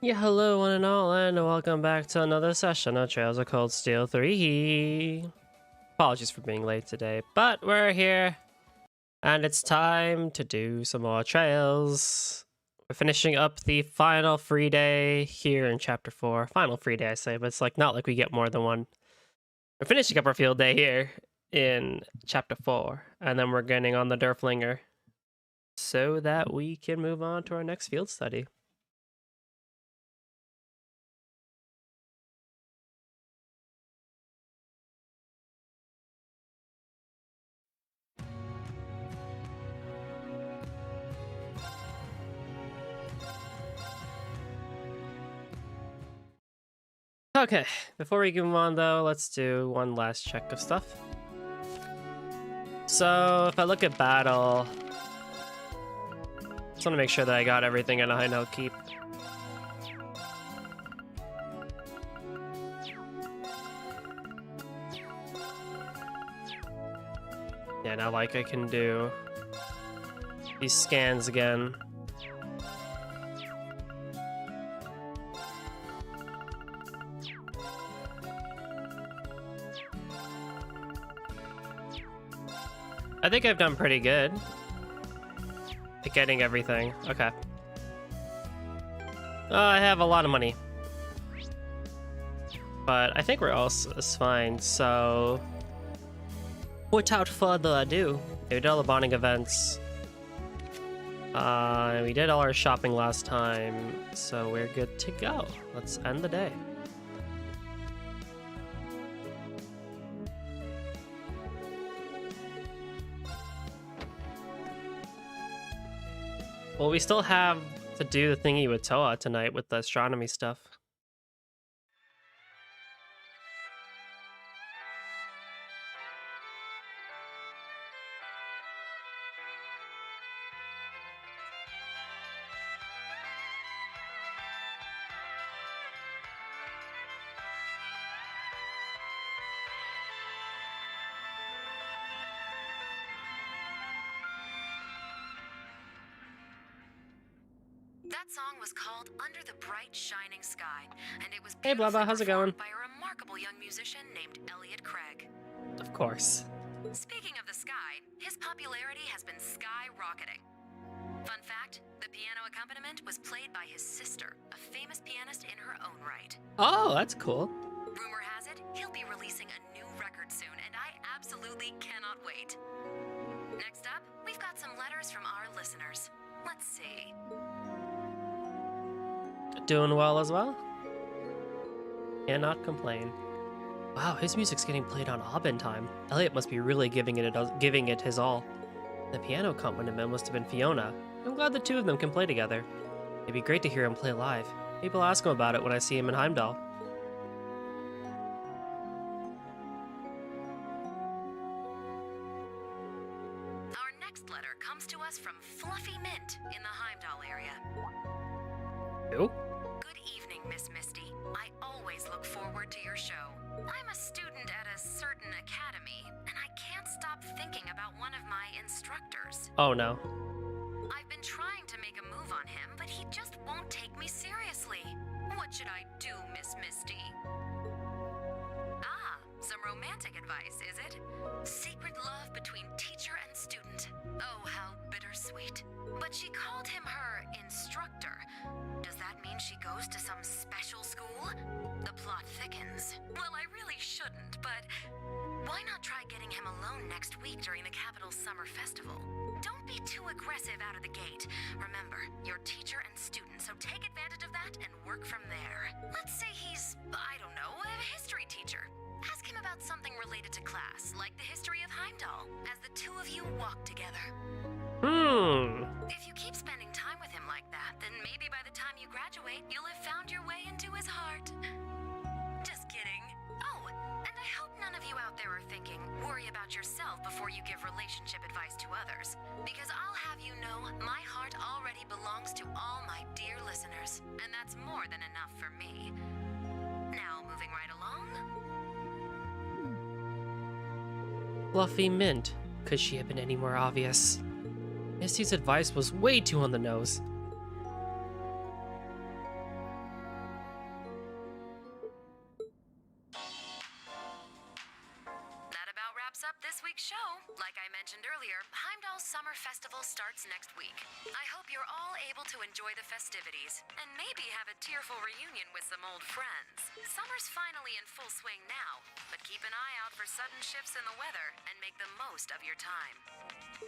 Yeah, hello one and all, and welcome back to another session of Trails of Cold Steel 3. Apologies for being late today, but we're here, and it's time to do some more trails. We're finishing up the final free day here in Chapter 4. Final free day, I say, but it's not like we get more than one. We're finishing up our field day here in Chapter 4, and then we're getting on the Derflinger so that we can move on to our next field study. Okay, before we move on though, let's do one last check of stuff. So if I look at battle, just want to make sure that I got everything in a high note keep. Yeah, now I can do these scans again. I think I've done pretty good at getting everything. Okay. I have a lot of money, but I think we're all fine. So, without further ado, we did all the bonding events. We did all our shopping last time, so we're good to go. Let's end the day. Well, we still have to do the thingy with Toa tonight with the astronomy stuff. That song was called Under the Bright Shining Sky, and it was Hey, Blabba, how's it going? by a remarkable young musician named Elliot Craig. Of course. Speaking of the sky, his popularity has been skyrocketing. Fun fact, the piano accompaniment was played by his sister, a famous pianist in her own right. Oh, that's cool. Rumor has it, he'll be releasing a new record soon, and I absolutely cannot wait. Next up, we've got some letters from our listeners. Let's see. Doing well as well. Cannot complain. Wow, his music's getting played on Aubin time. Elliot must be really giving it his all. The piano accompaniment must have been Fiona. I'm glad the two of them can play together. It'd be great to hear him play live. Maybe I'll ask him about it when I see him in Heimdallr. Our next letter comes to us from Fluffy Mint in the Heimdallr area. Who? Good evening, Miss Misty. I always look forward to your show. I'm a student at a certain academy, and I can't stop thinking about one of my instructors. Oh no. I've been trying to make a move on him, but he just won't take me seriously. What should I do, Miss Misty? Ah, some romantic advice, is it? Secret love between teacher and student. Oh, how bittersweet. But she called him her instructor. Does that mean she goes to some special school? The plot thickens. Well, I really shouldn't, but why not try getting him alone next week during the capital's summer festival? Don't be too aggressive out of the gate. Remember, you're teacher and student, so take advantage of that and work from there. Let's say he's, I don't know, a history teacher. Ask him about something related to class, like the history of Heimdallr, as the two of you walk together. If you keep spending time with him like that, then maybe by the time you graduate, you'll have found your way into his heart. Just kidding. Oh, and I hope none of you out there are thinking, worry about yourself before you give relationship advice to others. Because I'll have you know, my heart already belongs to all my dear listeners, and that's more than enough for me. Now, moving right along. Fluffy Mint. Could she have been any more obvious? Misty's advice was way too on the nose. this week's show. Like I mentioned earlier, Heimdall's Summer Festival starts next week. I hope you're all able to enjoy the festivities and maybe have a tearful reunion with some old friends. Summer's finally in full swing now, but keep an eye out for sudden shifts in the weather and make the most of your time.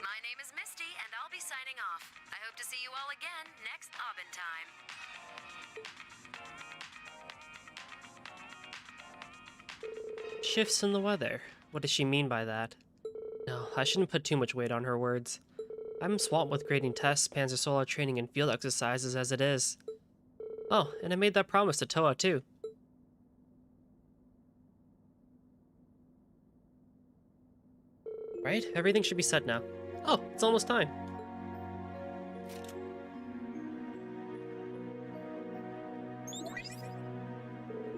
My name is Misty, and I'll be signing off. I hope to see you all again next Abend time. Shifts in the weather. What does she mean by that? No, I shouldn't put too much weight on her words. I'm swamped with grading tests, Panzer Solar training, and field exercises as it is. Oh, and I made that promise to Toa too. Right? Everything should be set now. Oh, it's almost time.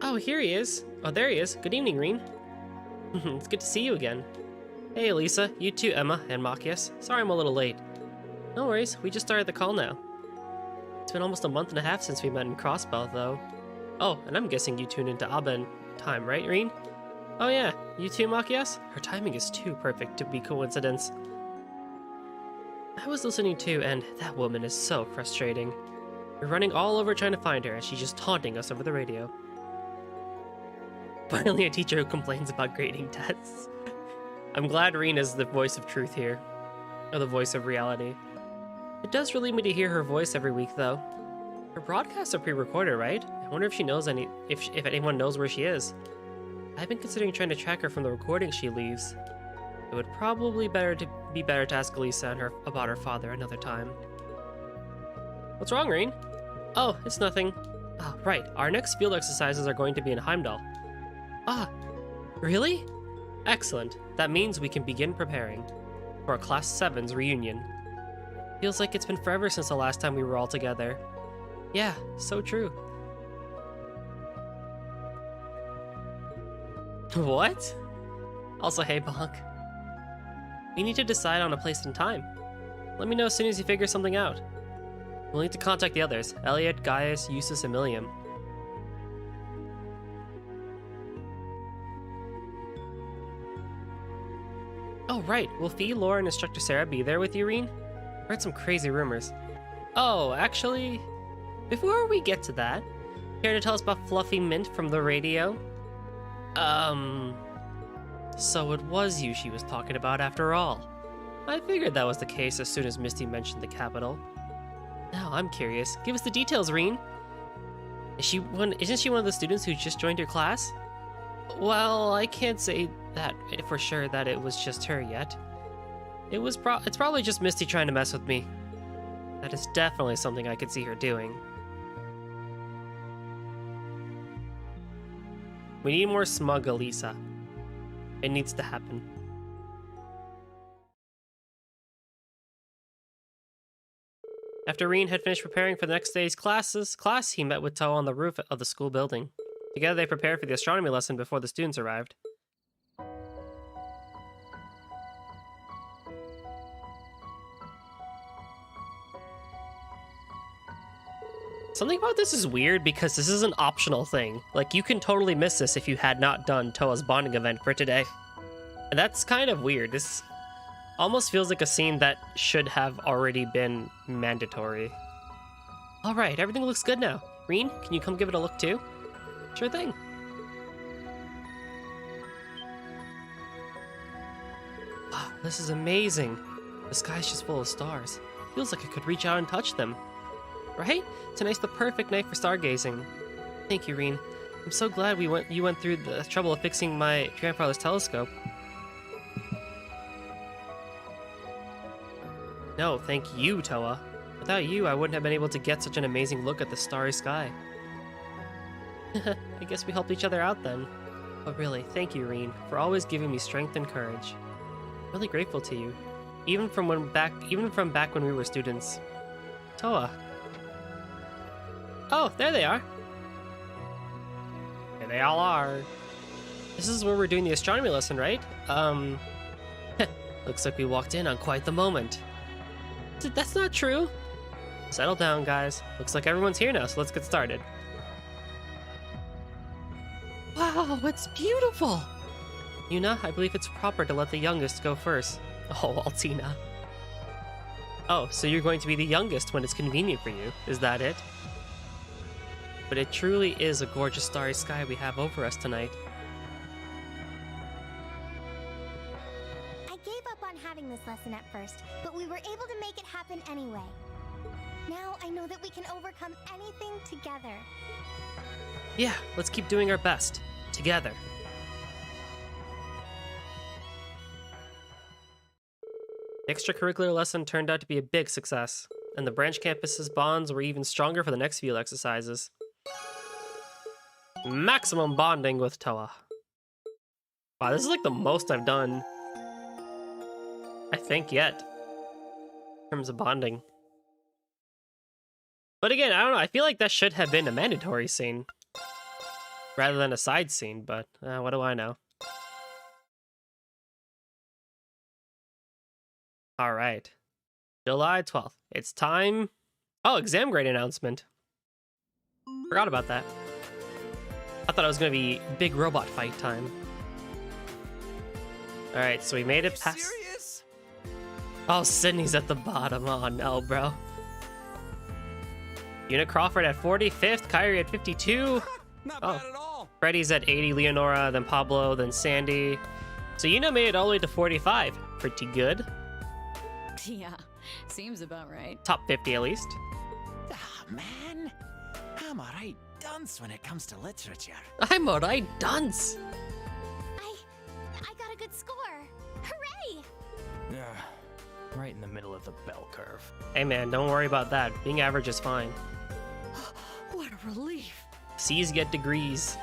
Oh, here he is. Oh, there he is. Good evening, Reen. It's good to see you again. Hey, Elisa. You too, Emma and Machias. Sorry I'm a little late. No worries. We just started the call now. It's been almost a month and a half since we met in Crossbell, though. Oh, and I'm guessing you tuned into Abend time, right, Reen? Oh yeah, you too, Machias? Her timing is too perfect to be coincidence. I was listening too, and that woman is so frustrating. We're running all over trying to find her, and she's just taunting us over the radio. Finally, a teacher who complains about grading tests. I'm glad Reen is the voice of truth here. Or the voice of reality. It does relieve me to hear her voice every week, though. Her broadcasts are pre-recorded, right? I wonder if she knows if anyone knows where she is. I've been considering trying to track her from the recordings she leaves. It would probably be better to ask Elisa and her about her father another time. What's wrong, Reen? Oh, it's nothing. Ah, right. Our next field exercises are going to be in Heimdallr. Ah, really? Excellent. That means we can begin preparing for our Class 7's reunion. Feels like it's been forever since the last time we were all together. Yeah, so true. What? Also, hey, Bonk. We need to decide on a place and time. Let me know as soon as you figure something out. We'll need to contact the others, Elliot, Gaius, Eustace, and Milliam. Oh, right. Will Fee, Laura, and Instructor Sarah be there with you, Reen? I heard some crazy rumors. Oh, actually, before we get to that, care to tell us about Fluffy Mint from the radio? So it was you she was talking about after all. I figured that was the case as soon as Misty mentioned the capital. Now I'm curious. Give us the details, Reen. Isn't she one of the students who just joined your class? Well, I can't say that for sure that it was just her yet. It's probably just Misty trying to mess with me. That is definitely something I could see her doing. We need more smug Elisa. It needs to happen. After Reen had finished preparing for the next day's class, he met with Toa on the roof of the school building. Together they prepared for the astronomy lesson before the students arrived. Something about this is weird because this is an optional thing. Like, you can totally miss this if you had not done Toa's bonding event for today. And that's kind of weird. This almost feels like a scene that should have already been mandatory. Alright, everything looks good now. Reen, can you come give it a look too? Sure thing. Wow, this is amazing. The sky's just full of stars. Feels like I could reach out and touch them. Right? Tonight's the perfect night for stargazing. Thank you, Reen. I'm so glad you went through the trouble of fixing my grandfather's telescope. No, thank you, Toa. Without you, I wouldn't have been able to get such an amazing look at the starry sky. I guess we helped each other out then. But really, thank you, Reen, for always giving me strength and courage. I'm really grateful to you, even from back when we were students. Toa. Oh, there they are. There they all are. This is where we're doing the astronomy lesson, right? Looks like we walked in on quite the moment. That's not true. Settle down, guys. Looks like everyone's here now, so let's get started. Wow, it's beautiful. Yuna, I believe it's proper to let the youngest go first. Oh, Altina. Oh, so you're going to be the youngest when it's convenient for you. Is that it? But it truly is a gorgeous starry sky we have over us tonight. I gave up on having this lesson at first, but we were able to make it happen anyway. Now I know that we can overcome anything together. Yeah, let's keep doing our best. Together. The extracurricular lesson turned out to be a big success, and the branch campus's bonds were even stronger for the next few exercises. Maximum bonding with Toa. Wow, this is like the most I've done, I think, yet, in terms of bonding. But again, I don't know, I feel like that should have been a mandatory scene, rather than a side scene, but what do I know? Alright. July 12th. It's time... Oh, exam grade announcement. Forgot about that. I thought it was going to be big robot fight time. Alright, so we made it past... Serious? Oh, Sydney's at the bottom. Oh no, bro. Una Crawford at 45th, Kyrie at 52. Not bad at all. Freddy's at 80, Leonora, then Pablo, then Sandy. So Una made it all the way to 45. Pretty good. Yeah, seems about right. Top 50 at least. Ah, man. I'm a right dunce when it comes to literature. I'm a right dunce. I got a good score. Hooray! Yeah, right in the middle of the bell curve. Hey man, don't worry about that. Being average is fine. What a relief. C's get degrees.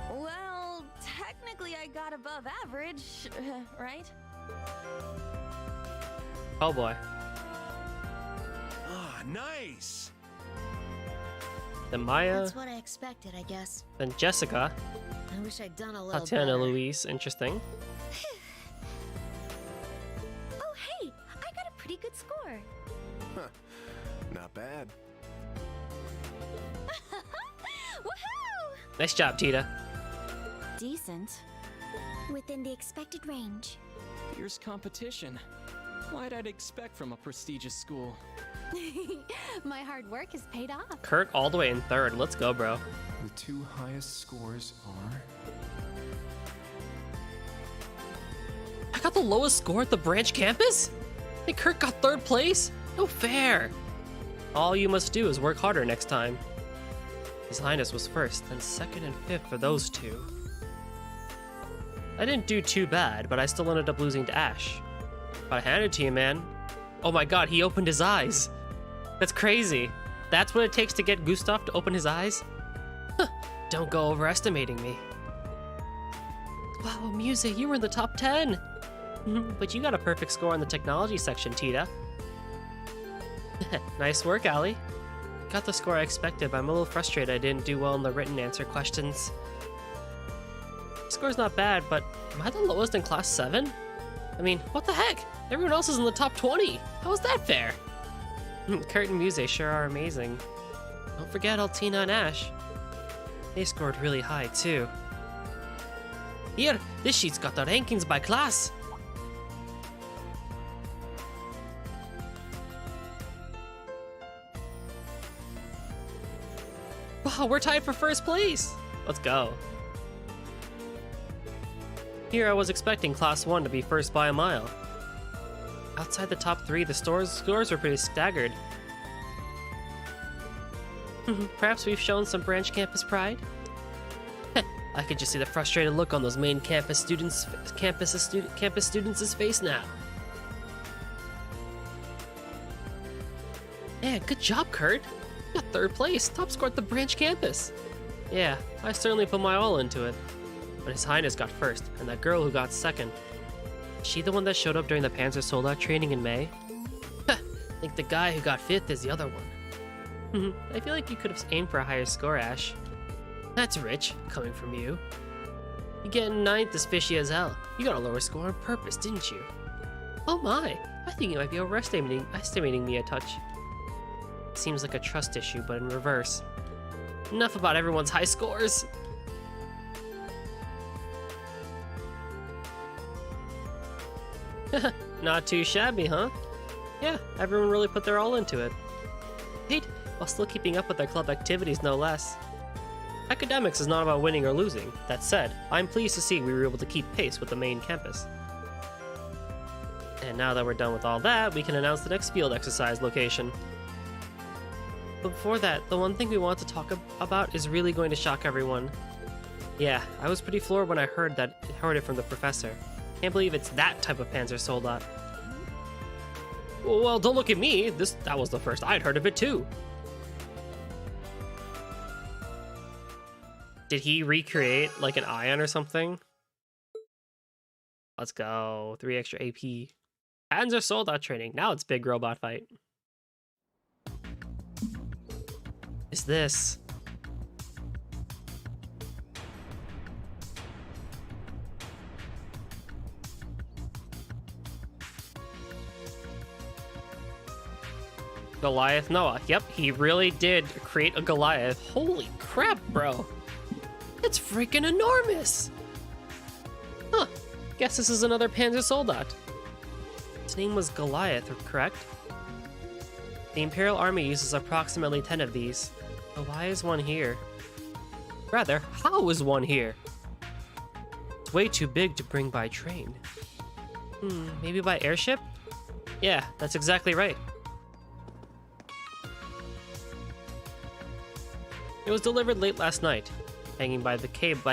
Well, technically I got above average, right? Oh boy. Ah, nice. Then Maya, That's what I expected, I guess. then Jessica, I wish I'd done a little Tatiana better. Louise, interesting. Oh, hey! I got a pretty good score. Not bad. Woohoo! Nice job, Tita. Decent. Within the expected range. Here's competition. Why'd I expect from a prestigious school? My hard work has paid off. Kurt all the way in third. Let's go, bro. The two highest scores are... I got the lowest score at the branch campus? Hey, Kurt got third place? No fair. All you must do is work harder next time. His Highness was first, then second and fifth for those two. I didn't do too bad, but I still ended up losing to Ash. But I hand it to you, man. Oh my god, he opened his eyes. That's crazy. That's what it takes to get Gustav to open his eyes? Huh, don't go overestimating me. Wow, Music, you were in the top 10. But you got a perfect score in the technology section, Tita. Nice work, Allie. Got the score I expected, but I'm a little frustrated I didn't do well in the written answer questions. Score's not bad, but am I the lowest in class 7? I mean, what the heck? Everyone else is in the top 20. How is that fair? Kurt and Muse sure are amazing. Don't forget Altina and Ash. They scored really high, too. Here, this sheet's got the rankings by class. Wow, we're tied for first place. Let's go. Here I was expecting Class 1 to be first by a mile. Outside the top 3, the scores were pretty staggered. Perhaps we've shown some branch campus pride? I could just see the frustrated look on those main campus students' face now. Yeah, good job, Kurt. You got third place, top score at the branch campus. Yeah, I certainly put my all into it. But His Highness got first, and that girl who got second. Is she the one that showed up during the Panzer Soldat training in May? I think the guy who got fifth is the other one. I feel like you could have aimed for a higher score, Ash. That's rich, coming from you. You getting ninth is fishy as hell. You got a lower score on purpose, didn't you? Oh my, I think you might be overestimating me a touch. Seems like a trust issue, but in reverse. Enough about everyone's high scores. Not too shabby, huh? Yeah, everyone really put their all into it. Right? While still keeping up with their club activities, no less. Academics is not about winning or losing. That said, I'm pleased to see we were able to keep pace with the main campus. And now that we're done with all that, we can announce the next field exercise location. But before that, the one thing we want to talk about is really going to shock everyone. Yeah, I was pretty floored when I heard it from the professor. Can't believe it's that type of Panzer Soldat. Well, don't look at me. That was the first I'd heard of it too. Did he recreate like an ion or something? Let's go. 3 extra AP. Panzer Soldat training. Now it's big robot fight. Is this? Goliath Noah. Yep, he really did create a Goliath. Holy crap, bro. It's freaking enormous. Huh. Guess this is another Panzer Soldat. His name was Goliath, correct? The Imperial Army uses approximately 10 of these. But why is one here? Rather, how is one here? It's way too big to bring by train. Maybe by airship? Yeah, that's exactly right. It was delivered late last night, hanging by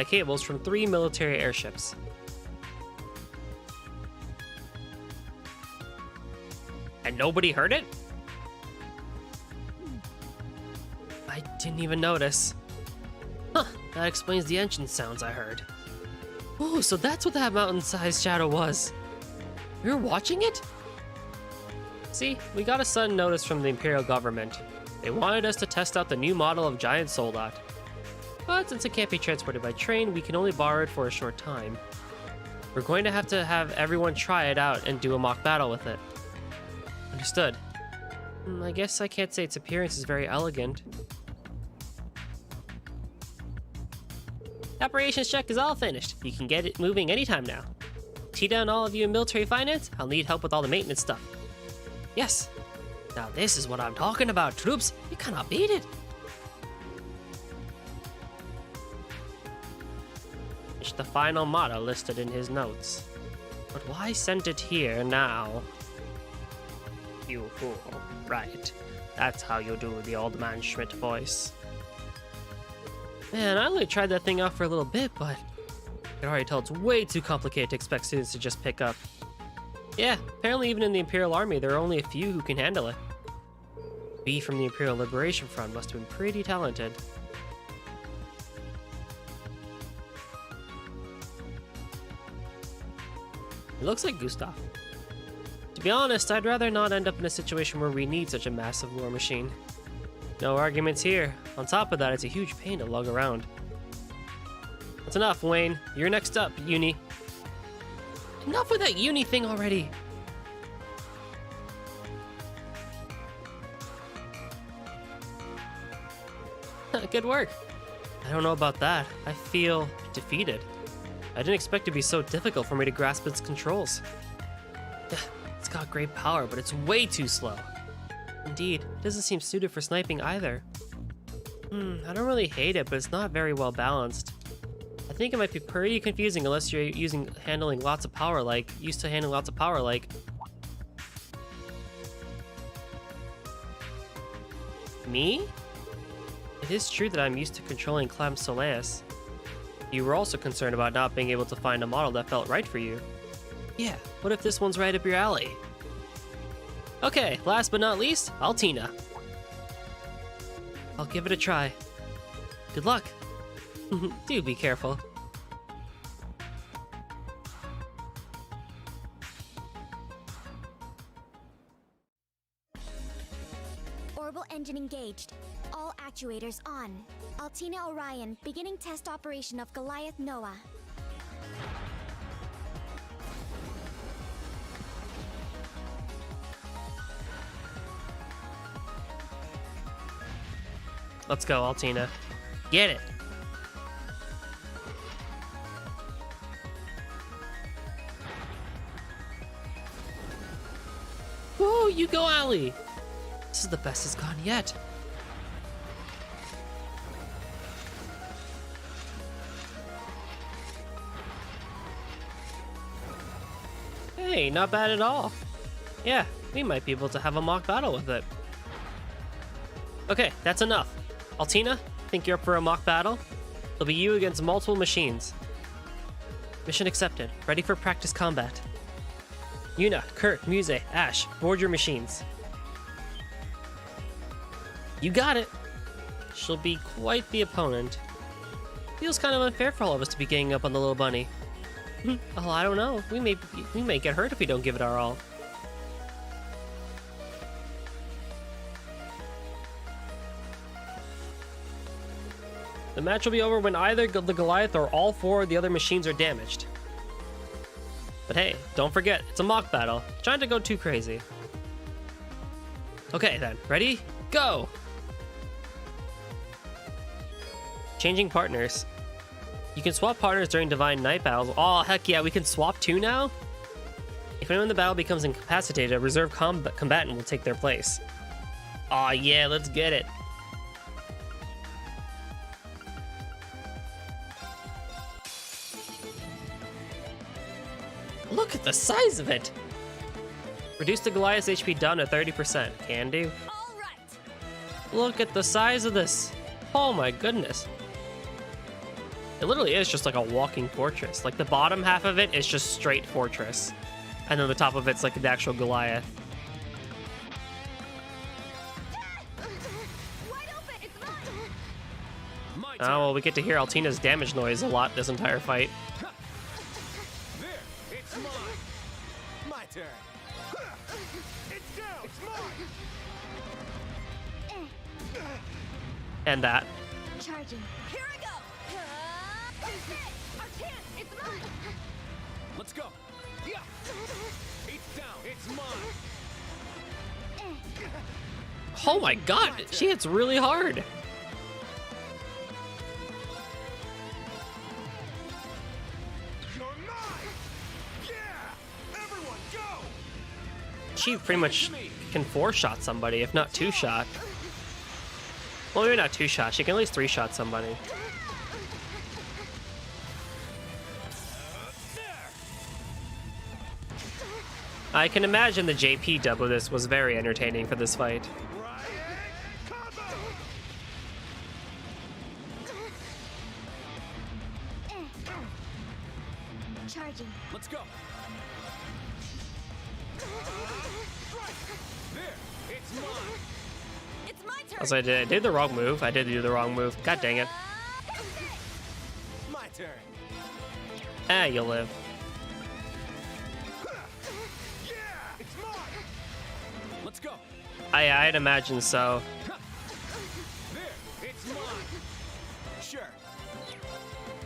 cables from 3 military airships. And nobody heard it? I didn't even notice. Huh, that explains the engine sounds I heard. Oh, so that's what that mountain-sized shadow was. We were watching it? See, we got a sudden notice from the Imperial government. They wanted us to test out the new model of Giant Soldat. But since it can't be transported by train, we can only borrow it for a short time. We're going to have everyone try it out and do a mock battle with it. Understood. I guess I can't say its appearance is very elegant. Operations check is all finished. You can get it moving anytime now. Tita and all of you in military finance, I'll need help with all the maintenance stuff. Yes. Now this is what I'm talking about, troops. You cannot beat it. It's the final motto listed in his notes. But why send it here now? You fool. Right. That's how you do the old man Schmidt voice. Man, I only tried that thing out for a little bit, but I can already tell it's way too complicated to expect students to just pick up. Yeah, apparently even in the Imperial Army, there are only a few who can handle it. We from the Imperial Liberation Front must have been pretty talented. It looks like Gustav. To be honest, I'd rather not end up in a situation where we need such a massive war machine. No arguments here. On top of that, it's a huge pain to lug around. That's enough, Wayne. You're next up, Uni. Enough with that Uni thing already. Good work. I don't know about that. I feel defeated. I didn't expect it to be so difficult for me to grasp its controls. It's got great power, but it's way too slow. Indeed, it doesn't seem suited for sniping either. I don't really hate it, but it's not very well balanced. I think it might be pretty confusing unless you're used to handling lots of power like... Me? It is true that I'm used to controlling Clam Soleus. You were also concerned about not being able to find a model that felt right for you. Yeah, what if this one's right up your alley? Okay, last but not least, Altina. I'll give it a try. Good luck. Do be careful. Orbital engine engaged. All actuators on. Altina Orion, beginning test operation of Goliath Noah. Let's go, Altina. Get it! you go, Allie. This is the best it's gone yet. Hey, not bad at all. Yeah, we might be able to have a mock battle with it. Okay, that's enough. Altina, think you're up for a mock battle? It'll be you against multiple machines. Mission accepted. Ready for practice combat. Yuna, Kurt, Muse, Ash, board your machines. You got it. She'll be quite the opponent. Feels kind of unfair for all of us to be ganging up on the little bunny. Oh, I don't know. We may get hurt if we don't give it our all. The match will be over when either the Goliath or all four of the other machines are damaged. But hey, don't forget, it's a mock battle. Trying to go too crazy. Okay then, ready? Go! Changing partners. You can swap partners during Divine Night battles. Oh, heck yeah, we can swap too now? If anyone in the battle becomes incapacitated, a reserve combatant will take their place. Aw, yeah, let's get it. Look at the size of it! Reduce the Goliath's HP down to 30%. Can do. All right. Look at the size of this. Oh my goodness. It literally is just like a walking fortress. Like the bottom half of it is just straight fortress. And then the top of it's like the actual Goliath. Wide open, it's mine. My Oh, turn. well, we get to hear Altina's damage noise a lot this entire fight. There, it's mine. My turn. It's down. It's mine. And that. Charging. Here I go. Our chance, it's mine. Let's go. Yeah. It's down. It's mine. Oh my god, she hits really hard. You're mine. Yeah. Everyone, go. She pretty much can 4-shot somebody, if not 2-shot. Well, maybe not 2-shot. She can at least 3-shot somebody. I can imagine the JP dub of this was very entertaining for this fight. Charging. Let's go. There, it's mine. It's my turn. Also, I did the wrong move. I did do the wrong move. God dang it. My turn. Ah, you'll live. Yeah, it's mine. Let's go. I'd imagine so. There, it's mine. Sure.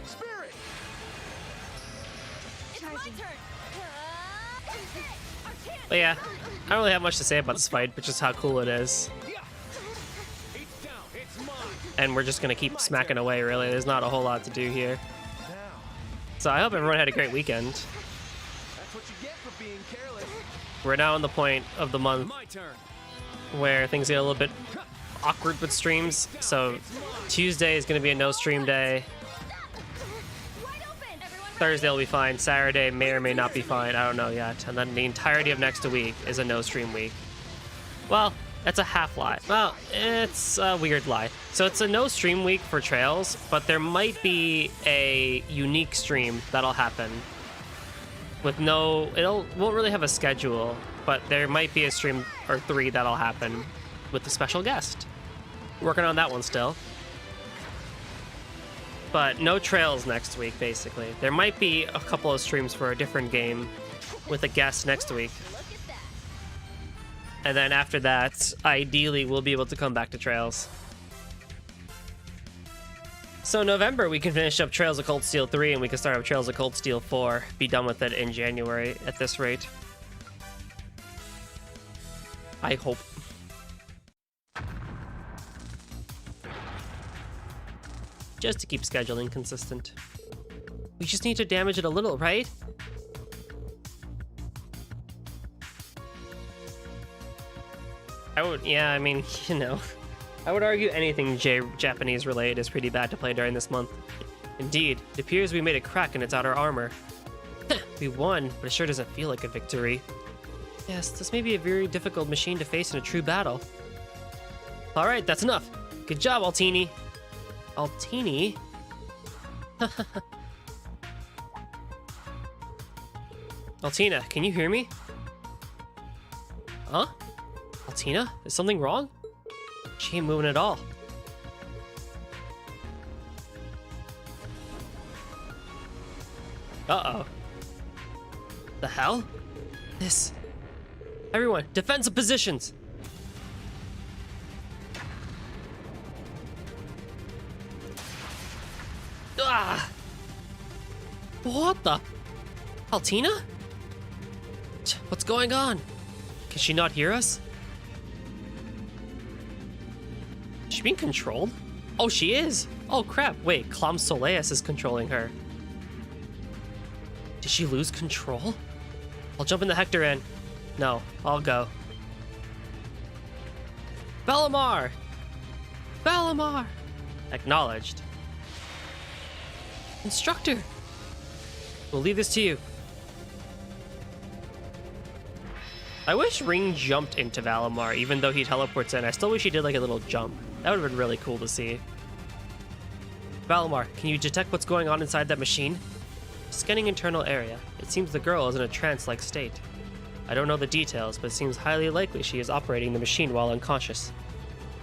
Spirit. It's my Charging. turn. Our chance. But yeah, I don't really have much to say about this fight, but just how cool it is. Yeah. It's down. It's mine. And we're just gonna keep smacking away, really. There's not a whole lot to do here. Now, So I hope everyone had a great weekend. that's what you get for being careless. We're now on the point of the month My turn. where things get a little bit awkward with streams. So Tuesday is gonna be a no stream day. Wide open. Everyone. Thursday will be fine. Saturday may or may not be fine. I don't know yet. And then the entirety of next week is a no stream week. Well, that's a half lie. Well, it's a weird lie. So it's a no stream week for Trails, but there might be a unique stream that'll happen. With no, won't really have a schedule, but there might be a stream or 3 that'll happen with a special guest. Working on that one still. But no Trails next week, basically. There might be a couple of streams for a different game with a guest next week. Look at that. And then after that, ideally, we'll be able to come back to Trails. So November, we can finish up Trails of Cold Steel 3, and we can start up Trails of Cold Steel 4. Be done with it in January at this rate. I hope. Just to keep scheduling consistent. We just need to damage it a little, right? Yeah, I mean, you know, I would argue anything Japanese related is pretty bad to play during this month. Indeed, it appears we made a crack in its outer armor. We won, but it sure doesn't feel like a victory. Yes, this may be a very difficult machine to face in a true battle. Alright, that's enough. Good job, Altini. Altini? Altina, can you hear me? Huh? Altina? Is something wrong? She ain't moving at all. Uh-oh. The hell? This... Everyone, defensive positions! Ah! What the? Altina? What's going on? Can she not hear us? Is she being controlled? Oh, she is! Oh crap, wait, Clam Soleus is controlling her. Did she lose control? I'll jump in the Hector in. No, I'll go. Valimar! Valimar! Acknowledged. Instructor! We'll leave this to you. I wish Ring jumped into Valimar, even though he teleports in. I still wish he did like a little jump. That would have been really cool to see. Valimar, can you detect what's going on inside that machine? Scanning internal area. It seems the girl is in a trance-like state. I don't know the details, but it seems highly likely she is operating the machine while unconscious.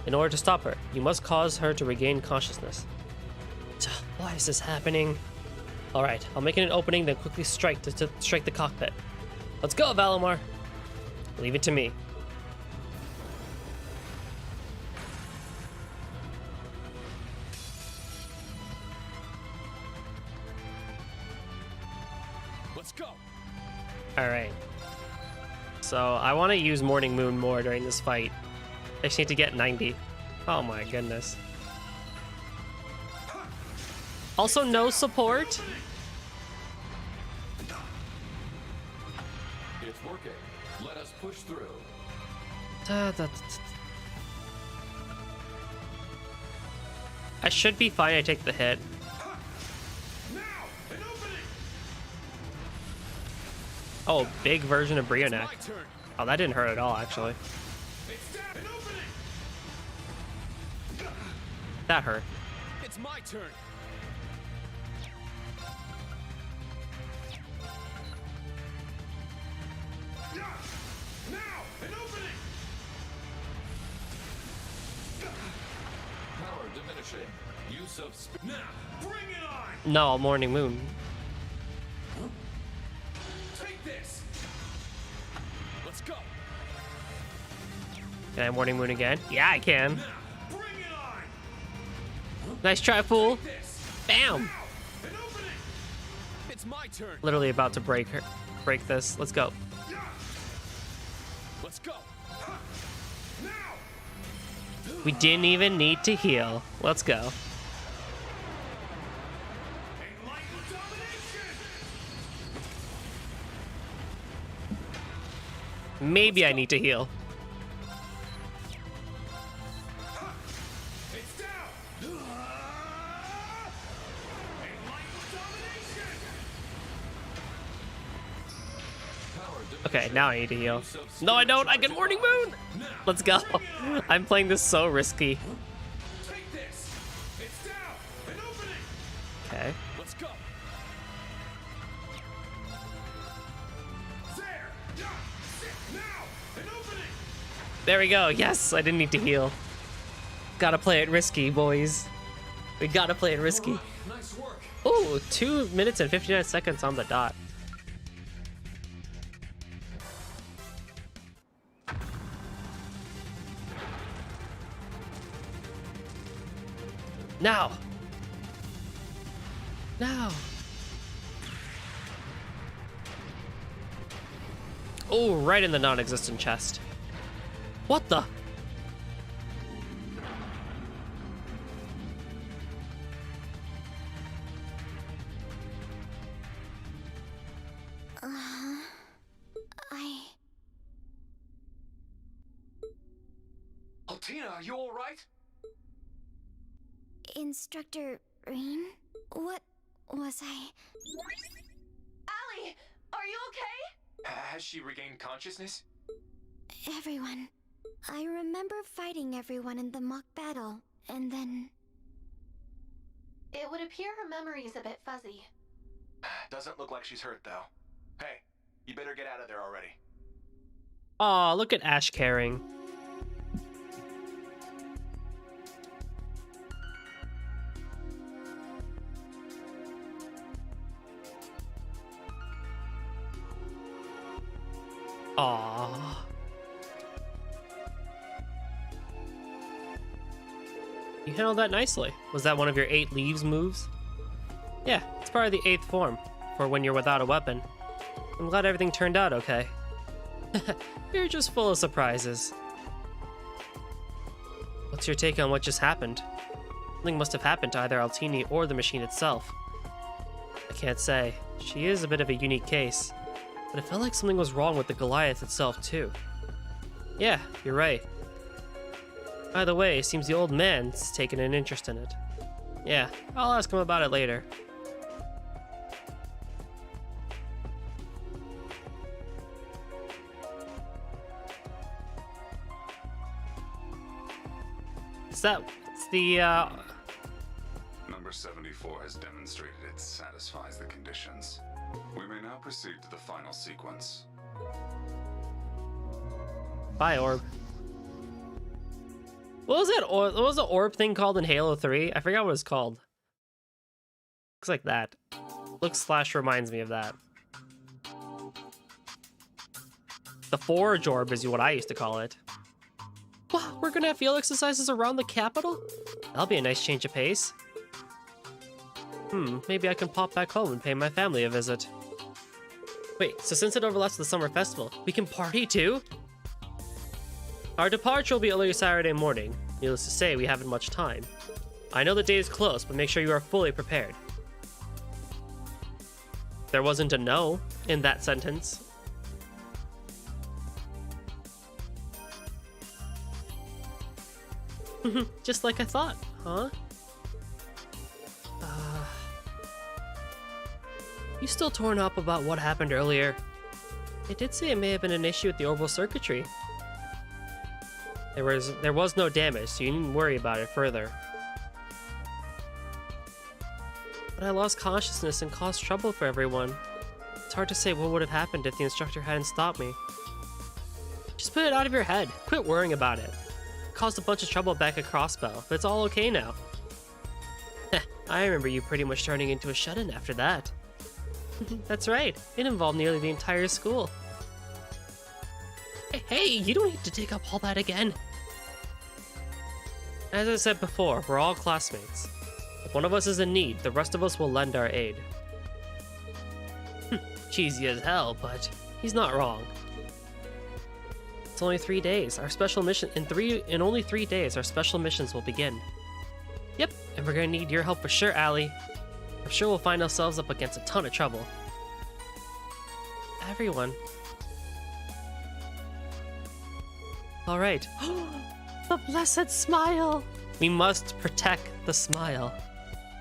In order to stop her, you must cause her to regain consciousness. Why is this happening? Alright, I'll make it an opening, then quickly strike to strike the cockpit. Let's go, Valimar! Leave it to me. Let's go. Alright. So, I want to use Morning Moon more during this fight. I just need to get 90. Oh my goodness. Also, no support? It's working. Let us push through. I should be fine, I take the hit. Oh, big version of Brionek. Oh, that didn't hurt at all, actually. That hurt. It's my turn. Power diminishing. Use of now. Bring it on. No, Morning Moon. Take this. Let's go. Can I Morning Moon again? Yeah, I can. Now. Bring it on. Nice try, fool. This. Bam! An opening. It's my turn. Literally about to break this. Let's go. Let's go. Now. We didn't even need to heal. Let's go. Enlightened domination. Maybe I need to heal. It's down. Enlightened domination. Okay, now I need to heal. No, I don't. I can Morning Moon. Let's go. I'm playing this so risky. Take this. It's down. An opening. Okay. Let's go. There. Yeah. Sit now. An opening. There we go. Yes, I didn't need to heal. Gotta play it risky, boys. We gotta play it risky. Nice work. Ooh, 2 minutes and 59 seconds on the dot. Now. Now. Oh, right in the non-existent chest. What the? Tina, are you alright? Instructor Rain? What was I? Allie, are you okay? Has she regained consciousness? Everyone. I remember fighting everyone in the mock battle, and then... It would appear her memory is a bit fuzzy. Doesn't look like she's hurt, though. Hey, you better get out of there already. Aw, look at Ash caring. Aw. You handled that nicely. Was that one of your 8 leaves moves? Yeah, it's part of the 8th form, for when you're without a weapon. I'm glad everything turned out okay. You're just full of surprises. What's your take on what just happened? Something must have happened to either Altini or the machine itself. I can't say. She is a bit of a unique case. But it felt like something was wrong with the Goliath itself, too. Yeah, you're right. By the way, it seems the old man's taken an interest in it. Yeah, I'll ask him about it later. It's the, Number 74 has demonstrated it satisfies the conditions. We may now proceed to the final sequence. Bye, Orb. What was that? What was the orb thing called in Halo 3? I forgot what it's called. Looks like that. Looks/reminds me of that. The Forge Orb is what I used to call it. Wow, we're gonna have field exercises around the capital? That'll be a nice change of pace. Maybe I can pop back home and pay my family a visit. Wait, so since it overlaps with the summer festival, we can party too? Our departure will be early Saturday morning. Needless to say, we haven't much time. I know the day is close, but make sure you are fully prepared. There wasn't a no in that sentence. Just like I thought, huh? You still torn up about what happened earlier? It did say it may have been an issue with the orbital circuitry. There was no damage, so you needn't worry about it further. But I lost consciousness and caused trouble for everyone. It's hard to say what would have happened if the instructor hadn't stopped me. Just put it out of your head. Quit worrying about it. Caused a bunch of trouble back at Crossbell, but it's all okay now. I remember you pretty much turning into a shut-in after that. That's right. It involved nearly the entire school. Hey, you don't need to take up all that again. As I said before, we're all classmates. If one of us is in need, the rest of us will lend our aid. Cheesy as hell, but he's not wrong. It's only 3 days. Our special mission in only 3 days, our special missions will begin. Yep, and we're gonna need your help for sure, Allie. I'm sure we'll find ourselves up against a ton of trouble. Everyone. All right. The blessed smile. We must protect the smile.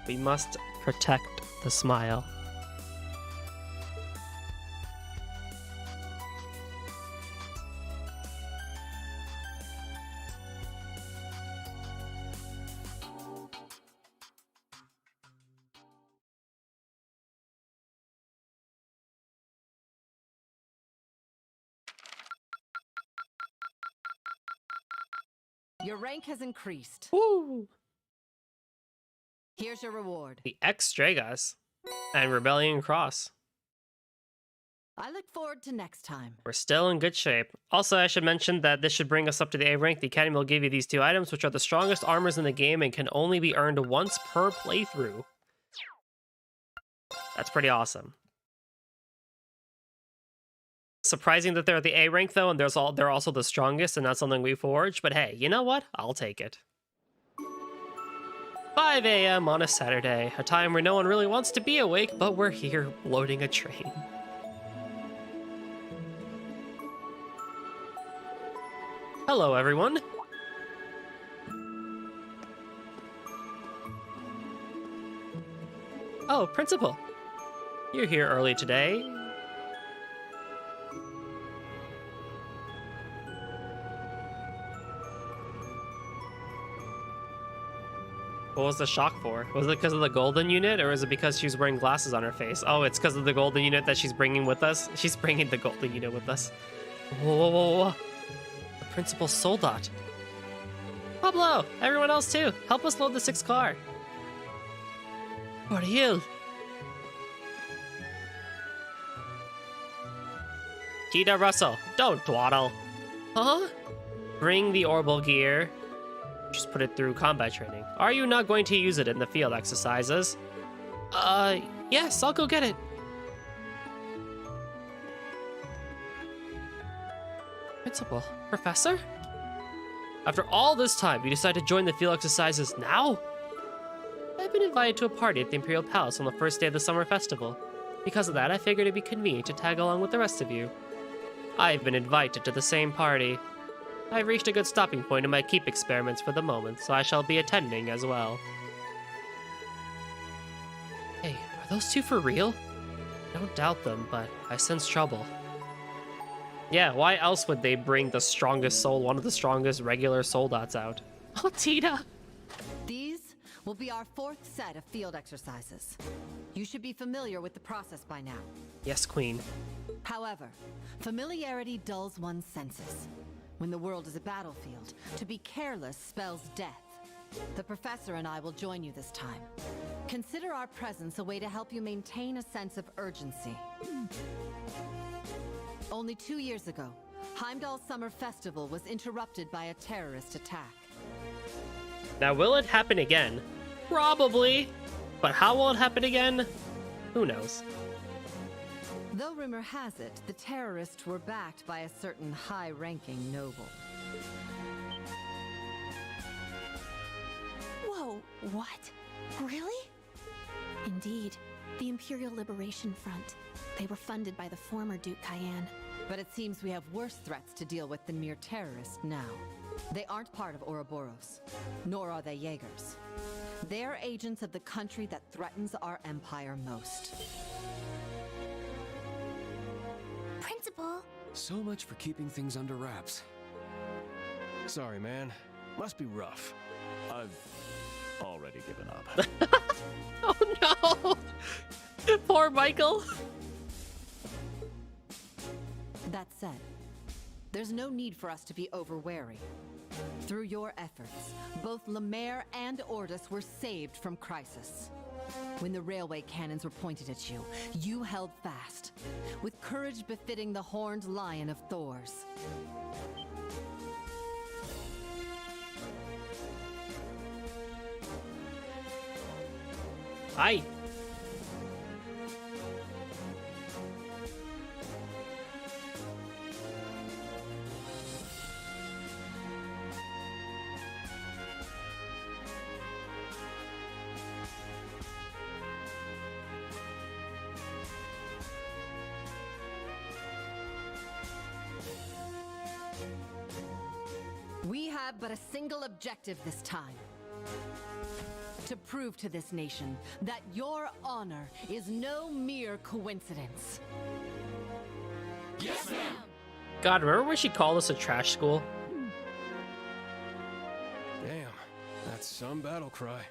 We must protect the smile. Your rank has increased. Woo! Here's your reward. The X-Dragas and Rebellion Cross. I look forward to next time. We're still in good shape. Also, I should mention that this should bring us up to the A rank. The Academy will give you these 2 items, which are the strongest armors in the game and can only be earned once per playthrough. That's pretty awesome. Surprising that they're at the A rank though, and they're also the strongest and not something we forged, but hey, you know what? I'll take it. 5 a.m. on a Saturday, a time where no one really wants to be awake, but we're here loading a train. Hello, everyone. Oh, Principal. You're here early today. What was the shock for? Was it because of the golden unit, or is it because she was wearing glasses on her face? Oh, it's because of the golden unit that she's bringing with us? She's bringing the golden unit with us. Whoa, whoa, whoa, whoa. The Principal's Soldat. Pablo! Everyone else too! Help us load the 6th car! For you! Tita Russell, don't dawdle! Huh? Bring the orbital gear. Just put it through combat training. Are you not going to use it in the field exercises? Yes, I'll go get it. Principal, Professor? After all this time, you decide to join the field exercises now? I've been invited to a party at the Imperial Palace on the first day of the summer festival. Because of that, I figured it'd be convenient to tag along with the rest of you. I've been invited to the same party. I've reached a good stopping point in my keep experiments for the moment, so I shall be attending as well. Hey, are those two for real? I don't doubt them, but I sense trouble. Yeah, why else would they bring the strongest soul, one of the strongest regular soldats out? Oh, Tita! These will be our 4th set of field exercises. You should be familiar with the process by now. Yes, Queen. However, familiarity dulls one's senses. When the world is a battlefield, to be careless spells death. The Professor and I will join you this time. Consider our presence a way to help you maintain a sense of urgency. Only 2 years ago, Heimdall's Summer Festival was interrupted by a terrorist attack. Now, will it happen again? Probably. But how will it happen again? Who knows? Though rumor has it, the terrorists were backed by a certain high-ranking noble. Whoa, what? Really? Indeed. The Imperial Liberation Front. They were funded by the former Duke Cayenne. But it seems we have worse threats to deal with than mere terrorists now. They aren't part of Ouroboros, nor are they Jaegers. They're agents of the country that threatens our empire most. Principal! So much for keeping things under wraps. Sorry, man. Must be rough. I've already given up. Oh no! Poor Michael! That said, there's no need for us to be over-wary. Through your efforts, both Lemaire and Ordis were saved from crisis. When the railway cannons were pointed at you, you held fast, with courage befitting the horned lion of Thors. Hi. We have but a single objective this time. To prove to this nation that your honor is no mere coincidence. Yes, ma'am! God, remember when she called us a trash school? Damn, that's some battle cry.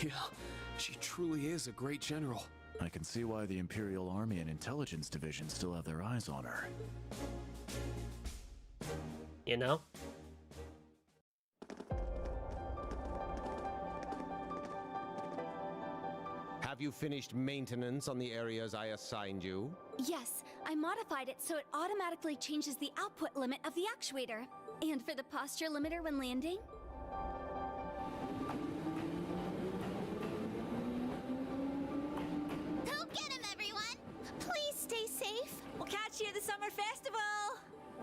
Yeah, she truly is a great general. I can see why the Imperial Army and Intelligence Division still have their eyes on her. You know? Have you finished maintenance on the areas I assigned you? Yes, I modified it so it automatically changes the output limit of the actuator. And for the posture limiter when landing? Go get him, everyone! Please stay safe. We'll catch you at the summer festival!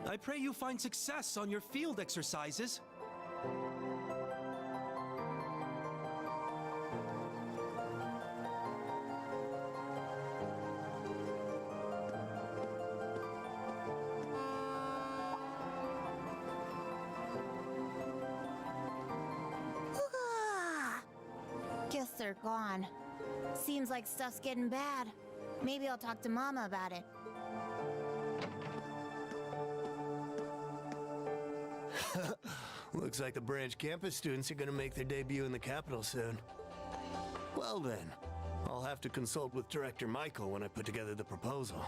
I pray you find success on your field exercises. Guess they're gone. Seems like stuff's getting bad. Maybe I'll talk to Mama about it. Looks like the branch campus students are gonna make their debut in the capital soon. Well then, I'll have to consult with Director Michael when I put together the proposal.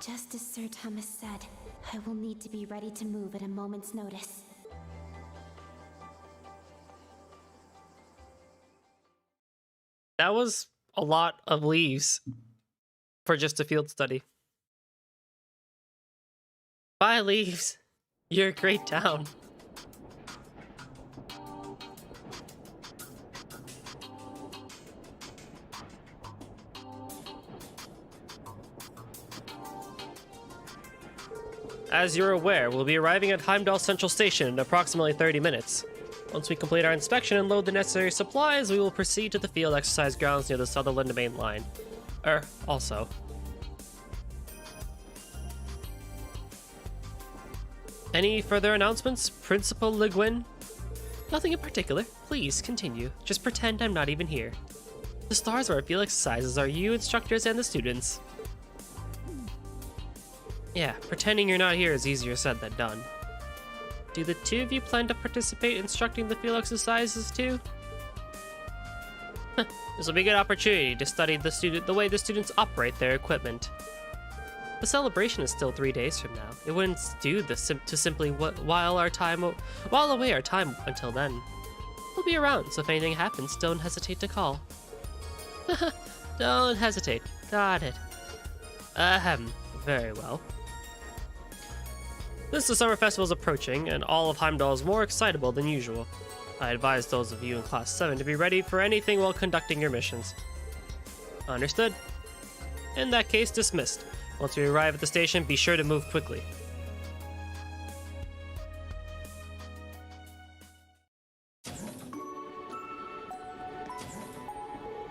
Just as Sir Thomas said, I will need to be ready to move at a moment's notice. That was a lot of leaves for just a field study. Bye, leaves. You're a great town. As you're aware, we'll be arriving at Heimdallr Central Station in approximately 30 minutes. Once we complete our inspection and load the necessary supplies, we will proceed to the field exercise grounds near the Sutherland main line. Also. Any further announcements, Principal Le Guin? Nothing in particular. Please, continue. Just pretend I'm not even here. The stars of our field exercises are you, instructors, and the students. Yeah, pretending you're not here is easier said than done. Do the two of you plan to participate in instructing the field exercises too? This will be a good opportunity to study the way the students operate their equipment. The celebration is still 3 days from now. It wouldn't do to simply while away our time until then. We'll be around, so if anything happens, don't hesitate to call. Don't hesitate. Got it. Very well. Since the summer festival is approaching, and all of Heimdallr is more excitable than usual, I advise those of you in Class 7 to be ready for anything while conducting your missions. Understood? In that case, dismissed. Once we arrive at the station, be sure to move quickly.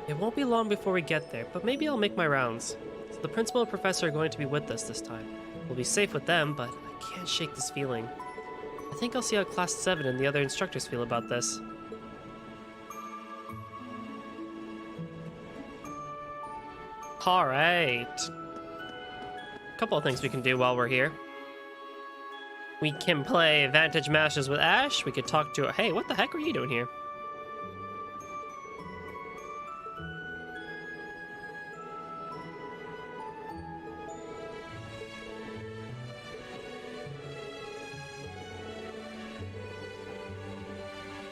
It won't be long before we get there, but maybe I'll make my rounds. So the principal and professor are going to be with us this time. We'll be safe with them, but I can't shake this feeling. I think I'll see how Class 7 and the other instructors feel about this. Alright. Couple of things we can do while we're here. We can play Vantage Masters with Ash. We could talk to her. Hey, what the heck are you doing here?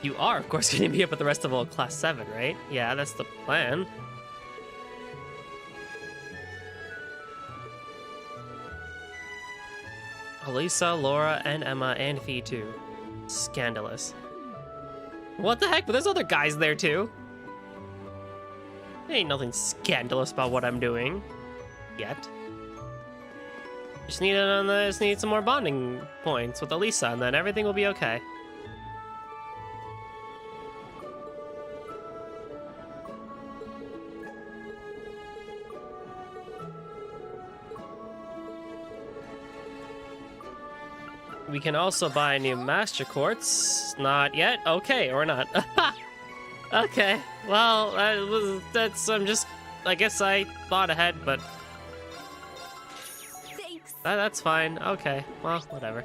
You are, of course, going to be up with the rest of all Class 7, right? Yeah, that's the plan. Elisa, Laura, and Emma, and Fee too. Scandalous. What the heck? But there's other guys there too. Ain't nothing scandalous about what I'm doing. Yet. Just need some more bonding points with Elisa, and then everything will be okay. We can also buy new Master Quartz. Not yet? Okay, or not. Okay, well, I guess I thought ahead, but... Thanks. That's fine. Okay, well, whatever.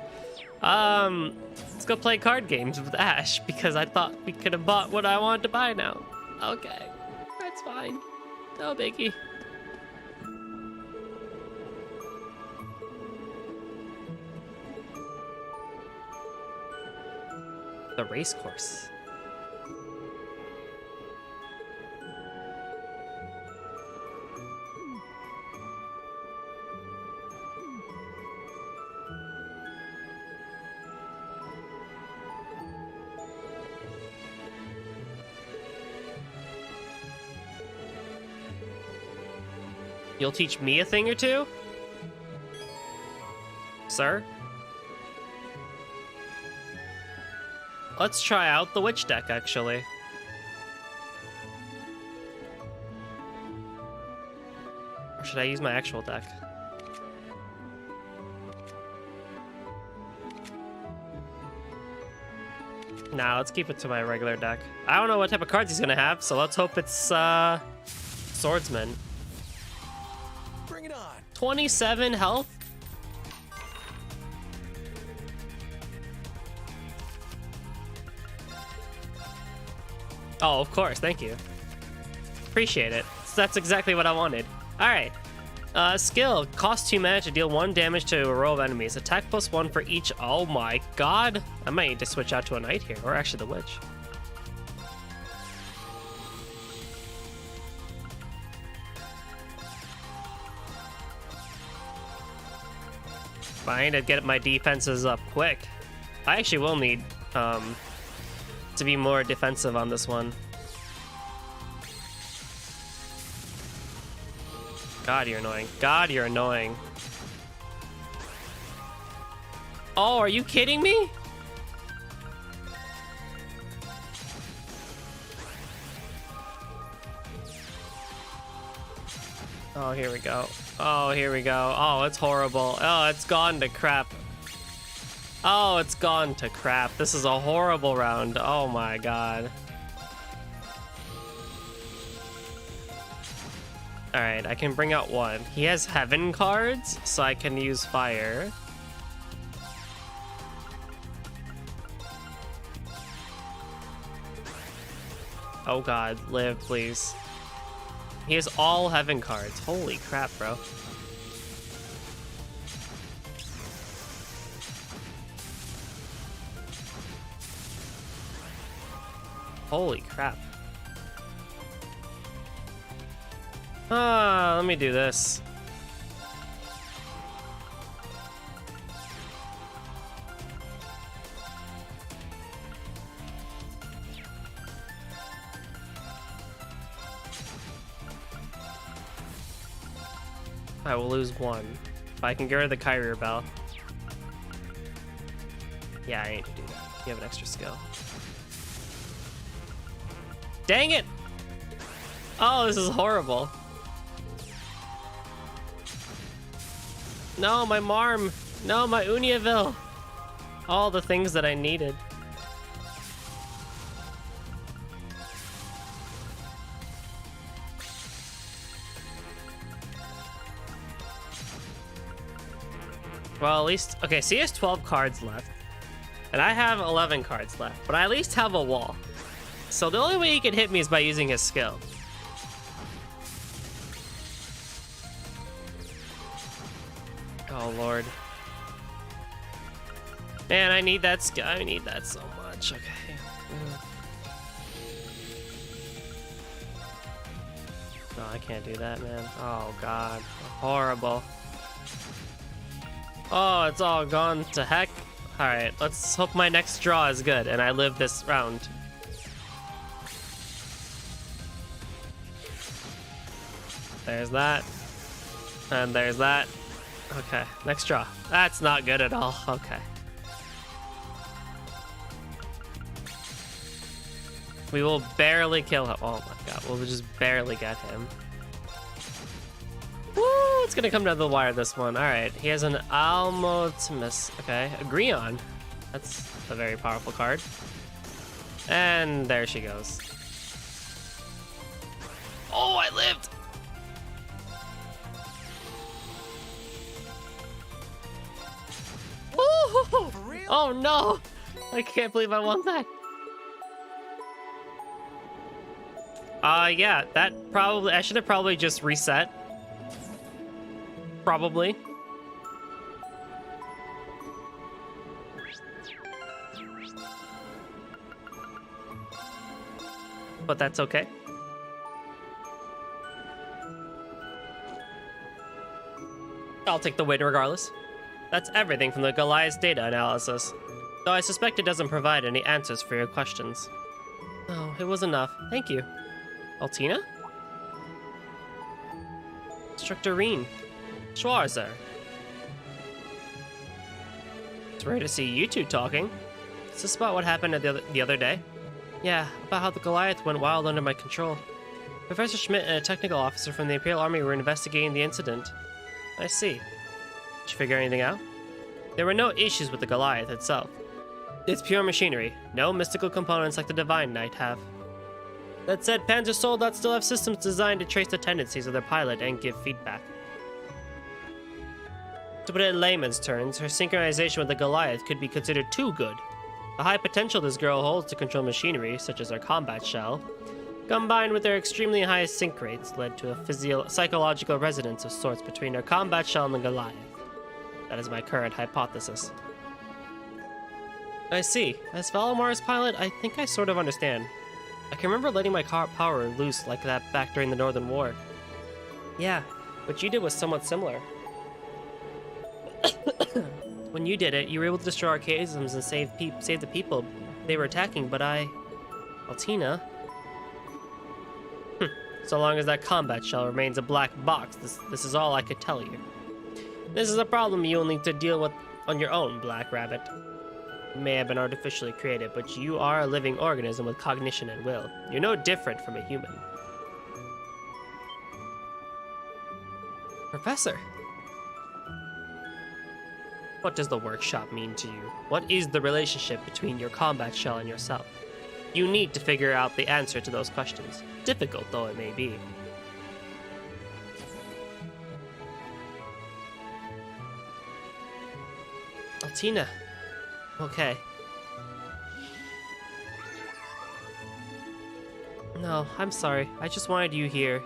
Let's go play card games with Ash, because I thought we could have bought what I wanted to buy now. Okay, that's fine. No biggie. The race course. You'll teach me a thing or two? Sir? Let's try out the witch deck, actually. Or should I use my actual deck? Nah, let's keep it to my regular deck. I don't know what type of cards he's gonna have, so let's hope it's Swordsman. Bring it on. 27 health? Oh, of course, thank you. Appreciate it. That's exactly what I wanted. Alright. Skill. Cost 2 mana to deal 1 damage to a row of enemies. Attack +1 for each. Oh my god. I might need to switch out to a knight here, or actually the witch. I need to get my defenses up quick. I actually will need to be more defensive on this one. God, you're annoying. God, you're annoying. Oh, are you kidding me? Oh, here we go. Oh, here we go. Oh, it's horrible. Oh, it's gone to crap. Oh, it's gone to crap. This is a horrible round. Oh my god. Alright, I can bring out one. He has heaven cards, so I can use fire. Oh god, live, please. He has all heaven cards. Holy crap, bro. Holy crap. Let me do this. I will lose one. But I can get rid of the Kyrie Bell. Yeah, I need to do that. You have an extra skill. Dang it! Oh, this is horrible. No, my Marm. No, my Uniaville. All the things that I needed. Well, at least... Okay, so he has 12 cards left. And I have 11 cards left. But I at least have a wall. So the only way he can hit me is by using his skill. Oh, Lord. Man, I need that skill. I need that so much. Okay. No, I can't do that, man. Oh, God. Horrible. Oh, it's all gone to heck. Alright, let's hope my next draw is good and I live this round. There's that. And there's that. Okay, next draw. That's not good at all. Okay. We will barely kill him. Oh my god, we'll just barely get him. Woo! It's gonna come down to the wire, this one. Alright, he has an Almotimus. Okay, a Greon. That's a very powerful card. And there she goes. Oh, I lived! Woo! Oh no! I can't believe I won that. Yeah, that probably... I should have probably just reset. Probably. But that's okay. I'll take the win regardless. That's everything from the Goliath's data analysis. Though I suspect it doesn't provide any answers for your questions. Oh, it was enough. Thank you. Altina? Instructor Reen. Schwarzer. It's rare to see you two talking. Is this about what happened the other day? Yeah, about how the Goliath went wild under my control. Professor Schmidt and a technical officer from the Imperial Army were investigating the incident. I see. Did you figure anything out? There were no issues with the Goliath itself. It's pure machinery. No mystical components like the Divine Knight have. That said, Panzer Soldat still have systems designed to trace the tendencies of their pilot and give feedback. To put it in layman's terms, her synchronization with the Goliath could be considered too good. The high potential this girl holds to control machinery, such as her combat shell, combined with their extremely high sync rates, led to a psychological resonance of sorts between her combat shell and the Goliath. That is my current hypothesis. I see. As Valamar's pilot, I think I sort of understand. I can remember letting my power loose like that back during the Northern War. Yeah, what you did was somewhat similar. When you did it, you were able to destroy archaisms and save the people they were attacking, but Altina... So long as that combat shell remains a black box, this is all I could tell you. This is a problem you'll need to deal with on your own, Black Rabbit. You may have been artificially created, but you are a living organism with cognition and will. You're no different from a human. Professor! What does the workshop mean to you? What is the relationship between your combat shell and yourself? You need to figure out the answer to those questions, difficult though it may be. Altina. Okay. No, I'm sorry. I just wanted you here.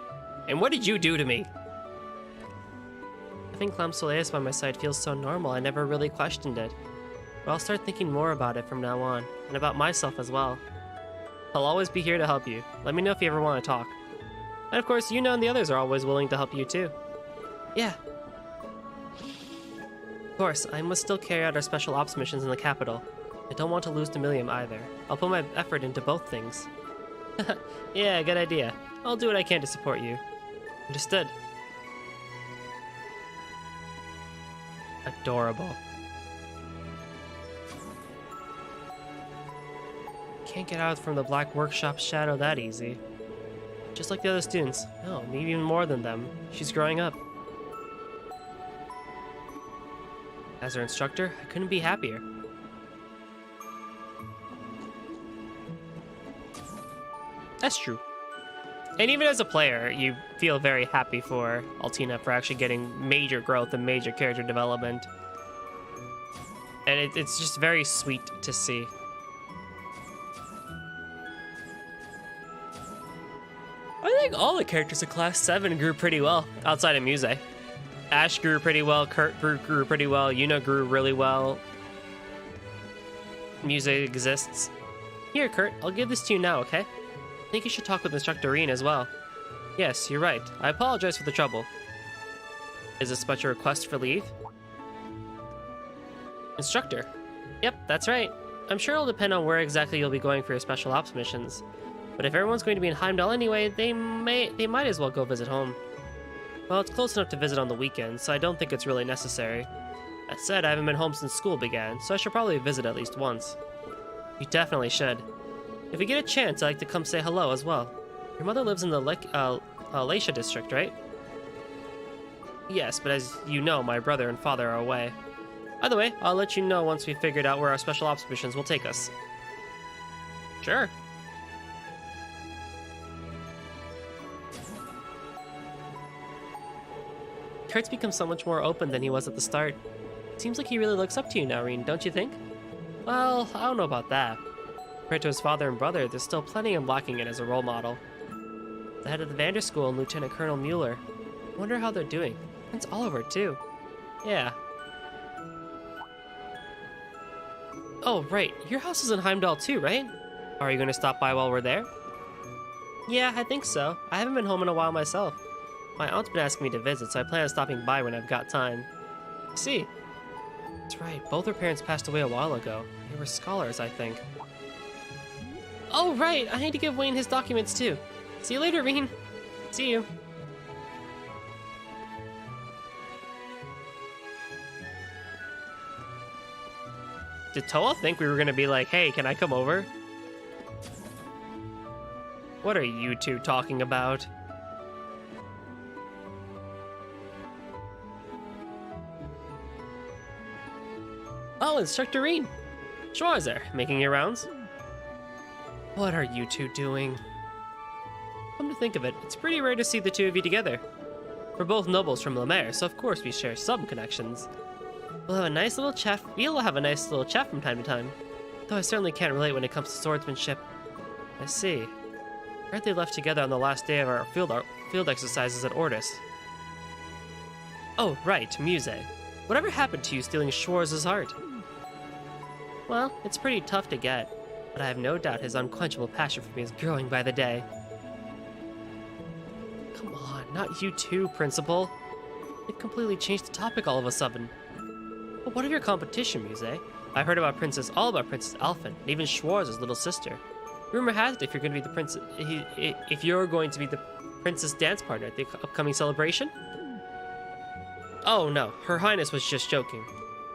And what did you do to me? Having Clam Soleus by my side feels so normal, I never really questioned it. But I'll start thinking more about it from now on, and about myself as well. I'll always be here to help you. Let me know if you ever want to talk. And of course, you know and the others are always willing to help you too. Yeah. Of course, I must still carry out our special ops missions in the capital. I don't want to lose the Millium either. I'll put my effort into both things. Yeah, good idea. I'll do what I can to support you. Understood. Adorable. Can't get out from the Black Workshop's shadow that easy. Just like the other students. No, maybe even more than them. She's growing up. As her instructor, I couldn't be happier. That's true. And even as a player, you feel very happy for Altina for actually getting major growth and major character development. And it's just very sweet to see. I think all the characters of Class 7 grew pretty well, outside of Muse. Ash grew pretty well, Kurt grew pretty well, Yuna grew really well. Muse exists. Here, Kurt, I'll give this to you now, okay? I think you should talk with Instructor Reen as well. Yes, you're right. I apologize for the trouble. Is this about your request for leave? Instructor. Yep, that's right. I'm sure it'll depend on where exactly you'll be going for your special ops missions. But if everyone's going to be in Heimdallr anyway, they might as well go visit home. Well, it's close enough to visit on the weekend, so I don't think it's really necessary. That said, I haven't been home since school began, so I should probably visit at least once. You definitely should. If we get a chance, I'd like to come say hello as well. Your mother lives in the Laisha district, right? Yes, but as you know, my brother and father are away. Either way, I'll let you know once we've figured out where our special ops missions will take us. Sure. Kurt's become so much more open than he was at the start. Seems like he really looks up to you now, Reen, don't you think? Well, I don't know about that. Compared to his father and brother, there's still plenty I'm lacking in as a role model. The head of the Vander School and Lieutenant Colonel Mueller. I wonder how they're doing. Prince Oliver, too. Yeah. Oh, right. Your house is in Heimdallr, too, right? Are you going to stop by while we're there? Yeah, I think so. I haven't been home in a while myself. My aunt's been asking me to visit, so I plan on stopping by when I've got time. I see. That's right. Both her parents passed away a while ago. They were scholars, I think. Oh, right! I need to give Wayne his documents, too. See you later, Reen. See you. Did Toa think we were gonna be like, hey, can I come over? What are you two talking about? Oh, Instructor Reen. Schwarzer, making your rounds? What are you two doing? Come to think of it, it's pretty rare to see the two of you together. We're both nobles from Lemaire, so of course we share some connections. We'll have a nice little chat. We'll have a nice little chat from time to time. Though I certainly can't relate when it comes to swordsmanship. I see. I heard they left together on the last day of our field exercises at Ordis. Oh, right, Muse. Whatever happened to you stealing Schwarz's heart? Well, it's pretty tough to get, but I have no doubt his unquenchable passion for me is growing by the day. Come on, not you too, Principal. It completely changed the topic all of a sudden. But what of your competition, Muse? I heard about all about Princess Alphen, and even Schwarz's little sister. Rumor has it if you're going to be the princess dance partner at the upcoming celebration. Oh no, Her Highness was just joking.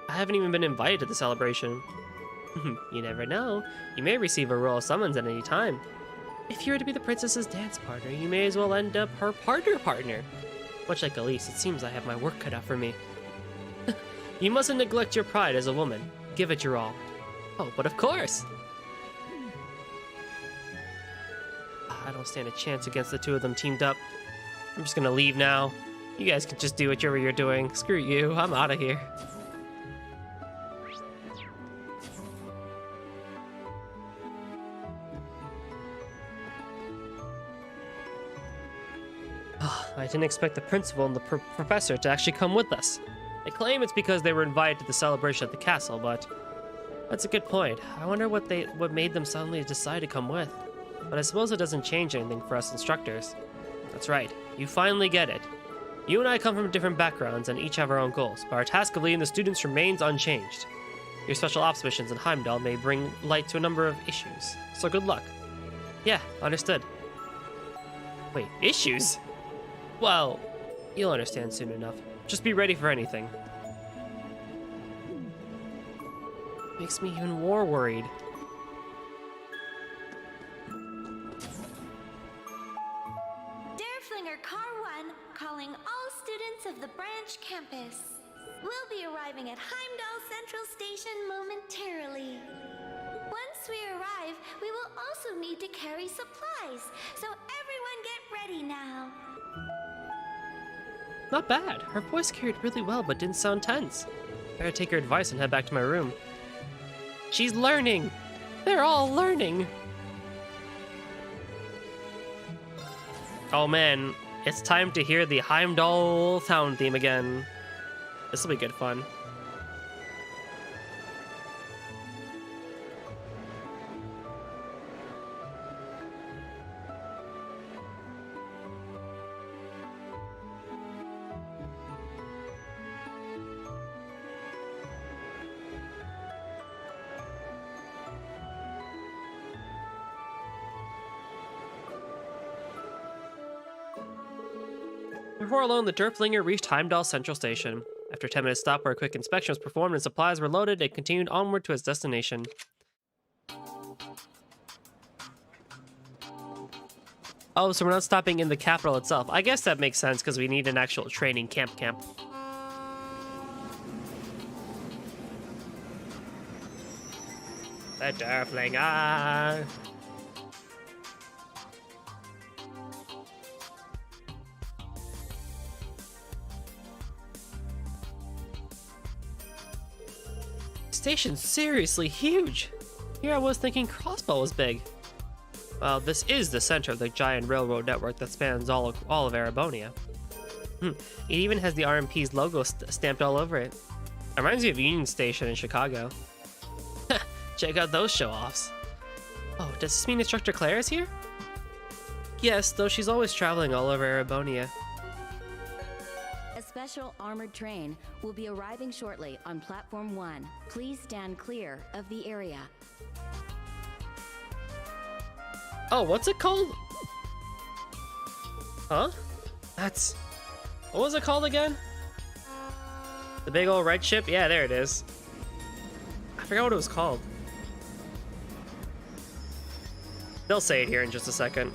I haven't even been invited to the celebration. You never know. You may receive a royal summons at any time. If you were to be the princess's dance partner, you may as well end up her partner. Much like Elise, it seems I have my work cut out for me. You mustn't neglect your pride as a woman. Give it your all. Oh, but of course! I don't stand a chance against the two of them teamed up. I'm just gonna leave now. You guys can just do whatever you're doing. Screw you, I'm out of here. I didn't expect the principal and the professor to actually come with us. They claim it's because they were invited to the celebration at the castle, but that's a good point. I wonder what made them suddenly decide to come with. But I suppose it doesn't change anything for us instructors. That's right, you finally get it. You and I come from different backgrounds and each have our own goals, but our task of leading the students remains unchanged. Your special ops missions in Heimdallr may bring light to a number of issues, so good luck. Yeah, understood. Wait, issues? Well, you'll understand soon enough. Just be ready for anything. Makes me even more worried. Derflinger Car 1 calling all students of the branch campus. We'll be arriving at Heimdallr Central Station momentarily. Once we arrive, we will also need to carry supplies, so everyone get ready now. Not bad. Her voice carried really well, but didn't sound tense. Better take her advice and head back to my room. She's learning! They're all learning! Oh man, it's time to hear the Heimdallr town theme again. This will be good fun. Before long, the Derflinger reached Heimdallr Central Station. After a 10-minute stop where a quick inspection was performed and supplies were loaded, it continued onward to its destination. Oh, so we're not stopping in the capital itself. I guess that makes sense because we need an actual training camp. The Derflinger! Station's seriously huge. Here I was thinking Crossbow was big. Well, this is the center of the giant railroad network that spans all of Erebonia. It even has the RMP's logo stamped all over it. It reminds me of Union Station in Chicago. Check out those show-offs. Oh, does this mean Instructor Claire is here? Yes, though she's always traveling all over Erebonia. A special armored train will be arriving shortly on Platform 1. Please stand clear of the area. Oh, what's it called? Huh? That's... What was it called again? The big old red ship? Yeah, there it is. I forgot what it was called. They'll say it here in just a second.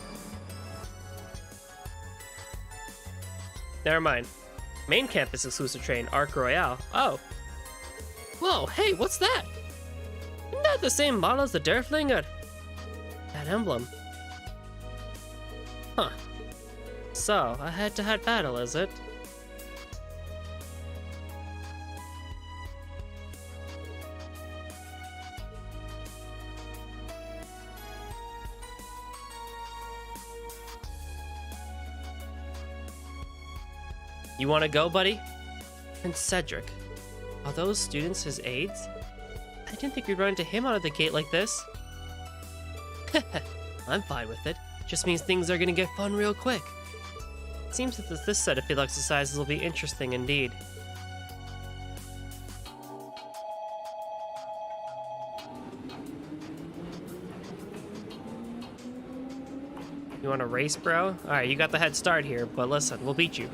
Never mind. Main campus exclusive train, Arc Royale. Oh. Whoa, hey, what's that? Isn't that that the same model as the Derflinger? That emblem. Huh. So, a head-to-head battle, is it? You want to go, buddy? And Cedric. Are those students his aides? I didn't think we'd run into him out of the gate like this. I'm fine with it. Just means things are gonna get fun real quick. It seems that this set of field exercises will be interesting indeed. You want to race, bro? Alright, you got the head start here, but listen, we'll beat you.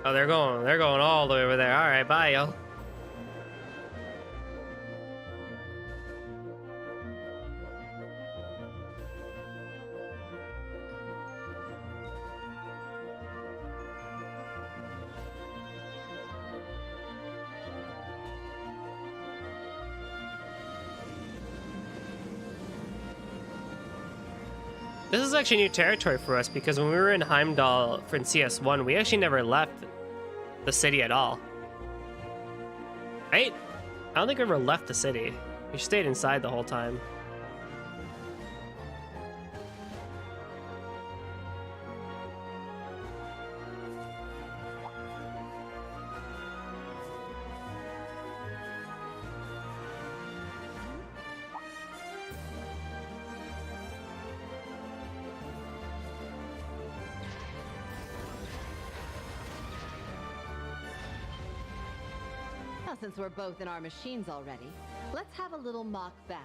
Oh, they're going all the way over there. All right, bye, y'all. This is actually new territory for us because when we were in Heimdallr for CS1, we actually never left the city at all. Right? I don't think we ever left the city. We stayed inside the whole time. Since we're both in our machines already, let's have a little mock battle.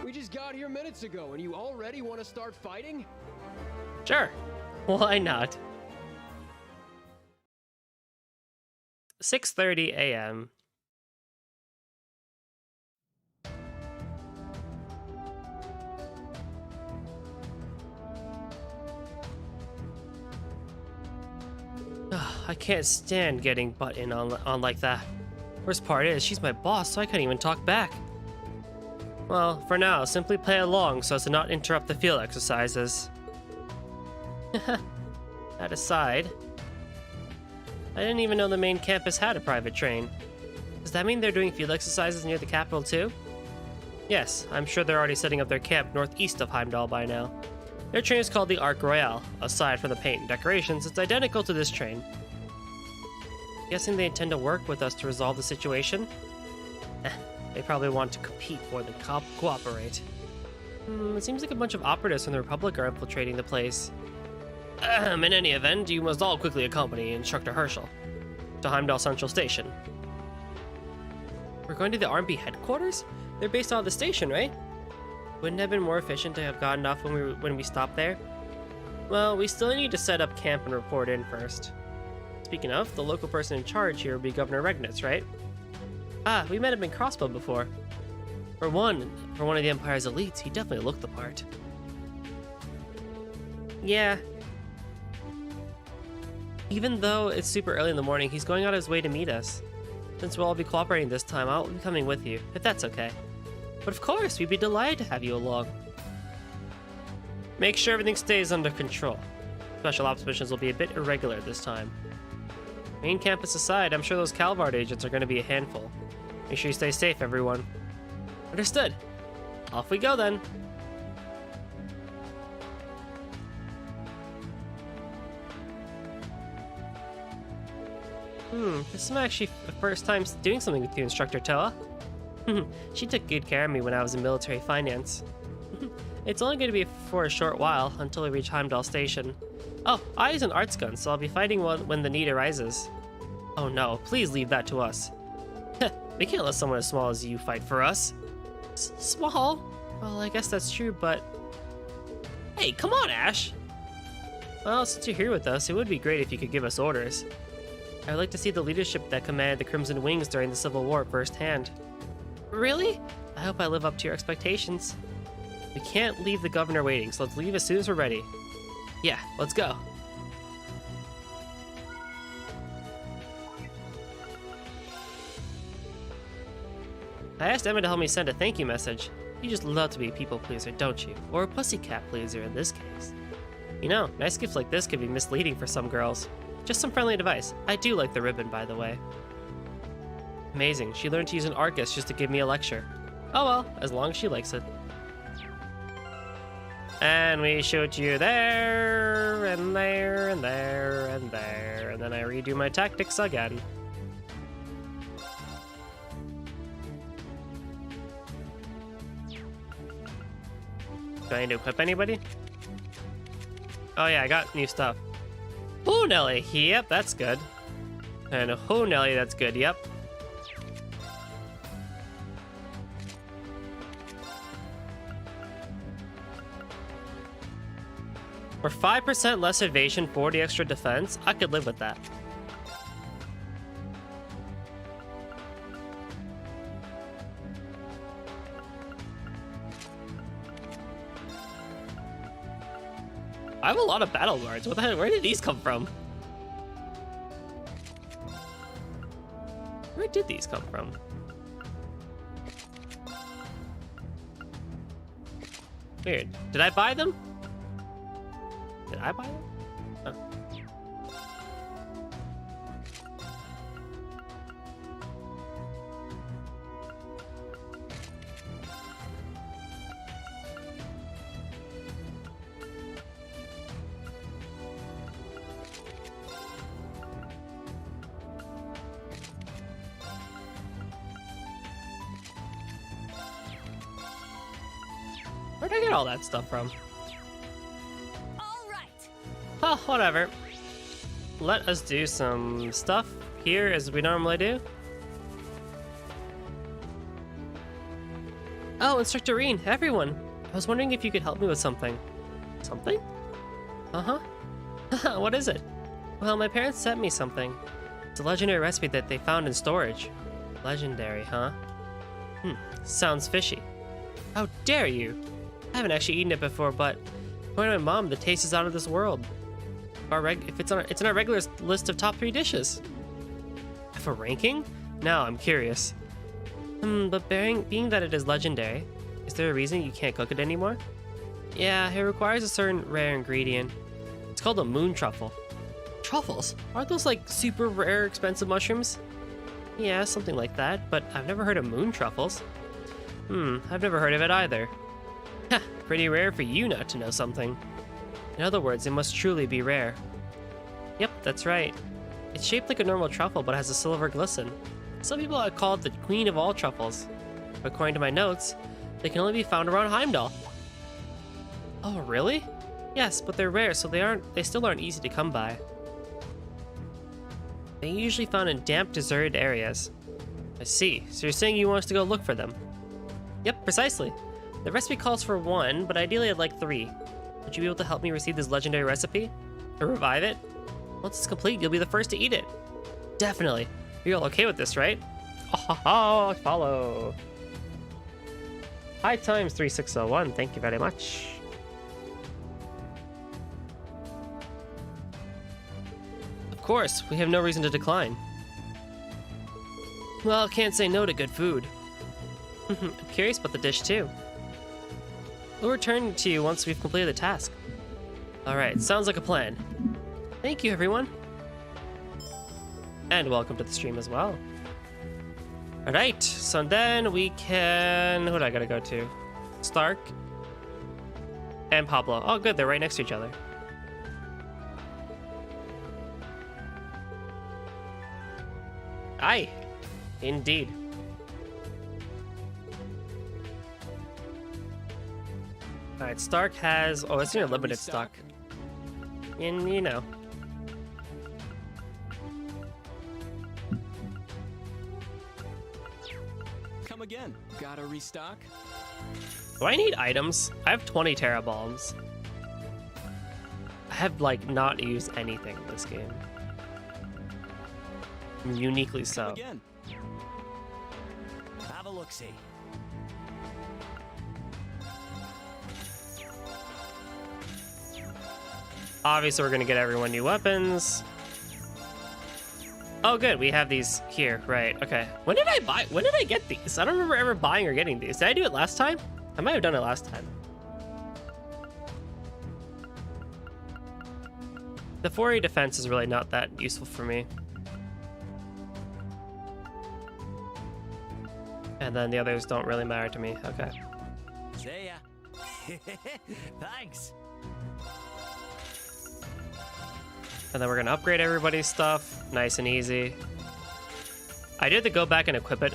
We just got here minutes ago and you already want to start fighting? Sure. Why not? 6:30 a.m. I can't stand getting butt in on like that. Worst part is, she's my boss, so I can't even talk back. Well, for now, simply play along so as to not interrupt the field exercises. That aside, I didn't even know the main campus had a private train. Does that mean they're doing field exercises near the capital too? Yes, I'm sure they're already setting up their camp northeast of Heimdallr by now. Their train is called the Arc Royale. Aside from the paint and decorations, it's identical to this train. Guessing they intend to work with us to resolve the situation? They probably want to compete more than cooperate. It seems like a bunch of operatives from the Republic are infiltrating the place. In any event, you must all quickly accompany Instructor Herschel to Heimdallr Central Station. We're going to the RMB headquarters? They're based out of the station, right? Wouldn't it have been more efficient to have gotten off when we stopped there? Well, we still need to set up camp and report in first. Speaking of, the local person in charge here would be Governor Regnitz, right? Ah, we met him in Crossbow before. For one of the Empire's elites, he definitely looked the part. Yeah. Even though it's super early in the morning, he's going out of his way to meet us. Since we'll all be cooperating this time, I'll be coming with you, if that's okay. But of course, we'd be delighted to have you along. Make sure everything stays under control. Special ops missions will be a bit irregular this time. Main campus aside, I'm sure those Calvard agents are going to be a handful. Make sure you stay safe, everyone. Understood. Off we go then. This is actually the first time doing something with you, Instructor Toa. She took good care of me when I was in military finance. It's only going to be for a short while, until we reach Heimdallr Station. Oh, I use an arts gun, so I'll be fighting one when the need arises. Oh no, please leave that to us. We can't let someone as small as you fight for us. Small? Well, I guess that's true, but... Hey, come on, Ash! Well, since you're here with us, it would be great if you could give us orders. I would like to see the leadership that commanded the Crimson Wings during the Civil War firsthand. Really? I hope I live up to your expectations. We can't leave the governor waiting, so let's leave as soon as we're ready. Yeah, let's go. I asked Emma to help me send a thank you message. You just love to be a people pleaser, don't you? Or a pussycat pleaser in this case. You know, nice gifts like this could be misleading for some girls. Just some friendly advice. I do like the ribbon, by the way. Amazing, she learned to use an Arcus just to give me a lecture. Oh well, as long as she likes it. And we shoot you there, and there, and there, and there, and then I redo my tactics again. Do I need to equip anybody? Oh yeah, I got new stuff. Oh, Nelly, yep, that's good. And oh, Nelly, that's good, yep. For 5% less evasion, 40 extra defense, I could live with that. I have a lot of battle guards. What the heck? Where did these come from? Where did these come from? Weird. Did I buy them? Did I buy them? Oh. Where'd I get all that stuff from? Oh, whatever. Let us do some stuff here as we normally do. Oh, Instructor Reen, everyone. I was wondering if you could help me with something. Something? Uh-huh. What is it? Well, my parents sent me something. It's a legendary recipe that they found in storage. Legendary, huh? Sounds fishy. How dare you? I haven't actually eaten it before, but according to my mom, the taste is out of this world. If it's in our regular list of top 3 dishes. Have a ranking? Now I'm curious. But being that it is legendary, is there a reason you can't cook it anymore? Yeah, it requires a certain rare ingredient. It's called a moon truffle. Truffles? Aren't those like super rare, expensive mushrooms? Yeah, something like that, but I've never heard of moon truffles. I've never heard of it either. Ha, pretty rare for you not to know something. In other words, it must truly be rare. Yep, that's right. It's shaped like a normal truffle, but has a silver glisten. Some people have called it the queen of all truffles. But according to my notes, they can only be found around Heimdallr. Oh, really? Yes, but they're rare, so they still aren't easy to come by. They're usually found in damp, deserted areas. I see. So you're saying you want us to go look for them? Yep, precisely. The recipe calls for 1, but ideally I'd like 3. Would you be able to help me receive this legendary recipe? Or revive it? Once it's complete, you'll be the first to eat it. Definitely. You're all okay with this, right? Oh, follow. High times 3601. Thank you very much. Of course, we have no reason to decline. Well, can't say no to good food. I'm curious about the dish too. We'll return to you once we've completed the task. Alright, sounds like a plan. Thank you, everyone. And welcome to the stream as well. Alright, so then we can... Who do I gotta go to? Stark. And Pablo. Oh, good, they're right next to each other. Aye, indeed. Alright, Stark has... Oh, it's in a limited stock. And, you know. Come again. Gotta restock? Do I need items? I have 20 Terrabombs. I have, like, not used anything in this game. Uniquely so. Come again. Have a look-see. Obviously, we're gonna get everyone new weapons. Oh, good. We have these here. Right. Okay. When did I get these? I don't remember ever buying or getting these. Did I do it last time? I might have done it last time. The 4A defense is really not that useful for me. And then the others don't really matter to me. Okay. See ya. Thanks. And then we're gonna upgrade everybody's stuff. Nice and easy. I did have to go back and equip it.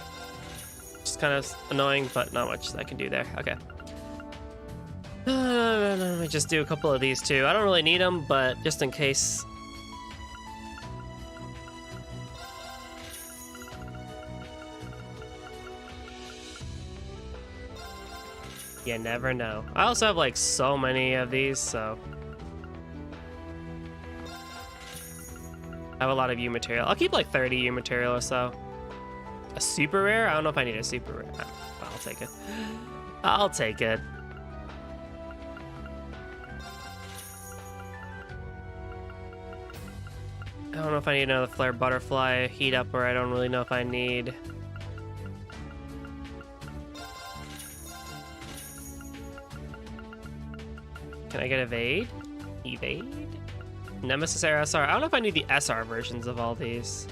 Just kind of annoying, but not much I can do there. Okay. Let me just do a couple of these too. I don't really need them, but just in case. You never know. I also have like so many of these, so. I have a lot of U material. I'll keep like 30 U material or so. A super rare? I don't know if I need a super rare. I'll take it. I'll take it. I don't know if I need another flare butterfly heat up, or I don't really know if I need. Can I get evade? Evade? Nemesis Air SR. I don't know if I need the SR versions of all these.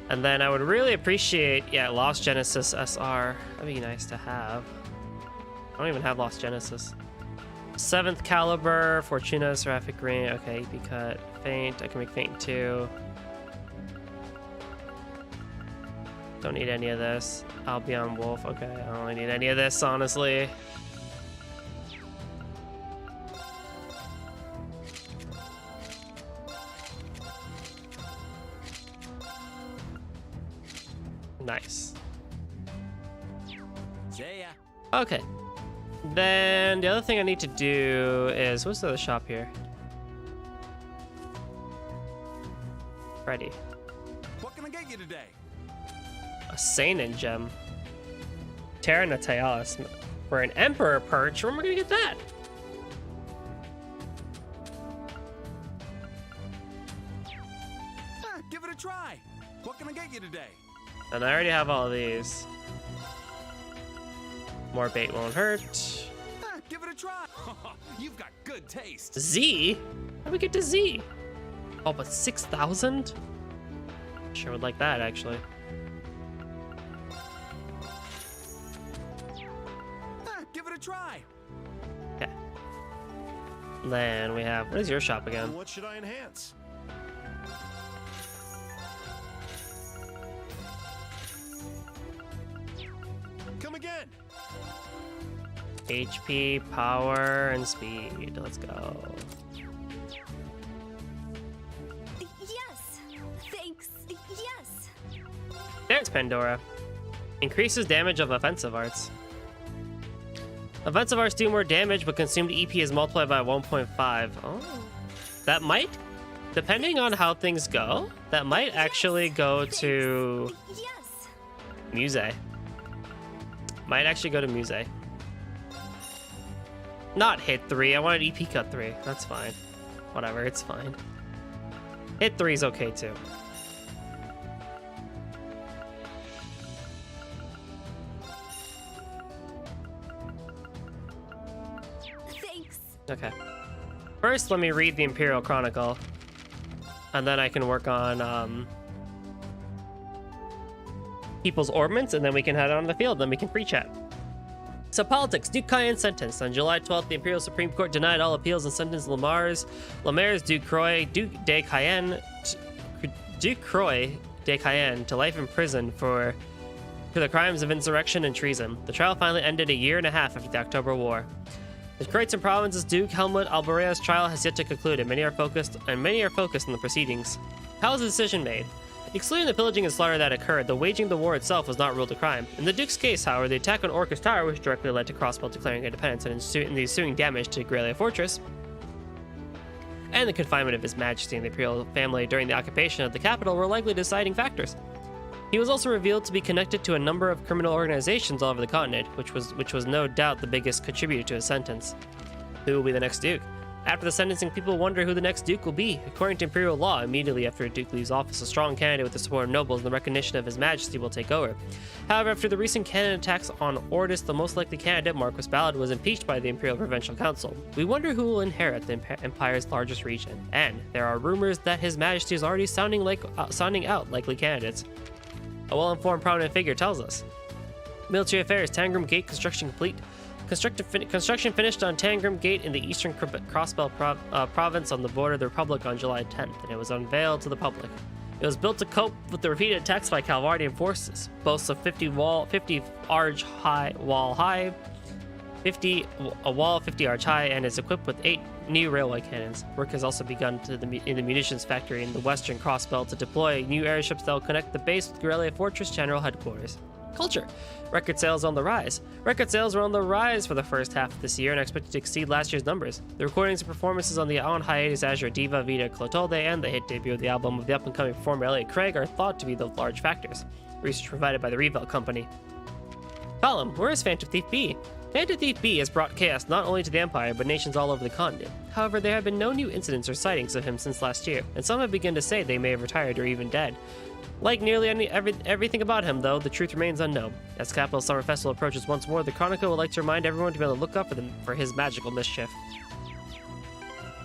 And then I would really appreciate, yeah, Lost Genesis SR. That'd be nice to have. I don't even have Lost Genesis. 7th Caliber, Fortuna, Seraphic Ring. Okay, EP cut. Faint. I can make Faint too. Don't need any of this. Albion Wolf. Okay, I don't really need any of this, honestly. Nice. See ya. Okay. Then the other thing I need to do is, what's the other shop here? Ready. What can I get you today? A Seinen gem. Terra Natalis. For an Emperor perch, where am I gonna get that? Give it a try. What can I get you today? And I already have all of these. More bait won't hurt. Give it a try. You've got good taste. Z? How do we get to Z? Oh, but 6,000? Sure would like that, actually. Give it a try. Okay. Then we have, what is your shop again? What should I enhance? Come again. HP, power, and speed. Let's go. Yes. Thanks. Yes. There's Pandora. Increases damage of offensive arts. Offensive arts do more damage, but consumed EP is multiplied by 1.5. Oh. That might, depending on how things go, that might actually go to Muse. Might actually go to Muse. Not hit 3. I wanted EP cut 3. That's fine. Whatever, it's fine. Hit 3 is okay too. Thanks. Okay. First, let me read the Imperial Chronicle, and then I can work on people's ornaments, and then we can head out on the field. Then we can free chat. So politics. Duke Cayenne sentenced. On July 12th, the Imperial Supreme Court denied all appeals and sentenced Lemaire's Duc Croix de Cayenne to life in prison for the crimes of insurrection and treason. The trial finally ended a year and a half after the October War. The Croatian province's Duke Helmut Albarea's trial has yet to conclude, and many are focused on the proceedings. How was the decision made? Excluding the pillaging and slaughter that occurred, the waging the war itself was not ruled a crime. In the Duke's case, however, the attack on Orcus Tower, which directly led to Crossbow declaring independence and the ensuing damage to Grelia Fortress, and the confinement of His Majesty and the Imperial family during the occupation of the capital were likely deciding factors. He was also revealed to be connected to a number of criminal organizations all over the continent, which was no doubt the biggest contributor to his sentence. Who will be the next Duke? After the sentencing, people wonder who the next Duke will be. According to Imperial law, immediately after a Duke leaves office, a strong candidate with the support of nobles and the recognition of His Majesty will take over. However, after the recent cannon attacks on Ordis, the most likely candidate, Marquis Ballard, was impeached by the Imperial Provincial Council. We wonder who will inherit the Empire's largest region, and there are rumors that His Majesty is already sounding out likely candidates. A well-informed prominent figure tells us. Military affairs, Tangram Gate construction complete. Construction finished on Tangram Gate in the eastern Crossbelt province on the border of the Republic on July 10th, and it was unveiled to the public. It was built to cope with the repeated attacks by Calvardian forces. Boasts a 50 arch high wall, 50 arch high, and is equipped with 8 new railway cannons. Work has also begun in the munitions factory in the western Crossbelt to deploy new airships that will connect the base with Guerrilla Fortress General Headquarters. Culture. Record sales on the rise. Record sales were on the rise for the first half of this year and expected to exceed last year's numbers. The recordings and performances on the on hiatus Azure Diva Vita Clotilde and the hit debut of the album of the up-and-coming performer Elliot Craig are thought to be the large factors. Research provided by the Revel Company. Column, where is Phantom Thief B? Phantom Thief B has brought chaos not only to the Empire, but nations all over the continent. However, there have been no new incidents or sightings of him since last year, and some have begun to say they may have retired or even dead. Like nearly everything about him, though, the truth remains unknown. As Capital Summer Festival approaches once more, the Chronicle would like to remind everyone to be on the lookout for his magical mischief.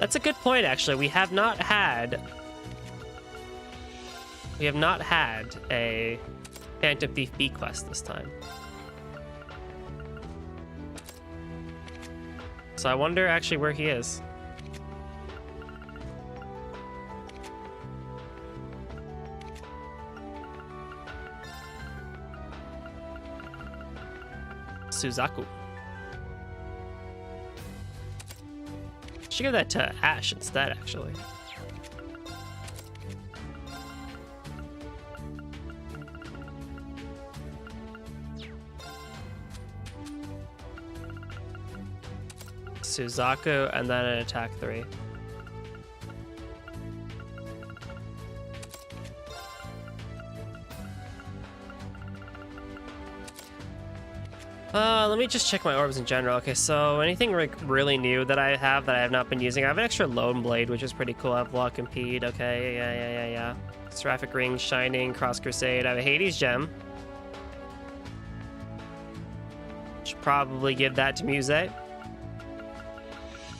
That's a good point, actually. We have not had a Phantom Thief B quest this time. So I wonder actually where he is. Suzaku. Should give that to Ash instead, actually. Suzaku and then an attack 3. Let me just check my orbs in general. Okay, so anything really new that I have not been using? I have an extra Lone Blade, which is pretty cool. I have Block Impede. Okay, yeah. Seraphic Ring, Shining, Cross Crusade. I have a Hades Gem. Should probably give that to Muse. I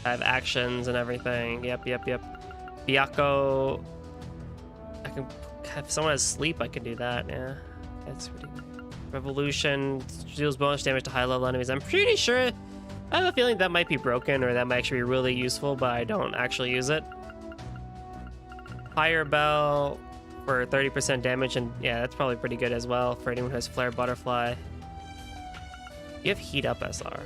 have actions and everything. Yep. Byakko. If someone has sleep, I can do that. Yeah, that's pretty good. Revolution deals bonus damage to high level enemies. I'm pretty sure, I have a feeling that might be broken or that might actually be really useful, but I don't actually use it. Fire Bell for 30% damage, and yeah, that's probably pretty good as well for anyone who has Flare Butterfly. You have Heat Up SR.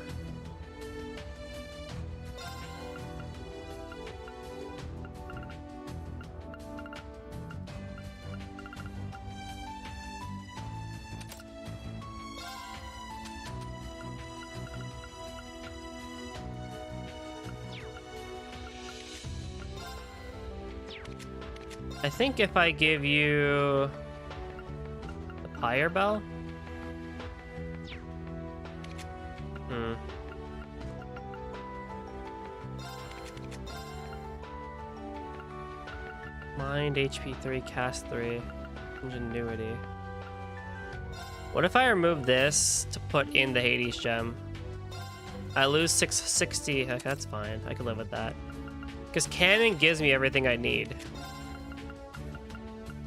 I think if I give you the Pyre Bell. Mind, HP 3, Cast 3, Ingenuity. What if I remove this to put in the Hades Gem? I lose 660. Okay, that's fine. I can live with that. Because Cannon gives me everything I need.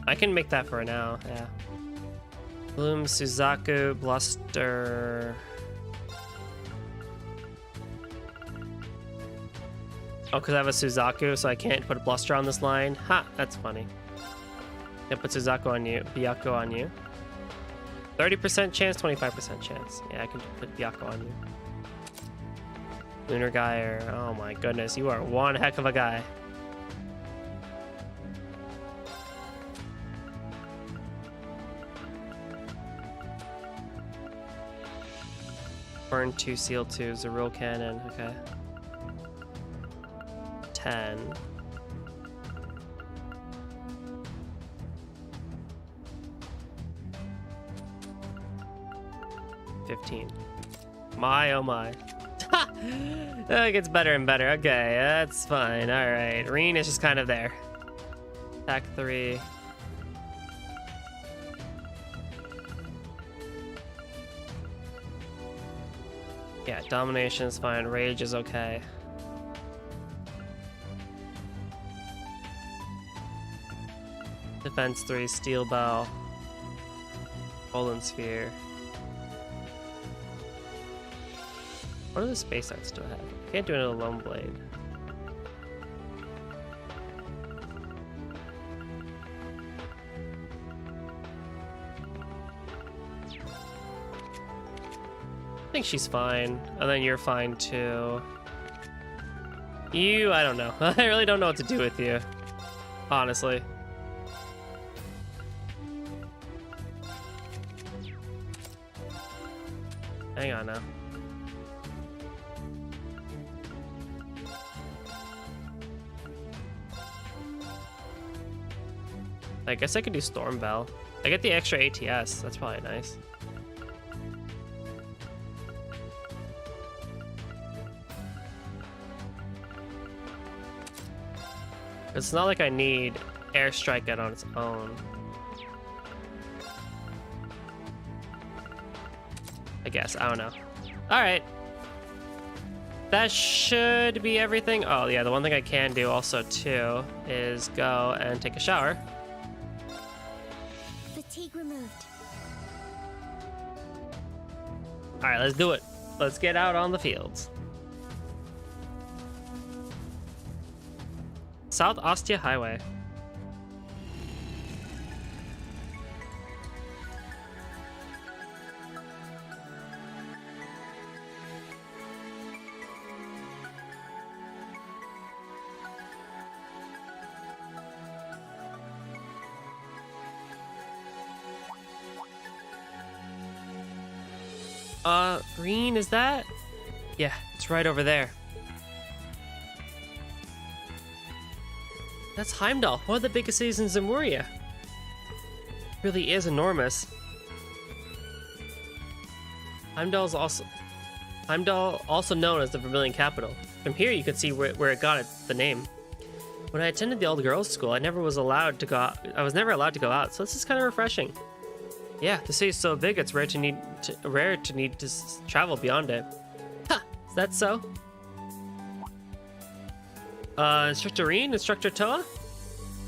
I can make that for now, yeah. Bloom, Suzaku, Bluster. Oh, because I have a Suzaku, so I can't put a Bluster on this line. Ha, that's funny. I put Suzaku on you, Byakko on you. 30% chance, 25% chance. Yeah, I can put Byakko on you. Lunar Gyre. Oh my goodness, you are one heck of a guy. Burn 2, Seal 2, Zerul Cannon, okay. 10. 15. My, oh my. It gets better and better. Okay, that's fine. All right, Reen is just kind of there. Attack 3. Yeah, domination is fine. Rage is okay. Defense 3, Steel Bow. Golden Sphere. What do the Space Arts still have? Can't do it in a Lone Blade. I think she's fine. And then you're fine too. You, I don't know. I really don't know what to do with you. Honestly. Hang on now. I guess I could do Storm Bell. I get the extra ATS. That's probably nice. It's not like I need Airstrike it on its own. I guess. I don't know. All right. That should be everything. Oh, yeah. The one thing I can do also, too, is go and take a shower. Fatigue removed. All right, let's do it. Let's get out on the fields. South Ostia Highway. Green, is that? Yeah, it's right over there. That's Heimdallr, one of the biggest cities in Zemuria. Really is enormous. Heimdall, also known as the Vermilion Capital. From here you can see where it got the name. When I attended the old girls' school, I was never allowed to go out, so this is kind of refreshing. Yeah, the city's so big it's rare to need to travel beyond it. Huh, is that so? Instructor Reen? Instructor Toa?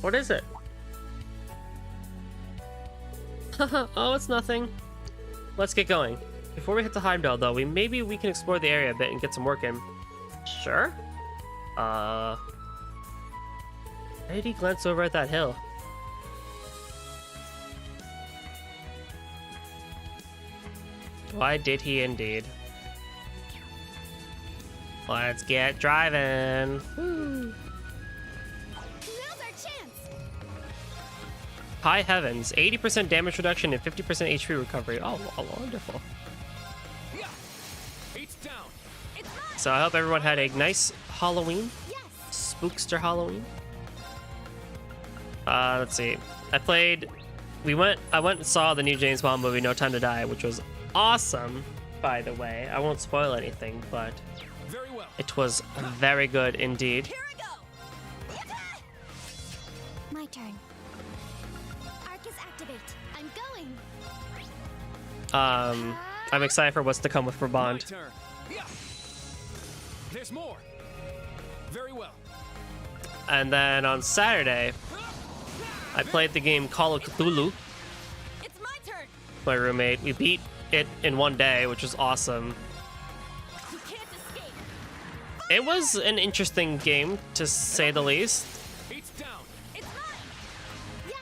What is it? Oh, it's nothing. Let's get going. Before we hit to Heimdallr, though, maybe we can explore the area a bit and get some work in. Sure? Why did he glance over at that hill? Why did he indeed? Let's get driving. Woo. Now's our chance. High heavens, 80% damage reduction and 50% HP recovery. Oh, wonderful. So I hope everyone had a nice Halloween. Yes. Spookster Halloween. Let's see. I went and saw the new James Bond movie, No Time to Die, which was awesome, by the way. I won't spoil anything, but it was very good indeed. Here I go. My turn. Arcus activate. I'm going. I'm excited for what's to come with Bond. There's more. Very well. And then on Saturday, I played the game Call of Cthulhu. It's my turn. My roommate. We beat it in one day, which was awesome. You can't escape. It was an interesting game, to say the least. It's down. It's mine. Yes.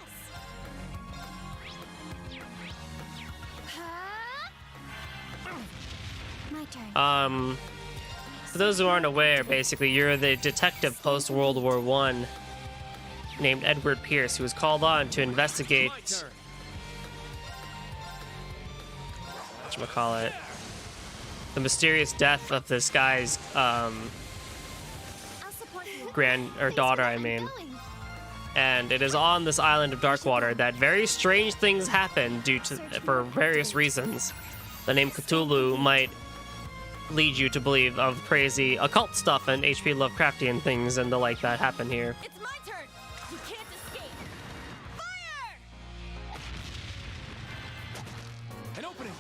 My turn. For those who aren't aware, basically, you're the detective post-World War I named Edward Pierce, who was called on to investigate whatchamacallit, the mysterious death of this guy's daughter, I mean. And it is on this island of Darkwater that very strange things happen for various reasons. the name Cthulhu might lead you to believe of crazy occult stuff and H.P. Lovecraftian things and the like that happen here. It's my turn. You can't escape. Fire! An opening.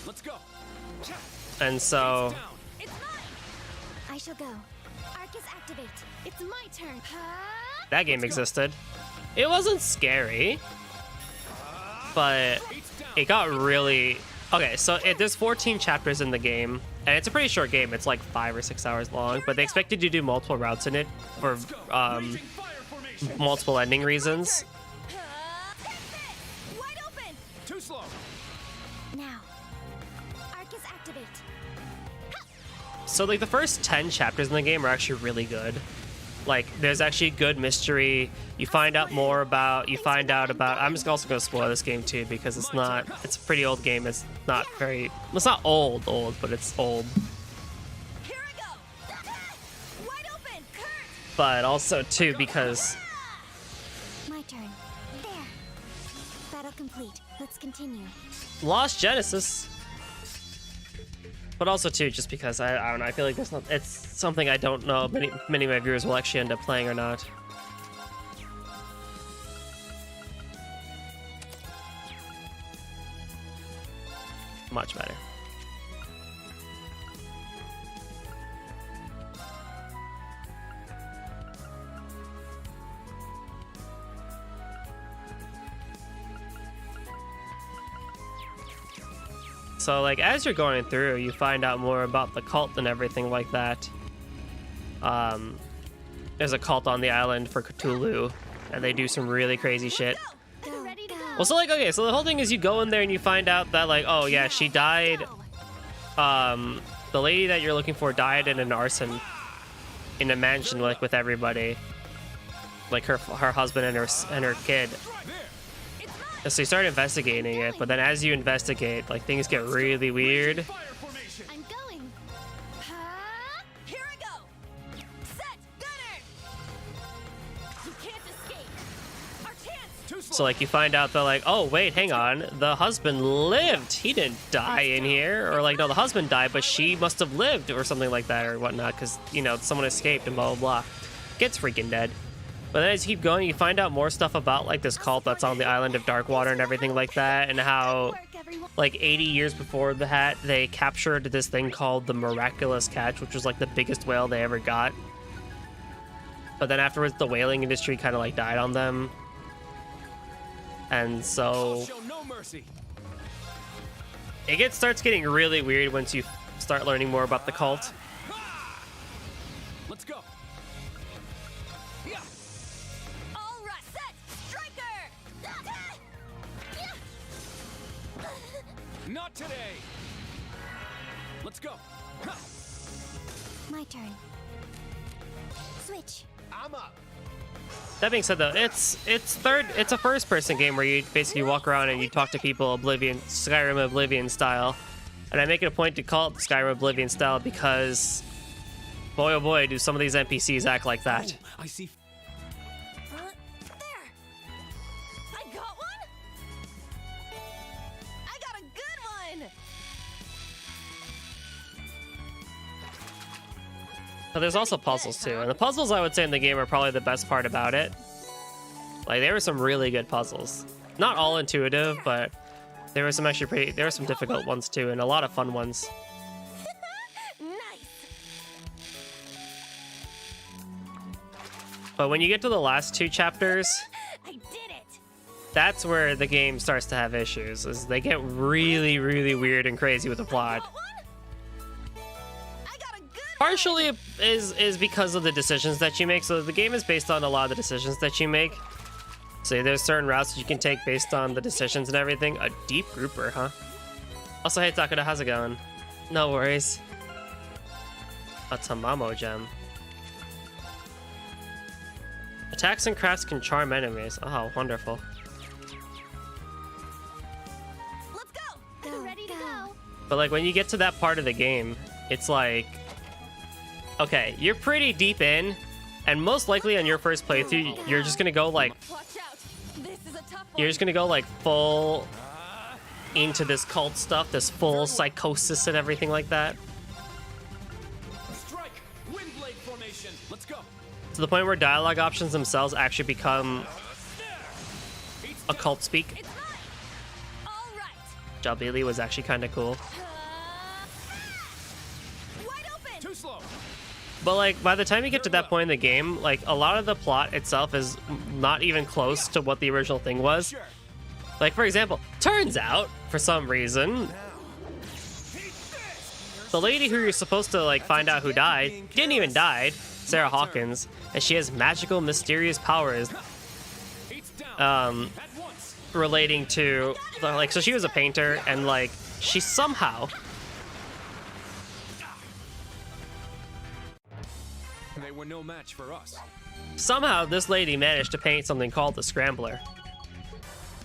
Let's go. And so It's mine. I shall go. Arcus activate. It's my turn. that game existed. It wasn't scary, but it got really... Okay, so there's 14 chapters in the game, and it's a pretty short game. It's like 5 or 6 hours long, but they expected you to do multiple routes in it for multiple ending reasons. Wide open. Too slow. Now. Arcus activate. So like the first 10 chapters in the game are actually really good. Like there's actually good mystery. You find out more about, I'm just also gonna spoil this game too because it's a pretty old game. It's not old, but it's old. Here I go. Wide open. Kurt. But also too because My turn. There. Battle complete. Let's continue. Lost Genesis. But also too, just because I don't know, I feel like it's something I don't know many of my viewers will actually end up playing or not. Much better. So like as you're going through, you find out more about the cult and everything like that. There's a cult on the island for Cthulhu, and they do some really crazy shit. Well, so like, okay, so the whole thing is you go in there and you find out that like, oh yeah, she died. The lady that you're looking for died in an arson in a mansion like with everybody, like her husband and her kid. So you start investigating it, but then as you investigate, like things get really weird. I'm going. Here I go. Set. Gunner. You can't escape. Our chance. So like you find out that like, oh wait, hang on, the husband lived. He didn't die in here, or like no, the husband died, but she must have lived or something like that or whatnot, because you know someone escaped and blah blah blah. Gets freaking dead. But then as you keep going, you find out more stuff about like this cult that's on the island of Darkwater and everything like that, and how like 80 years before that they captured this thing called the Miraculous Catch, which was like the biggest whale they ever got. But then afterwards the whaling industry kind of like died on them. And so it starts getting really weird once you start learning more about the cult. Let's go. All right. Set. Striker. Not today. Let's go. My turn. Switch. I'm up. That being said, though, it's a first-person game where you basically walk around and you talk to people Skyrim Oblivion style, and I make it a point to call it Skyrim Oblivion style because, boy oh boy, do some of these NPCs act like that. Oh, I see. There. I got one. I got a good one. But there's also puzzles too, and the puzzles I would say in the game are probably the best part about it. Like there were some really good puzzles, not all intuitive, but there were some difficult ones too, and a lot of fun ones. Nice. But when you get to the last 2 chapters, I did it. that's where the game starts to have issues. Is they get really, really weird and crazy with the plot. Partially is because of the decisions that you make. So the game is based on a lot of the decisions that you make. So there's certain routes that you can take based on the decisions and everything. A deep grouper, huh? Also, hey Takada, how's it going? No worries. A Tamamo gem. Attacks and crafts can charm enemies. Oh, wonderful. Let's go. Ready to go. But like when you get to that part of the game, it's like, okay, you're pretty deep in, and most likely on your first playthrough, you're just gonna go like, Watch out. This is a tough one. you're just gonna go like full into this cult stuff, this full psychosis and everything like that. Strike! Windblade formation. Let's go. To the point where dialogue options themselves actually become occult speak. Jabili was actually kind of cool. Too slow. But like by the time you get to that point in the game, like a lot of the plot itself is not even close to what the original thing was. Like for example, turns out for some reason the lady who you're supposed to like find out who died didn't even die, Sarah Hawkins, and she has magical mysterious powers relating to like, so she was a painter and like she somehow They were no match for us. somehow this lady managed to paint something called the Scrambler.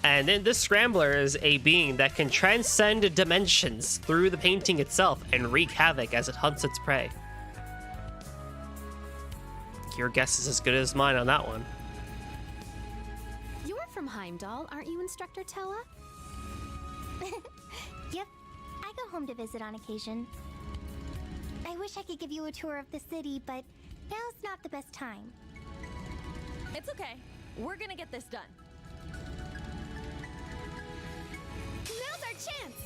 And then this Scrambler is a being that can transcend dimensions through the painting itself and wreak havoc as it hunts its prey. Your guess is as good as mine on that one. You're from Heimdallr, aren't you, Instructor Tella? Yep, I go home to visit on occasion. I wish I could give you a tour of the city, but now's not the best time. It's okay. We're gonna get this done. Now's our chance!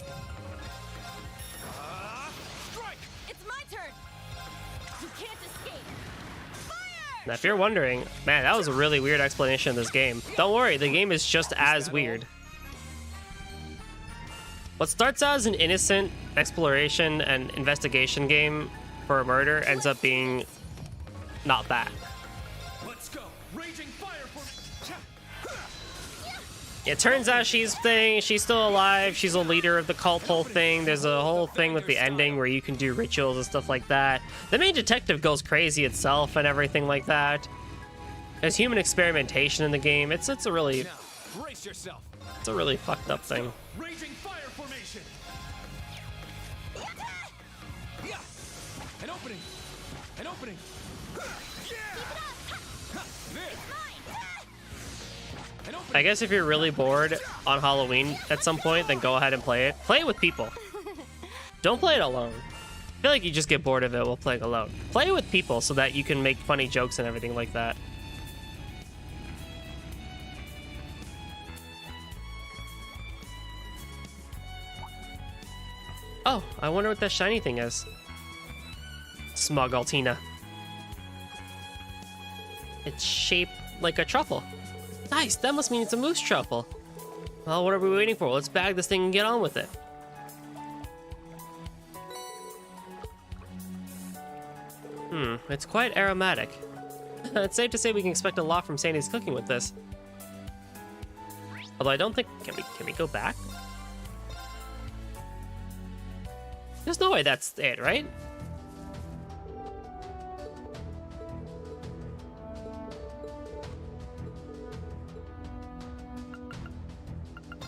Strike! It's my turn! You can't escape! Now, if you're wondering, man, that was a really weird explanation of this game. Don't worry, the game is just as weird. What starts out as an innocent exploration and investigation game for a murder ends up being not that. Let's go. Raging fire for It turns out she's still alive. She's a leader of the cult whole thing. There's a whole thing with the ending where you can do rituals and stuff like that. The main detective goes crazy itself and everything like that. There's human experimentation in the game. It's a really brace yourself. It's a really fucked up thing. Raging fire formation. An opening. An opening. I guess if you're really bored on Halloween at some point, then go ahead and play it. Play it with people. Don't play it alone. I feel like you just get bored of it while playing alone. Play it with people so that you can make funny jokes and everything like that. Oh, I wonder what that shiny thing is. Smug Altina. It's shaped like a truffle. Nice, that must mean it's a moose truffle. Well, what are we waiting for? Let's bag this thing and get on with it. It's quite aromatic. It's safe to say we can expect a lot from Sandy's cooking with this. Although I don't think, can we go back? There's no way that's it, right?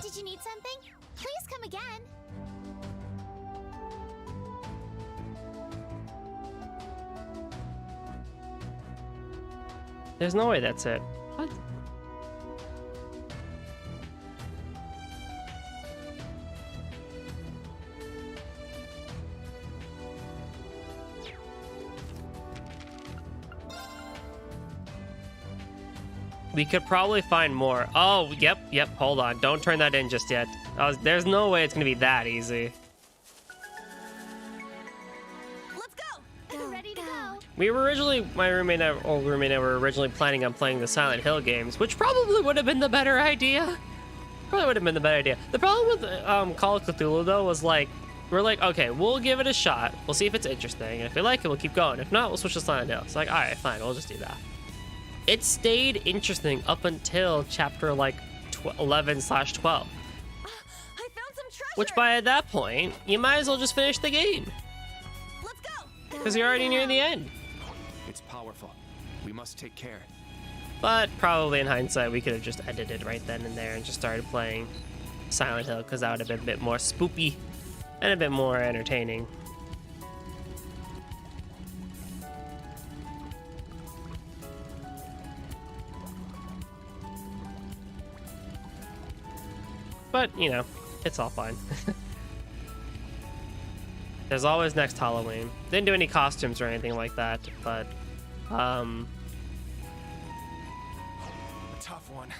Did you need something? Please come again. There's no way that's it. What? We could probably find more. Oh, yep. Hold on. Don't turn that in just yet. There's no way it's gonna be that easy. Let's go. I'm ready to go. We were originally, my roommate and old roommate and I were originally planning on playing the Silent Hill games, which probably would have been the better idea. Probably would have been the better idea. The problem with Call of Cthulhu though was like, we're like, okay, we'll give it a shot. We'll see if it's interesting, and if we like it, we'll keep going. If not, we'll switch to Silent Hill. It's like, all right, fine, we'll just do that. It stayed interesting up until chapter like 11/12. I found some treasure. Which by that point, you might as well just finish the game. Let's go. Because you're already near the end. It's powerful. We must take care. But probably in hindsight, we could have just ended it right then and there and just started playing Silent Hill, because that would have been a bit more spoopy and a bit more entertaining. But, you know, It's all fine. There's always next Halloween. Didn't do any costumes or anything like that, but A tough one.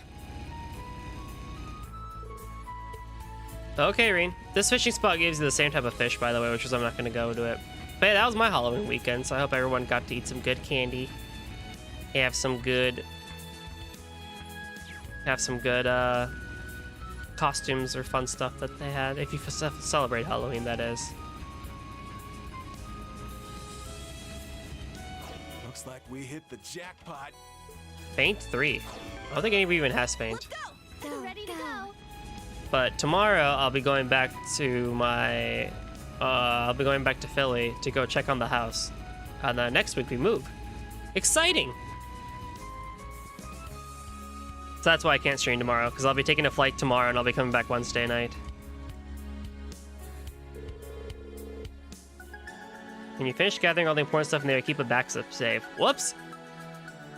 okay, Reen. This fishing spot gives you the same type of fish, by the way, which is I'm not going to go to it. But yeah, that was my Halloween weekend, so I hope everyone got to eat some good candy. Have some good costumes or fun stuff that they had. If you celebrate Halloween, that is. Looks like we hit the jackpot. Faint 3. I don't think anybody even has Faint. I'm ready to go. But tomorrow I'll be going back to my Philly to go check on the house. And then next week we move. Exciting! So that's why I can't stream tomorrow, because I'll be taking a flight tomorrow and I'll be coming back Wednesday night. When you finish gathering all the important stuff in there, keep a backup save. Whoops!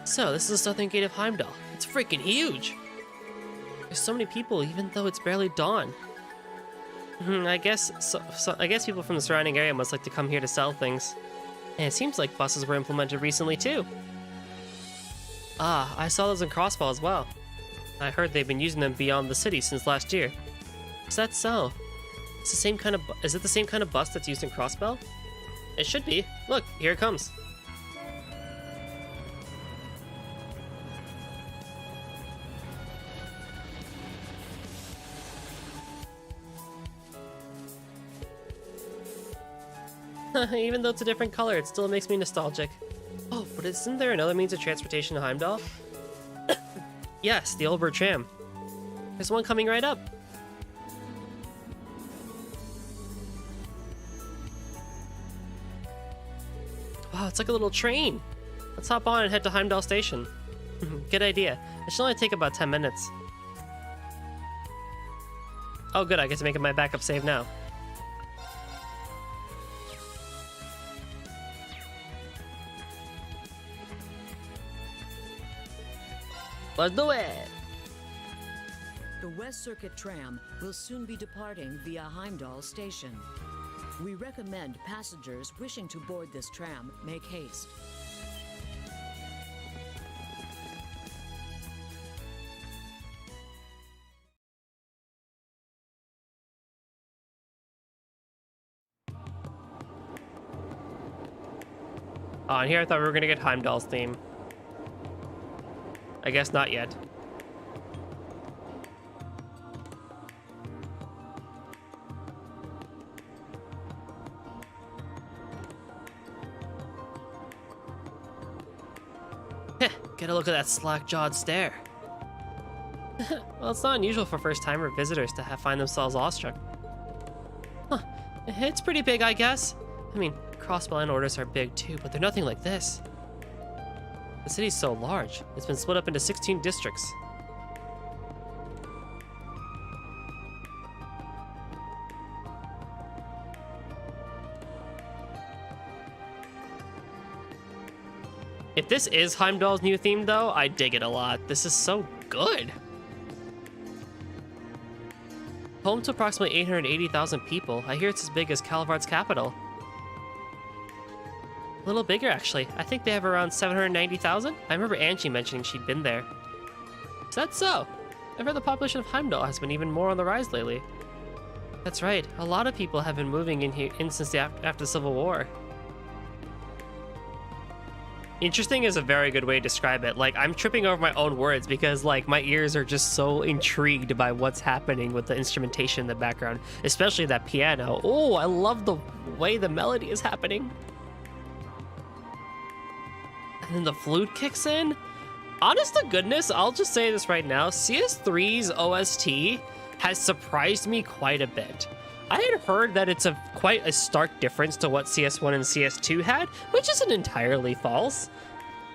So, this is the southern gate of Heimdallr. It's freaking huge! There's so many people, even though it's barely dawn. I guess people from the surrounding area must like to come here to sell things. And it seems like buses were implemented recently, too. Ah, I saw those in Crossbell as well. I heard they've been using them beyond the city since last year. Is that so? Is it the same kind of bus that's used in Crossbell? It should be. Look, here it comes. Even though it's a different color, it still makes me nostalgic. Oh, but isn't there another means of transportation to Heimdallr? Yes, the Old Bird Tram. There's one coming right up. Wow, it's like a little train. Let's hop on and head to Heimdallr Station. Good idea. It should only take about 10 minutes. Oh good, I get to make my backup save now. Let's do it! The West Circuit tram will soon be departing via Heimdallr Station. We recommend passengers wishing to board this tram make haste. Oh, and here I thought we were gonna get Heimdallr's theme. I guess not yet. Get a look at that slack-jawed stare. Well, it's not unusual for first-timer visitors to find themselves awestruck. Huh, it's pretty big, I guess. I mean, cross-blind orders are big too, but they're nothing like this. The city's so large, it's been split up into 16 districts. If this is Heimdallr's new theme, though, I dig it a lot. This is so good. Home to approximately 880,000 people, I hear it's as big as Calvard's capital. A little bigger, actually. I think they have around 790,000. I remember Angie mentioning she'd been there. Is that so? I've heard the population of Heimdallr has been even more on the rise lately. That's right. A lot of people have been moving in here since after the Civil War. Interesting is a very good way to describe it. Like, I'm tripping over my own words because, like, my ears are just so intrigued by what's happening with the instrumentation in the background, especially that piano. Oh, I love the way the melody is happening. And then the flute kicks in. Honest to goodness, I'll just say this right now. CS3's OST has surprised me quite a bit. I had heard that it's quite a stark difference to what CS1 and CS2 had, which isn't entirely false.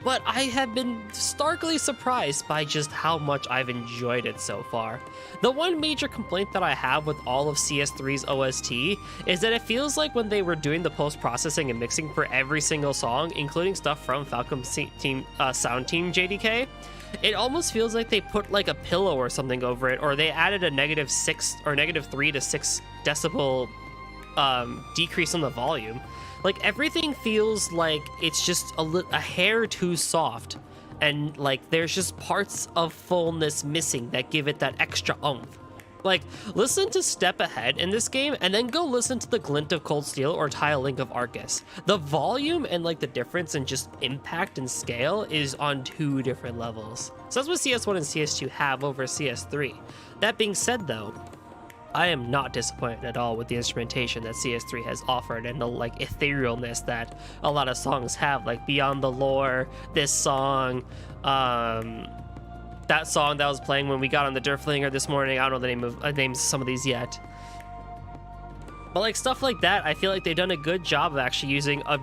But I have been starkly surprised by just how much I've enjoyed it so far. The one major complaint that I have with all of CS3's OST is that it feels like when they were doing the post-processing and mixing for every single song, including stuff from Falcom Sound Team JDK, It almost feels like they put like a pillow or something over it, or they added a -6 or -3 to 6 decibel decrease on the volume. Like everything feels like it's just a hair too soft, and like there's just parts of fullness missing that give it that extra oomph. Like, listen to Step Ahead in this game, and then go listen to the Glint of Cold Steel or Tile Link of Arcus. The volume and like the difference in just impact and scale is on 2 different levels. So that's what CS1 and CS2 have over CS3. That being said though, I am not disappointed at all with the instrumentation that CS3 has offered and the like etherealness that a lot of songs have, like Beyond the Lore, this song, that song that was playing when we got on the Durflinger this morning. I don't know the names of some of these yet. But like stuff like that, I feel like they've done a good job of actually using a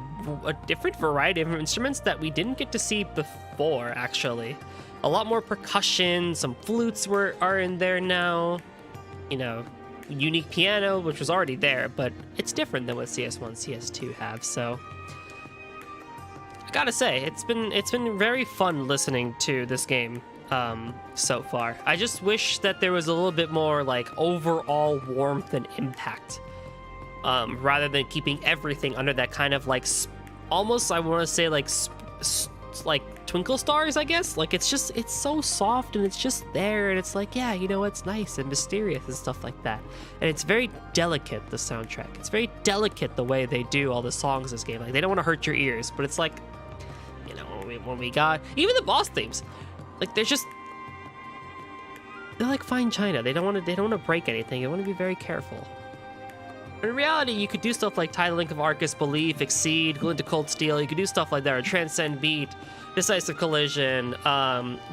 different variety of instruments that we didn't get to see before, actually. A lot more percussion, some flutes are in there now. You know, unique piano, which was already there, but it's different than what CS1 CS2 have, so I gotta say, it's been very fun listening to this game so far. I just wish that there was a little bit more like overall warmth and impact, rather than keeping everything under that kind of like almost, I want to say like twinkle stars, I guess. Like it's so soft and it's just there, and it's like, yeah, you know, it's nice and mysterious and stuff like that. And it's very delicate, the soundtrack. It's very delicate the way they do all the songs in this game. Like they don't want to hurt your ears, but it's like, you know, when we got even the boss themes, like they're like fine china. They don't want to break anything. They want to be very careful. In reality, you could do stuff like Tile Link of Arcus, Belief, Exceed, Glint of Cold Steel. You could do stuff like that, or Transcend Beat, Decisive Collision,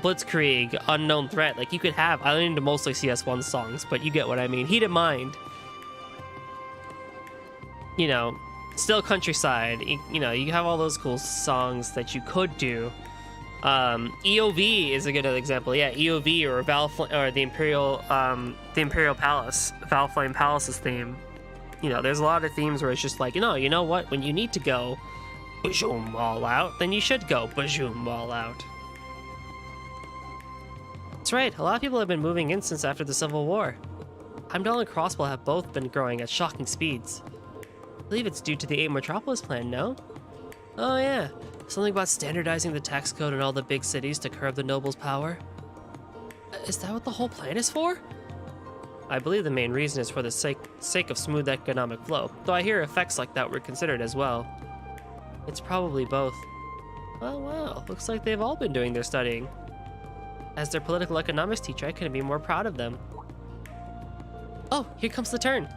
Blitzkrieg, Unknown Threat. Like you could have, I lean into mostly CS1 songs, but you get what I mean. Heated Mind. You know, Still Countryside. You know, you have all those cool songs that you could do. EOV is a good example. Yeah, EOV or the Imperial Palace, Valflame Palace's theme. You know, there's a lot of themes where it's just like, you know what? When you need to go bazoom all out, then you should go bazoom all out. That's right. A lot of people have been moving in since after the Civil War. Heimdallr and Crossbow have both been growing at shocking speeds. I believe it's due to the 8 Metropolis plan, no? Oh yeah. Something about standardizing the tax code in all the big cities to curb the nobles' power? Is that what the whole plan is for? I believe the main reason is for the sake of smooth economic flow, though I hear effects like that were considered as well. It's probably both. Oh wow, looks like they've all been doing their studying. As their political economics teacher, I couldn't be more proud of them. Oh, here comes the turn.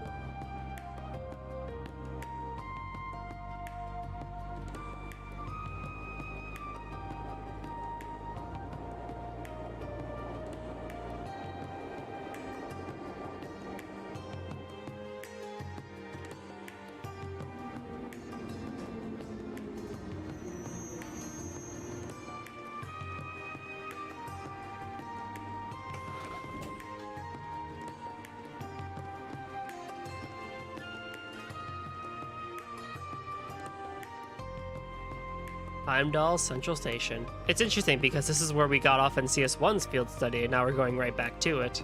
Heimdallr Central Station. It's interesting because this is where we got off in CS1's field study, and now we're going right back to it.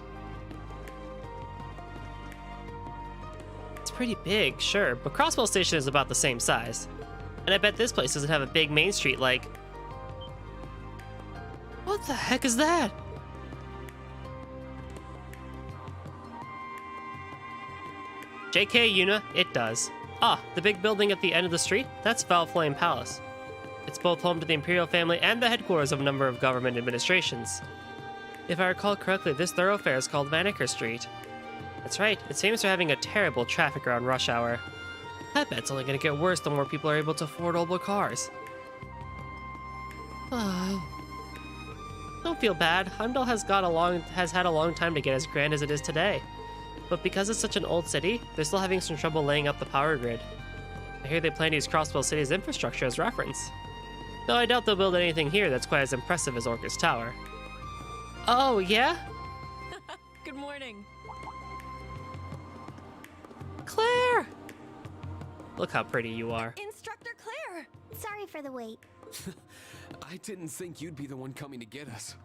It's pretty big, sure, but Crossbow Station is about the same size. And I bet this place doesn't have a big main street like... What the heck is that? JK, Yuna, it does. Ah, the big building at the end of the street? That's Valflame Palace. It's both home to the Imperial family and the headquarters of a number of government administrations. If I recall correctly, this thoroughfare is called Vaniker Street. That's right, it's famous for having a terrible traffic around rush hour. I bet it's only gonna get worse the more people are able to afford older cars. Don't feel bad. Heimdallr has had a long time to get as grand as it is today. But because it's such an old city, they're still having some trouble laying up the power grid. I hear they plan to use Crossbow City's infrastructure as reference. Though I doubt they'll build anything here that's quite as impressive as Orcus Tower. Oh, yeah? Good morning. Claire! Look how pretty you are. Instructor Claire! Sorry for the wait. I didn't think you'd be the one coming to get us.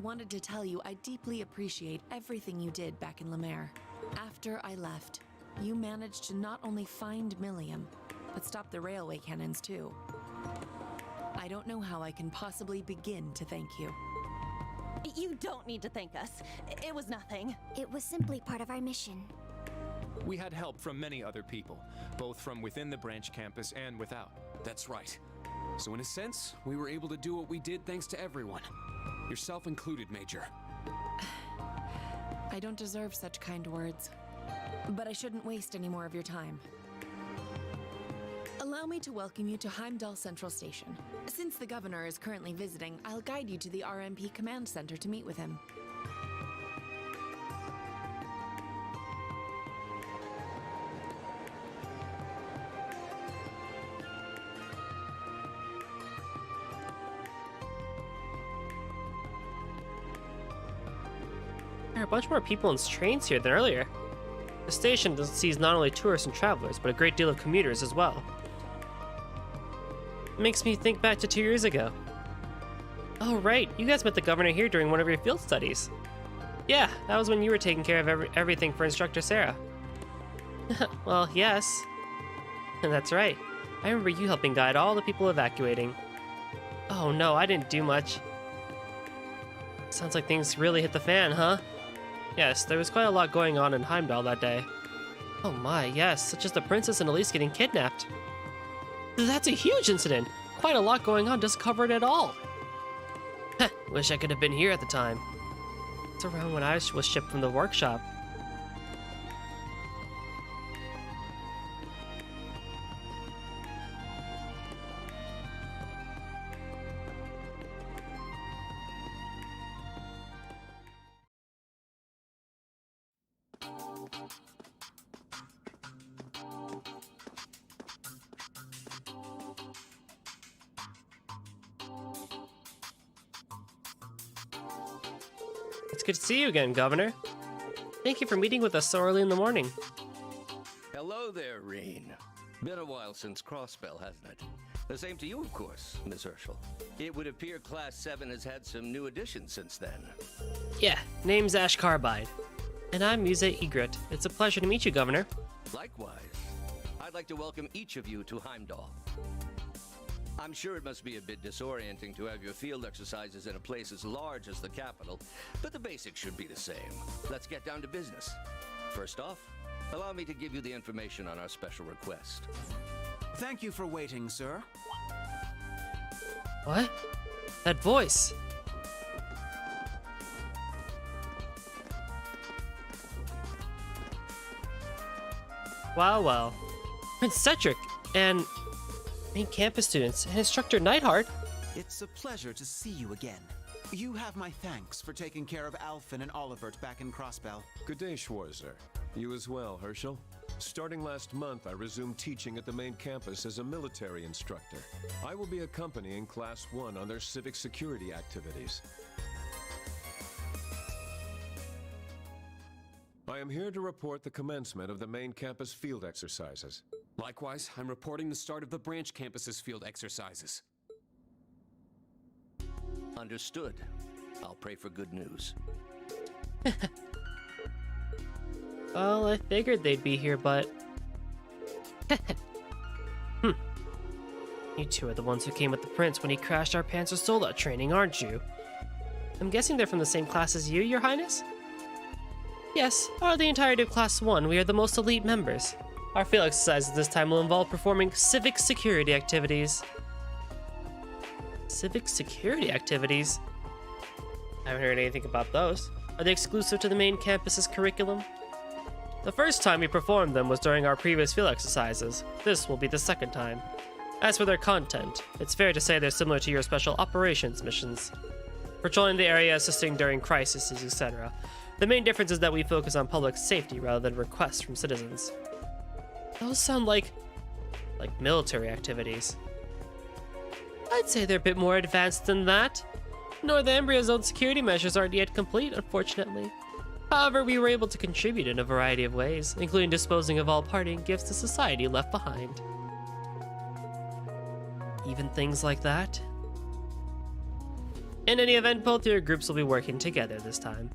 wanted to tell you I deeply appreciate everything you did back in Lemaire. After I left, you managed to not only find Millium, but stop the railway cannons too. I don't know how I can possibly begin to thank you. You don't need to thank us. It was nothing. It was simply part of our mission. We had help from many other people, both from within the branch campus and without. That's right. So in a sense, we were able to do what we did thanks to everyone. Yourself included, Major. I don't deserve such kind words, but I shouldn't waste any more of your time. Allow me to welcome you to Heimdallr Central Station. Since the governor is currently visiting, I'll guide you to the RMP Command Center to meet with him. There are a bunch more people and trains here than earlier. The station sees not only tourists and travelers, but a great deal of commuters as well. It makes me think back to 2 years ago. Oh right, you guys met the governor here during one of your field studies. Yeah, that was when you were taking care of everything for Instructor Sarah. Well, yes. And that's right. I remember you helping guide all the people evacuating. Oh no, I didn't do much. Sounds like things really hit the fan, huh? Yes, there was quite a lot going on in Heimdallr that day. Oh my, yes, such as the princess and Elise getting kidnapped. That's a huge incident! Quite a lot going on, doesn't cover it at all. Heh, wish I could have been here at the time. It's around when I was shipped from the workshop. It's good to see you again, Governor. Thank you for meeting with us so early in the morning. Hello there, Reen. Been a while since Crossbell, hasn't it? The same to you, of course, Miss Herschel. It would appear Class 7 has had some new additions since then. Yeah, name's Ash Carbide. And I'm Muse Egret. It's a pleasure to meet you, Governor. Likewise. I'd like to welcome each of you to Heimdallr. I'm sure it must be a bit disorienting to have your field exercises in a place as large as the capital, but the basics should be the same. Let's get down to business. First off, allow me to give you the information on our special request. Thank you for waiting, sir. What? That voice. Wow, well. Prince Cedric and main campus students and Instructor Neidhart. It's a pleasure to see you again. You have my thanks for taking care of Alphen and Olivert back in Crossbell. Good day, Schwarzer. You as well, Herschel. Starting last month, I resumed teaching at the main campus as a military instructor. I will be accompanying Class 1 on their civic security activities. I am here to report the commencement of the main campus field exercises. Likewise, I'm reporting the start of the branch campus's field exercises. Understood. I'll pray for good news. Well, I figured they'd be here, but... You two are the ones who came with the prince when he crashed our Panzer Soldat training, aren't you? I'm guessing they're from the same class as you, Your Highness? Yes, out of the entirety of Class 1, we are the most elite members. Our field exercises this time will involve performing civic security activities. Civic security activities? I haven't heard anything about those. Are they exclusive to the main campus's curriculum? The first time we performed them was during our previous field exercises. This will be the second time. As for their content, it's fair to say they're similar to your special operations missions. Patrolling the area, assisting during crises, etc. The main difference is that we focus on public safety rather than requests from citizens. Those sound like military activities. I'd say they're a bit more advanced than that. Northumbria's own security measures aren't yet complete, unfortunately. However, we were able to contribute in a variety of ways, including disposing of all parting gifts to society left behind. Even things like that? In any event, both your groups will be working together this time.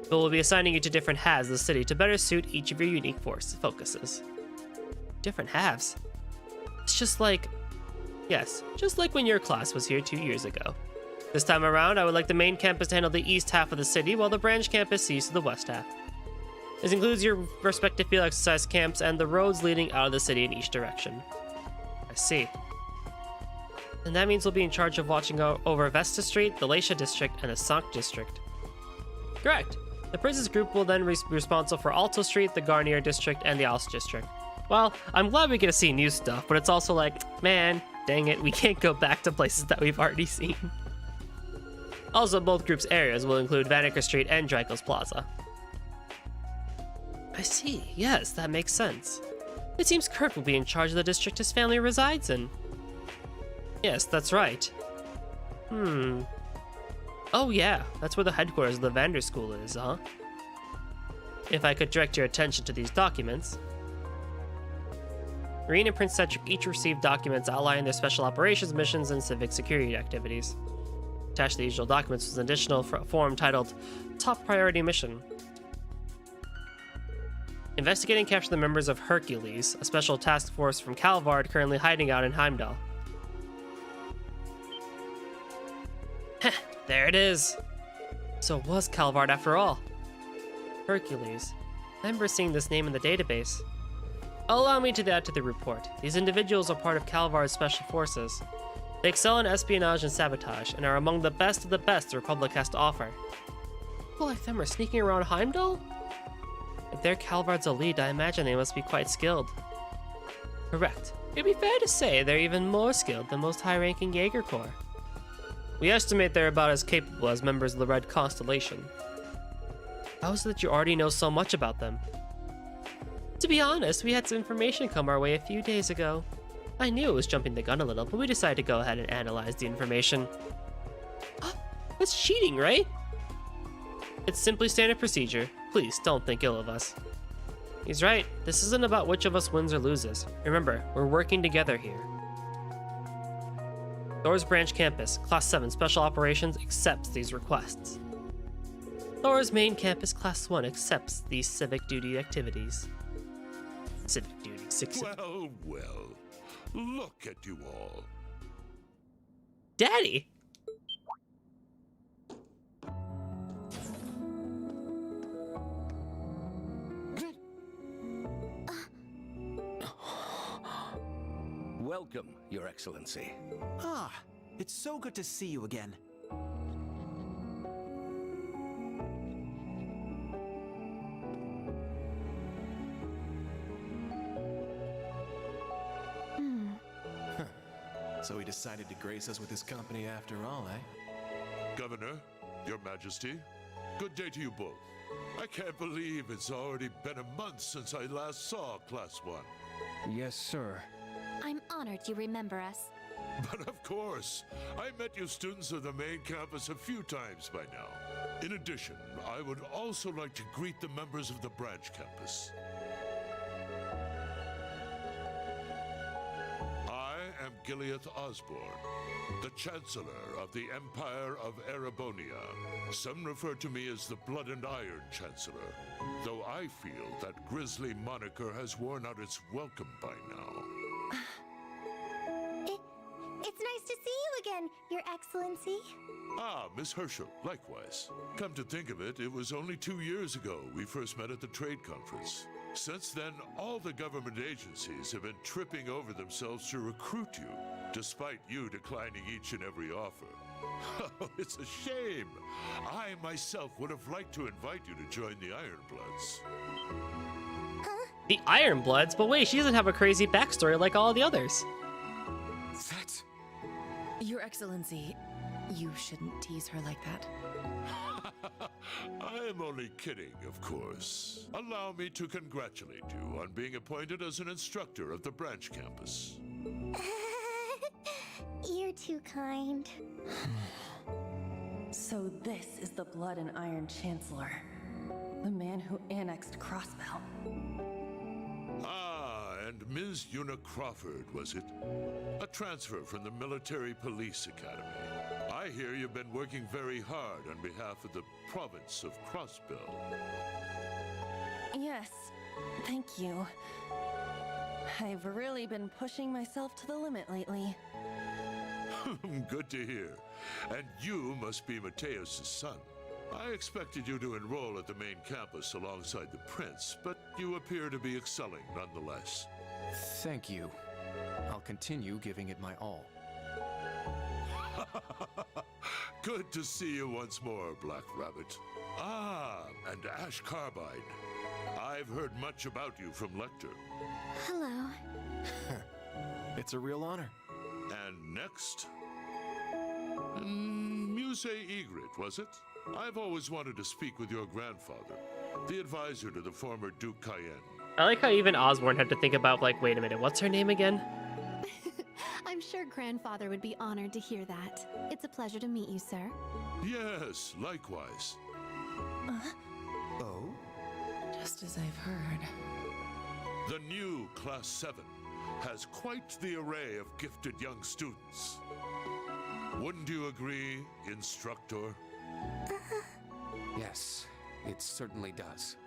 But we'll be assigning you to different halves of the city to better suit each of your unique focuses. Different halves? It's just like... Yes, just like when your class was here 2 years ago. This time around, I would like the main campus to handle the east half of the city, while the branch campus sees to the west half. This includes your respective field exercise camps and the roads leading out of the city in each direction. I see. And that means we'll be in charge of watching over Vesta Street, the Laisha District, and the Sank District. Correct. The Princess Group will then be responsible for Alto Street, the Garnier District, and the Alst District. Well, I'm glad we get to see new stuff, but it's also like, man, dang it, we can't go back to places that we've already seen. Also, both groups' areas will include Vanaker Street and Draco's Plaza. I see, yes, that makes sense. It seems Kurt will be in charge of the district his family resides in. Yes, that's right. Oh yeah, that's where the headquarters of the Vander School is, huh? If I could direct your attention to these documents. Marine and Prince Cedric each received documents outlining their special operations missions and civic security activities. Attached to the usual documents was an additional form titled Top Priority Mission. Investigate and capture the members of Hercules, a special task force from Calvard currently hiding out in Heimdallr. Heh, there it is. So it was Calvard after all. Hercules. I remember seeing this name in the database. Allow me to add to the report. These individuals are part of Calvard's special forces. They excel in espionage and sabotage, and are among the best of the best the Republic has to offer. People like them are sneaking around Heimdallr? If they're Calvard's elite, I imagine they must be quite skilled. Correct. It'd be fair to say they're even more skilled than most high-ranking Jaeger Corps. We estimate they're about as capable as members of the Red Constellation. How is it that you already know so much about them? To be honest, we had some information come our way a few days ago. I knew it was jumping the gun a little, but we decided to go ahead and analyze the information. That's cheating, right? It's simply standard procedure. Please, don't think ill of us. He's right. This isn't about which of us wins or loses. Remember, we're working together here. Thor's Branch Campus, Class 7 Special Operations accepts these requests. Thor's main campus, Class 1, accepts these civic duty activities. Civic duty, Well, look at you all. Daddy! Welcome, Your Excellency. Ah, it's so good to see you again. So he decided to grace us with his company after all, eh? Governor, Your Majesty, good day to you both. I can't believe it's already been a month since I last saw Class 1. Yes, sir. I'm honored you remember us. But of course, I met you students of the main campus a few times by now. In addition, I would also like to greet the members of the branch campus. I am Gileath Osborne, the Chancellor of the Empire of Erebonia. Some refer to me as the Blood and Iron Chancellor, though I feel that grisly moniker has worn out its welcome by now. It's nice to see you again, Your Excellency. Ah, Miss Herschel, likewise. Come to think of it, it was only 2 years ago we first met at the trade conference. Since then, all the government agencies have been tripping over themselves to recruit you, despite you declining each and every offer. Oh, it's a shame. I myself would have liked to invite you to join the Ironbloods. The Ironbloods? But wait, she doesn't have a crazy backstory like all the others. That... Your Excellency, you shouldn't tease her like that. I am only kidding, of course. Allow me to congratulate you on being appointed as an instructor of the branch campus. You're too kind. So this is the Blood and Iron Chancellor. The man who annexed Crossbell. Ah, and Ms. Una Crawford, was it? A transfer from the Military Police Academy. I hear you've been working very hard on behalf of the province of Crossbill. Yes, thank you. I've really been pushing myself to the limit lately. Good to hear. And you must be Mateos' son. I expected you to enroll at the main campus alongside the prince, but you appear to be excelling nonetheless. Thank you. I'll continue giving it my all. Good to see you once more, Black Rabbit. Ah, and Ash Carbide. I've heard much about you from Lecter. Hello. It's a real honor. And next? Muse Egret, was it? I've always wanted to speak with your grandfather, the advisor to the former Duke Cayenne. I like how even Osborne had to think about, like, wait a minute, what's her name again? I'm sure Grandfather would be honored to hear that. It's a pleasure to meet you, sir. Yes, likewise. Oh? Just as I've heard. The new Class 7 has quite the array of gifted young students. Wouldn't you agree, Instructor? Yes, it certainly does.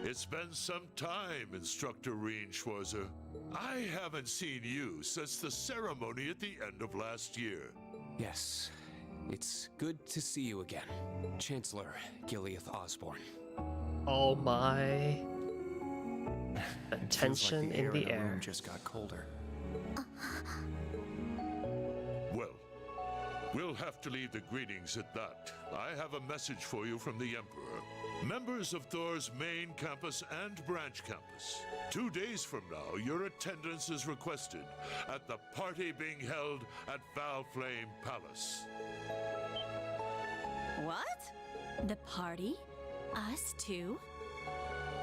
It's been some time, Instructor Reen Schwarzer. I haven't seen you since the ceremony at the end of last year. Yes, it's good to see you again, Chancellor Gileath Osborne. Oh my. The tension in the air. Room just got colder. Well, we'll have to leave the greetings at that. I have a message for you from the Emperor. Members of Thor's main campus and branch campus. 2 days from now, your attendance is requested at the party being held at Valflame Palace. What? The party? Us too?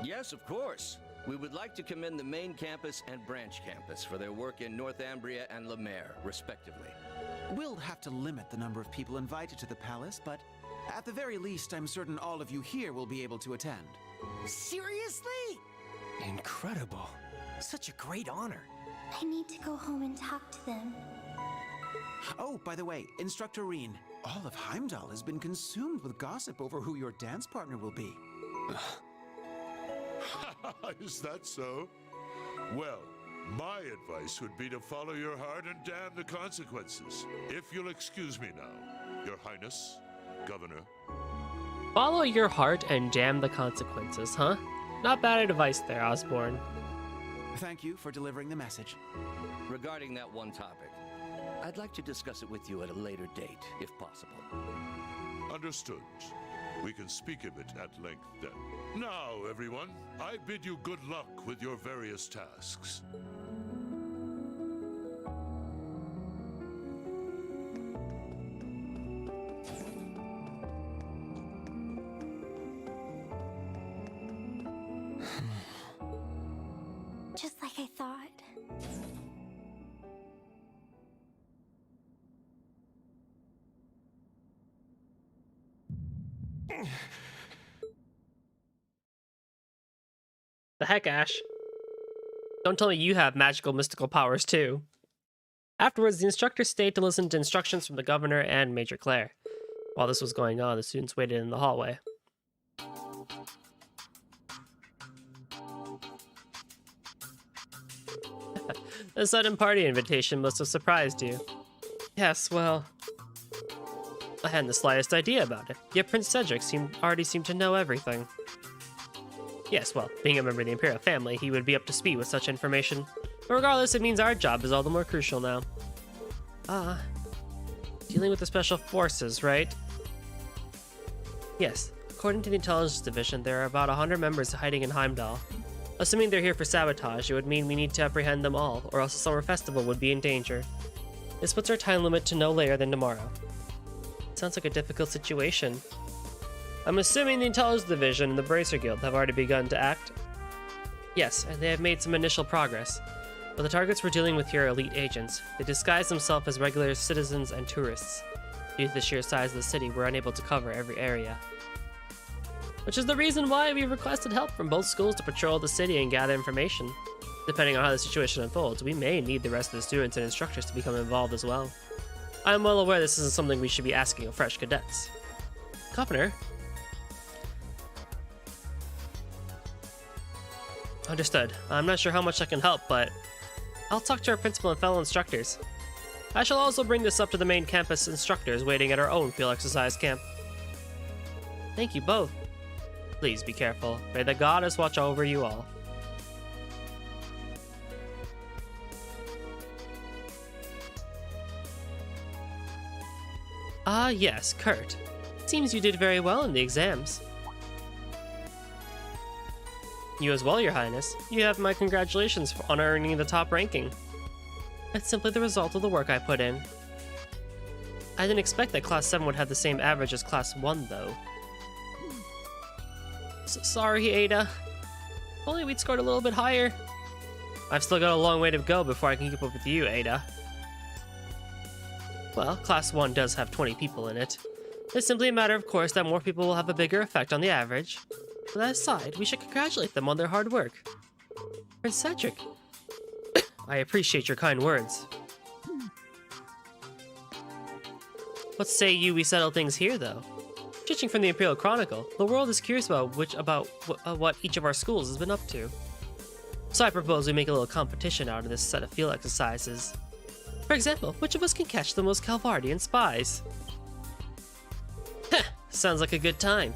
Yes, of course. We would like to commend the main campus and branch campus for their work in Northumbria and Lemaire, respectively. We'll have to limit the number of people invited to the palace, but at the very least, I'm certain all of you here will be able to attend. Seriously? Incredible. Such a great honor. I need to go home and talk to them. Oh, by the way, Instructor Reen, all of Heimdallr has been consumed with gossip over who your dance partner will be. Is that so? Well, my advice would be to follow your heart and damn the consequences. If you'll excuse me now, Your Highness, Governor. Follow your heart and damn the consequences, huh? Not bad advice there, Osborne. Thank you for delivering the message. Regarding that one topic, I'd like to discuss it with you at a later date, if possible. Understood. We can speak of it at length then. Now, everyone, I bid you good luck with your various tasks. Just like I thought. The heck, Ash? Don't tell me you have magical mystical powers too. Afterwards, the instructor stayed to listen to instructions from the governor and Major Claire. While this was going on, the students waited in the hallway. The sudden party invitation must have surprised you. Yes, well, I hadn't the slightest idea about it, yet Prince Cedric already seemed to know everything. Yes, well, being a member of the Imperial family, he would be up to speed with such information. But regardless, it means our job is all the more crucial now. Dealing with the Special Forces, right? Yes, according to the Intelligence Division, there are about 100 members hiding in Heimdallr. Assuming they're here for sabotage, it would mean we need to apprehend them all, or else the summer festival would be in danger. This puts our time limit to no later than tomorrow. Sounds like a difficult situation. I'm assuming the Intelligence Division and the Bracer Guild have already begun to act? Yes, and they have made some initial progress. But the targets we're dealing with here are elite agents. They disguise themselves as regular citizens and tourists. Due to the sheer size of the city, we're unable to cover every area. Which is the reason why we requested help from both schools to patrol the city and gather information. Depending on how the situation unfolds, we may need the rest of the students and instructors to become involved as well. I'm well aware this isn't something we should be asking of fresh cadets. Governor? Understood. I'm not sure how much I can help, but I'll talk to our principal and fellow instructors. I shall also bring this up to the main campus instructors waiting at our own field exercise camp. Thank you both. Please be careful. May the goddess watch over you all. Ah, yes, Kurt. Seems you did very well in the exams. You as well, Your Highness. You have my congratulations on earning the top ranking. It's simply the result of the work I put in. I didn't expect that Class 7 would have the same average as Class 1, though. Sorry, Ada. If only we'd scored a little bit higher. I've still got a long way to go before I can keep up with you, Ada. Well, Class 1 does have 20 people in it. It's simply a matter, of course, that more people will have a bigger effect on the average. But that aside, we should congratulate them on their hard work. Prince Cedric, I appreciate your kind words. What say you we settle things here, though? Judging from the Imperial Chronicle, the world is curious about what each of our schools has been up to. So I propose we make a little competition out of this set of field exercises. For example, which of us can catch the most Calvardian spies? Heh, sounds like a good time.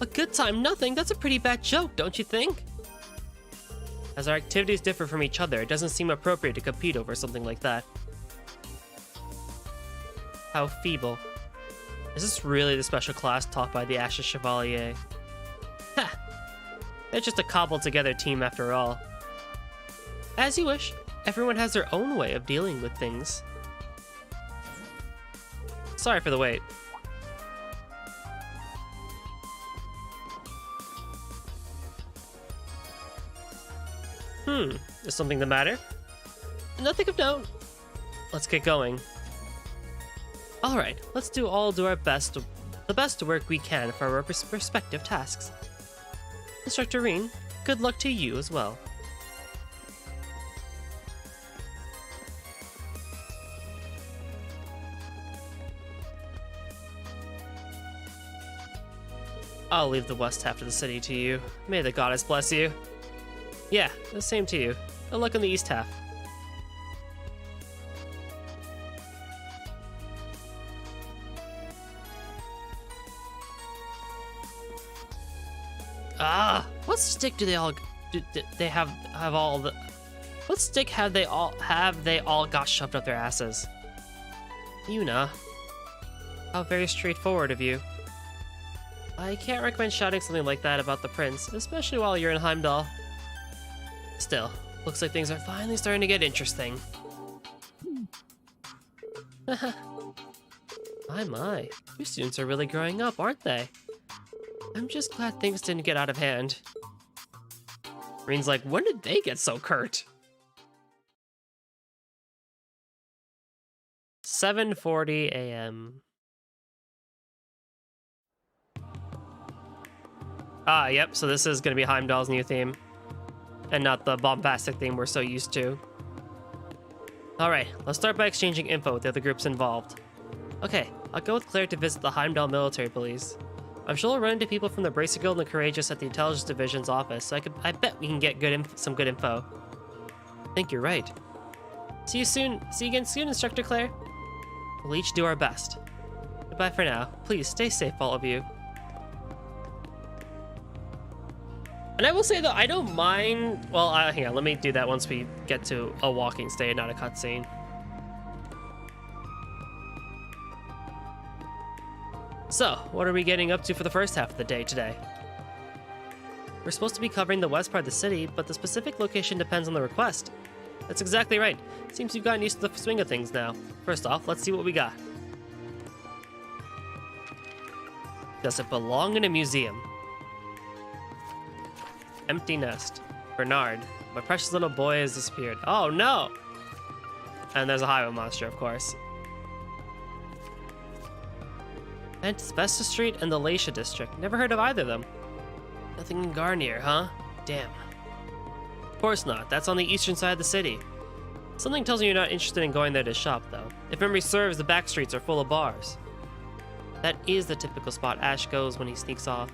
A good time nothing, that's a pretty bad joke, don't you think? As our activities differ from each other, it doesn't seem appropriate to compete over something like that. How feeble. Is this really the special class taught by the Ashes Chevalier? Ha! They're just a cobbled together team after all. As you wish. Everyone has their own way of dealing with things. Sorry for the wait. Is something the matter? Nothing of note. Let's get going. Alright, let's all do our best, the best work we can for our respective tasks. Instructor Reen, good luck to you as well. I'll leave the west half of the city to you. May the goddess bless you. Yeah, the same to you. Good luck in the east half. What stick do they all they have all the what stick have they all got shoved up their asses? Yuna. How very straightforward of you. I can't recommend shouting something like that about the prince, especially while you're in Heimdallr. Still, looks like things are finally starting to get interesting. My, your students are really growing up, aren't they? I'm just glad things didn't get out of hand. Reen's like, when did they get so curt? 7:40 a.m. Yep, so this is going to be Heimdall's new theme. And not the bombastic theme we're so used to. Alright, let's start by exchanging info with the other groups involved. Okay, I'll go with Claire to visit the Heimdallr military police. I'm sure we'll run into people from the Bracer Guild and the Courageous at the Intelligence Division's office, so I bet we can get some good info. I think you're right. See you soon. See you again soon, Instructor Claire. We'll each do our best. Goodbye for now. Please stay safe, all of you. And I will say though, I don't mind. Well, hang on. Let me do that once we get to a walking state, not a cutscene. So, what are we getting up to for the first half of the day today? We're supposed to be covering the west part of the city, but the specific location depends on the request. That's exactly right. Seems you've gotten used to the swing of things now. First off, let's see what we got. Does it belong in a museum? Empty nest. Bernard, my precious little boy has disappeared. Oh no! And there's a highway monster, of course. Asbestos Street and the Lacia District. Never heard of either of them. Nothing in Garnier, huh? Damn. Of course not. That's on the eastern side of the city. Something tells me you're not interested in going there to shop, though. If memory serves, the back streets are full of bars. That is the typical spot Ash goes when he sneaks off.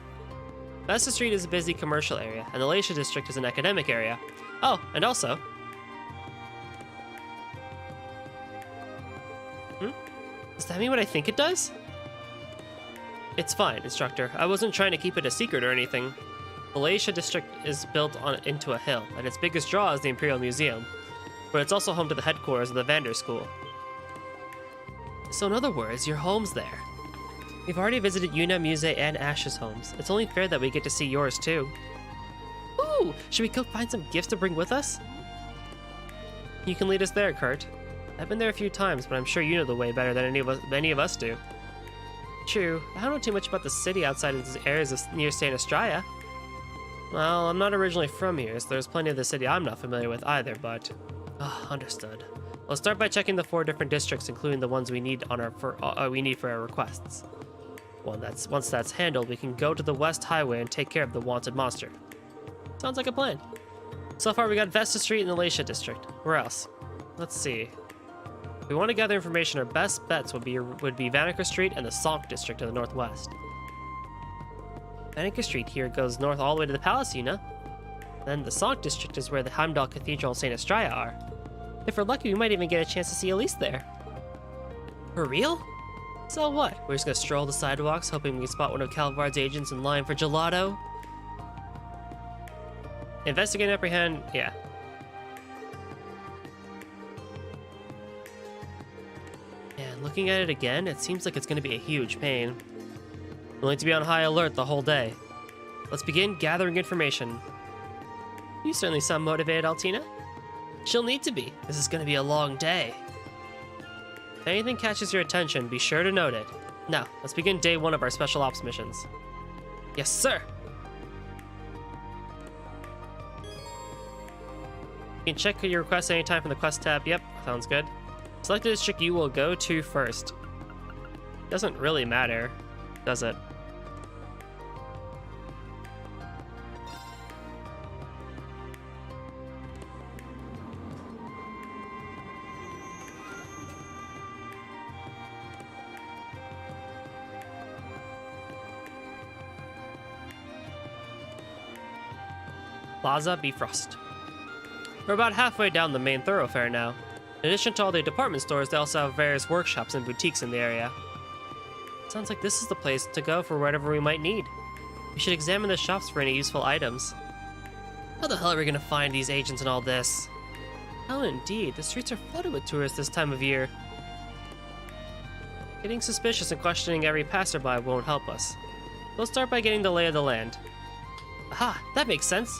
Vesta Street is a busy commercial area, and the Laisha District is an academic area. Oh, and also... Does that mean what I think it does? It's fine, instructor. I wasn't trying to keep it a secret or anything. The Laisha District is built into a hill, and its biggest draw is the Imperial Museum. But it's also home to the headquarters of the Vander School. So in other words, your home's there. We've already visited Yuna, Muse, and Ash's homes. It's only fair that we get to see yours too. Ooh! Should we go find some gifts to bring with us? You can lead us there, Kurt. I've been there a few times, but I'm sure you know the way better than any of us do. True, I don't know too much about the city outside of the areas near St. Estrella. Well, I'm not originally from here, so there's plenty of the city I'm not familiar with either, but... understood. Let's start by checking the 4 different districts, including the ones we need for our requests. Once that's handled, we can go to the West Highway and take care of the wanted monster. Sounds like a plan. So far, we got Vesta Street and the Laisha District. Where else? Let's see. If we want to gather information, our best bets would be Vanaker Street and the Sonk District to the northwest. Vanaker Street here goes north all the way to the palace, Yuna. Then the Sonk District is where the Heimdallr Cathedral and St. Estrella are. If we're lucky, we might even get a chance to see Elise there. For real? So what? We're just gonna stroll the sidewalks, hoping we can spot one of Calvard's agents in line for gelato? Investigate and apprehend, yeah. And looking at it again, it seems like it's gonna be a huge pain. We'll need to be on high alert the whole day. Let's begin gathering information. You certainly sound motivated, Altina. She'll need to be. This is gonna be a long day. If anything catches your attention, be sure to note it. Now, let's begin day 1 of our special ops missions. Yes, sir! You can check your requests anytime from the quest tab. Yep, sounds good. Select the district you will go to first. Doesn't really matter, does it? Plaza Bifrost. We're about halfway down the main thoroughfare now. In addition to all the department stores, they also have various workshops and boutiques in the area. Sounds like this is the place to go for whatever we might need. We should examine the shops for any useful items. How the hell are we gonna find these agents and all this? Hell indeed, the streets are flooded with tourists this time of year. Getting suspicious and questioning every passerby won't help us. We'll start by getting the lay of the land. Aha, that makes sense.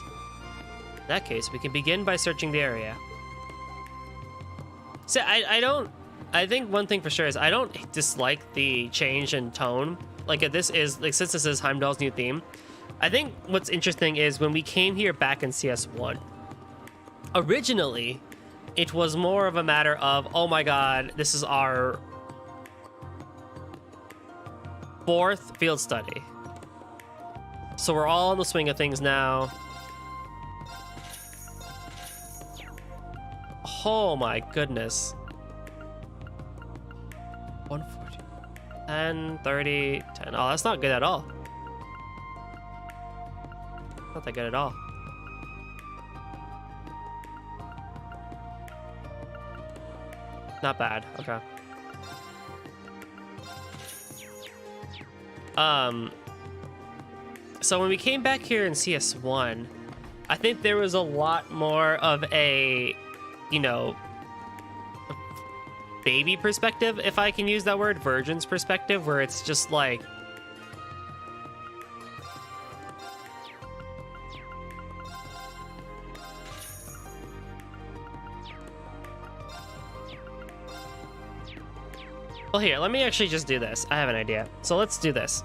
In that case, we can begin by searching the area. So I think one thing for sure is I don't dislike the change in tone. Like since this is Heimdall's new theme, I think what's interesting is when we came here back in CS1, originally, it was more of a matter of, oh my god, this is our 4th field study. So we're all in the swing of things now. Oh my goodness. 140. 10, 30, 10. Oh, that's not good at all. Not that good at all. Not bad. Okay. So when we came back here in CS1, I think there was a lot more of a, you know, baby perspective, if I can use that word, virgin's perspective, where it's just like, well, here, let me actually just do this. I have an idea. So let's do this.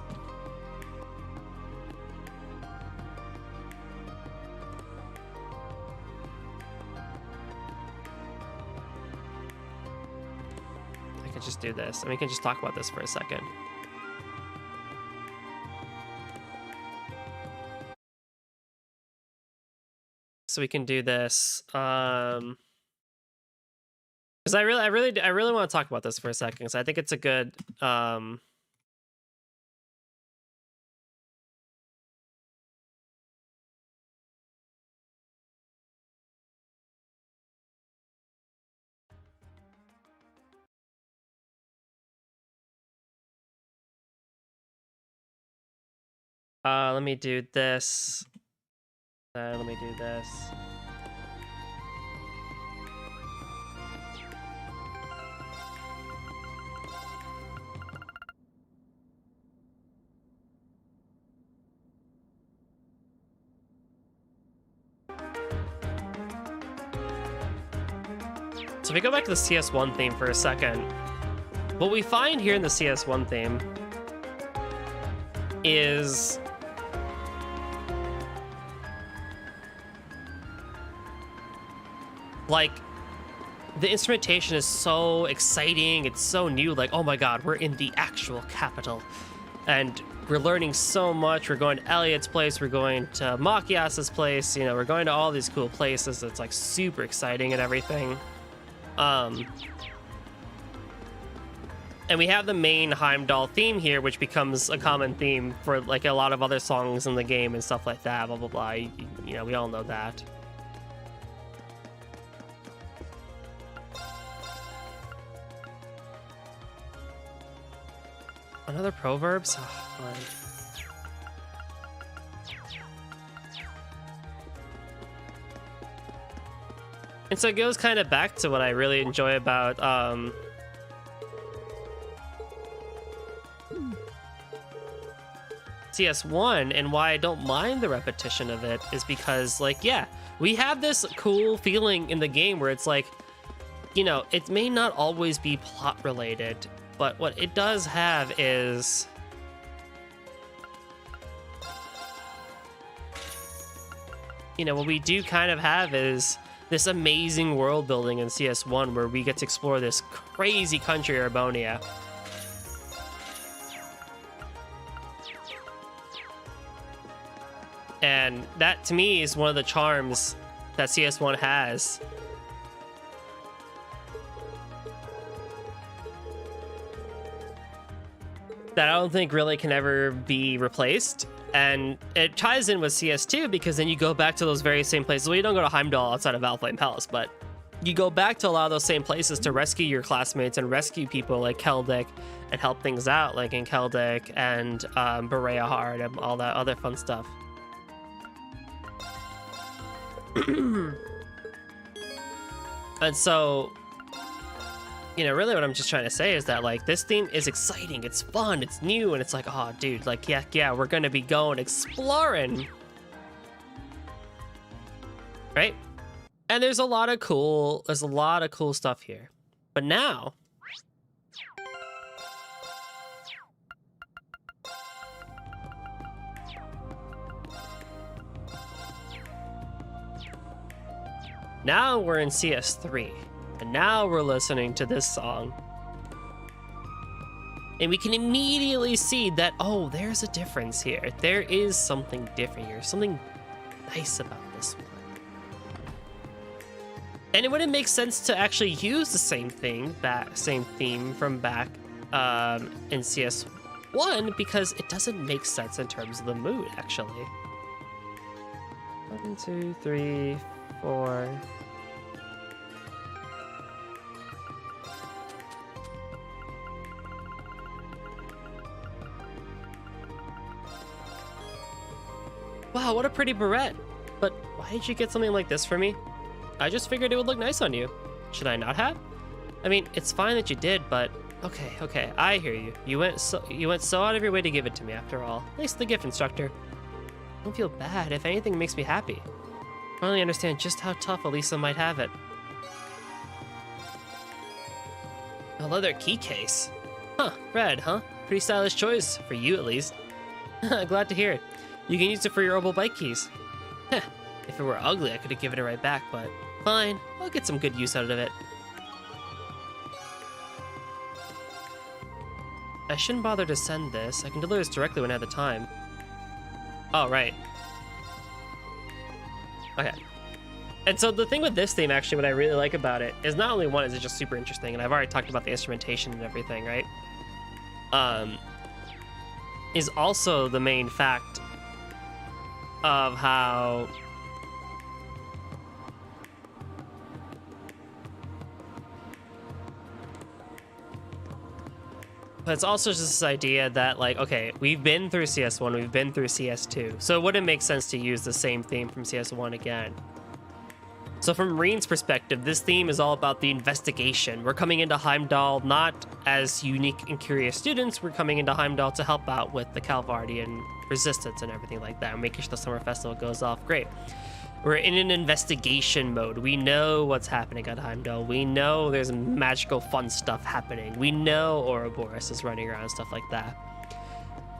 I can just do this. And we can just talk about this for a second. So we can do this. Because I really want to talk about this for a second, because I think it's a good let me do this. Let me do this. So if we go back to the CS1 theme for a second, what we find here in the CS1 theme is like the instrumentation is so exciting, it's so new, like, oh my god, we're in the actual capital and we're learning so much. We're going to Elliot's place, we're going to Machias's place, you know, we're going to all these cool places. It's like super exciting and everything. And we have the main Heimdallr theme here, which becomes a common theme for like a lot of other songs in the game and stuff like that, blah blah blah. You know, we all know that. Another proverbs? Oh, fine. And so it goes kind of back to what I really enjoy about CS1, and why I don't mind the repetition of it is because, like, yeah, we have this cool feeling in the game where it's like, you know, it may not always be plot related, but what it does have is you know, what we do kind of have is this amazing world building in CS1 where we get to explore this crazy country, Urbonia. And that, to me, is one of the charms that CS1 has. That I don't think really can ever be replaced. And it ties in with CS2 because then you go back to those very same places. Well, you don't go to Heimdallr outside of Valflame Palace, but you go back to a lot of those same places to rescue your classmates and rescue people like Keldic and help things out, like in Keldic and Berea Hard and all that other fun stuff. And so, you know, really what I'm just trying to say is that, like, this theme is exciting, it's fun, it's new, and it's like, oh, dude, like, yeah, we're gonna be going exploring. Right? And there's a lot of cool stuff here. But now, now we're in CS3, and now we're listening to this song. And we can immediately see that, oh, there's a difference here. There is something different here, something nice about this one. And it wouldn't make sense to actually use the same theme from back in CS1 because it doesn't make sense in terms of the mood, actually. 1, 2, 3, 4. Wow, what a pretty beret. But why did you get something like this for me? I just figured it would look nice on you. Should I not have? I mean, it's fine that you did, but okay, I hear you. You went so out of your way to give it to me after all. Thanks to the gift, instructor. Don't feel bad. If anything, it makes me happy. I finally understand just how tough Elisa might have it. A leather key case. Huh, red, huh? Pretty stylish choice, for you at least. Glad to hear it. You can use it for your Opal bike keys. Heh, if it were ugly, I could have given it right back, but fine, I'll get some good use out of it. I shouldn't bother to send this. I can deliver this directly when I have the time. Oh, right. Okay. And so the thing with this theme, actually, what I really like about it is not only one, is it just super interesting, and I've already talked about the instrumentation and everything, right? Is also the main fact of how but it's also just this idea that, like, okay, we've been through CS1, we've been through CS2, so it wouldn't make sense to use the same theme from CS1 again. So from Reen's perspective, this theme is all about the investigation. We're coming into Heimdallr not as unique and curious students, we're coming into Heimdallr to help out with the Calvardian resistance and everything like that, making sure the summer festival goes off great. We're in an investigation mode. We know what's happening at Heimdallr. We know there's magical fun stuff happening. We know Ouroboros is running around, stuff like that.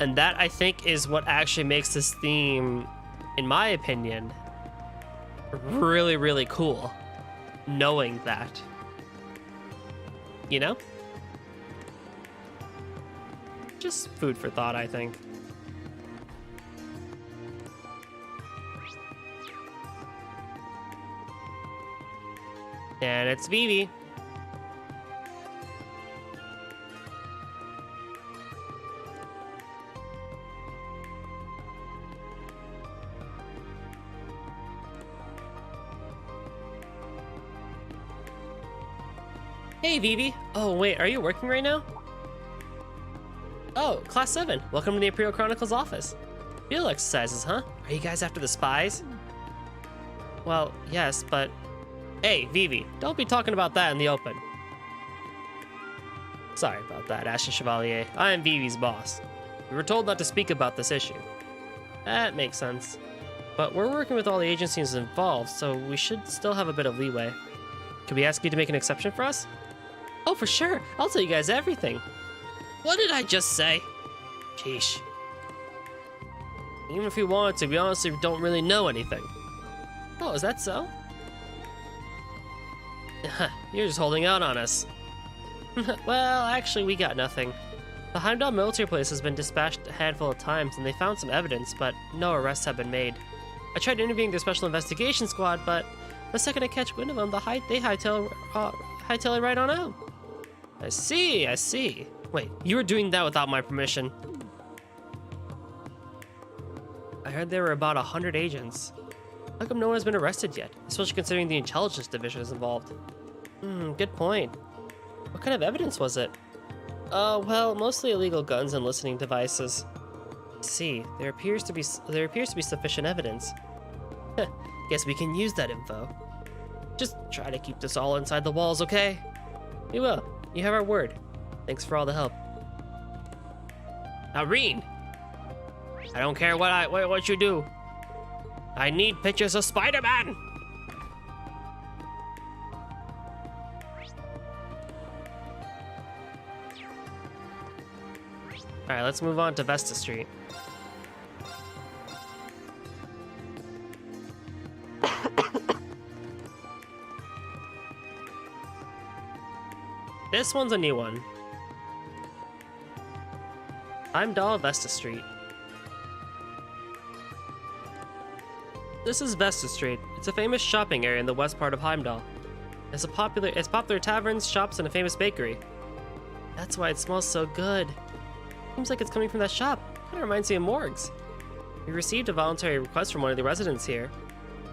And that, I think, is what actually makes this theme, in my opinion, really, really cool. Knowing that. You know? Just food for thought, I think. And it's Vivi. Hey, Vivi. Oh, wait, are you working right now? Oh, Class 7. Welcome to the Imperial Chronicles office. Field exercises, huh? Are you guys after the spies? Well, yes, but... Hey, Vivi, don't be talking about that in the open. Sorry about that, Ashen Chevalier. I am Vivi's boss. We were told not to speak about this issue. That makes sense. But we're working with all the agencies involved, so we should still have a bit of leeway. Could we ask you to make an exception for us? Oh, for sure. I'll tell you guys everything. What did I just say? Sheesh. Even if we wanted to, we honestly don't really know anything. Oh, is that so? You're just holding out on us. Well, actually, we got nothing. The Heimdallr military police has been dispatched a handful of times, and they found some evidence, but no arrests have been made. I tried interviewing their special investigation squad, but the second I catch wind of them, they hightail it right on out. I see, I see. Wait, you were doing that without my permission. I heard there were about 100 agents. How come no one has been arrested yet, especially considering the intelligence division is involved? Good point. What kind of evidence was it? Well, mostly illegal guns and listening devices. I see, there appears to be sufficient evidence. Guess we can use that info. Just try to keep this all inside the walls, okay? We will. You have our word. Thanks for all the help. Now, Reen! I don't care what you do. I need pictures of Spider-Man! Alright, let's move on to Vesta Street. This one's a new one. Heimdallr, Vesta Street. This is Vesta Street. It's a famous shopping area in the west part of Heimdallr. It's popular taverns, shops, and a famous bakery. That's why it smells so good. Seems like it's coming from that shop. Kinda reminds me of Morg's. We received a voluntary request from one of the residents here.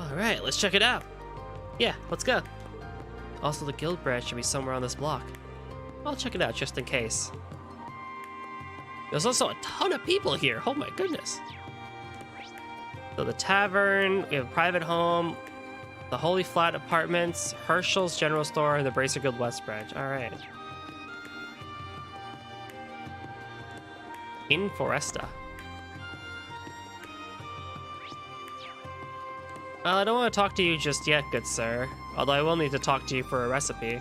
Alright, let's check it out. Yeah, let's go. Also, the guild branch should be somewhere on this block. I'll check it out just in case. There's also a ton of people here. Oh my goodness. So the tavern, we have a private home, the Holy Flat Apartments, Herschel's General Store, and the Bracer Guild West branch. All right. In Foresta. Well, I don't want to talk to you just yet, good sir. Although I will need to talk to you for a recipe.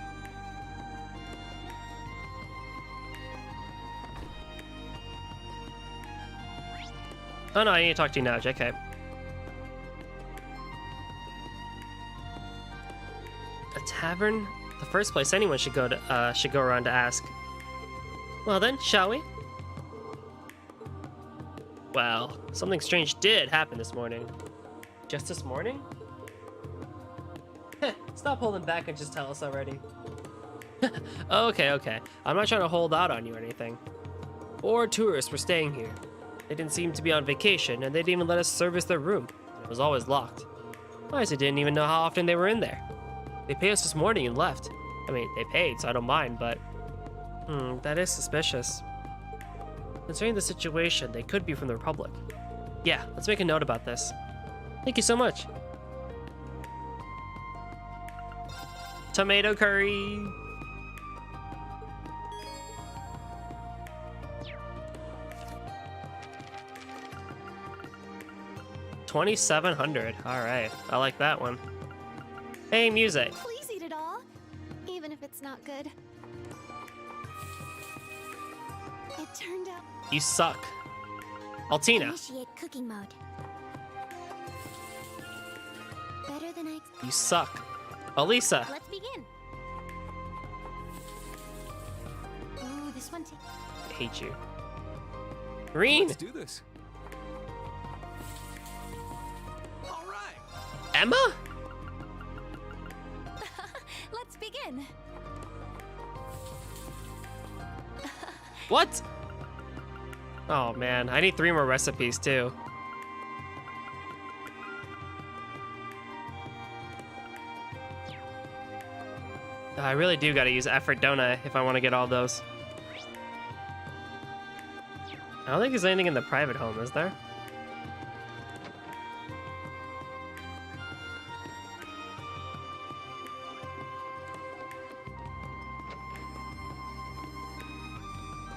Oh no, I need to talk to you now, JK. A tavern? The first place anyone should go around to ask. Well then, shall we? Well, something strange did happen this morning. Just this morning? Stop holding back and just tell us already. Okay. I'm not trying to hold out on you or anything. 4 tourists were staying here. They didn't seem to be on vacation, and they didn't even let us service their room. It was always locked. I honestly didn't even know how often they were in there. They paid us this morning and left. I mean, they paid, so I don't mind, but... that is suspicious. Considering the situation, they could be from the Republic. Yeah, let's make a note about this. Thank you so much. Tomato curry. $2,700. All right, I like that one. Hey, music. Please eat it all, even if it's not good. It turned out. You suck. Altina. Initiate cooking mode. Better than I. You suck. Elisa. Let's begin. Ooh, this one too. I hate you. Green. Let's do this. All right. Emma? Let's begin. What? Oh man, I need 3 more recipes too. I really do gotta use effort, don't I, if I want to get all those. I don't think there's anything in the private home, is there?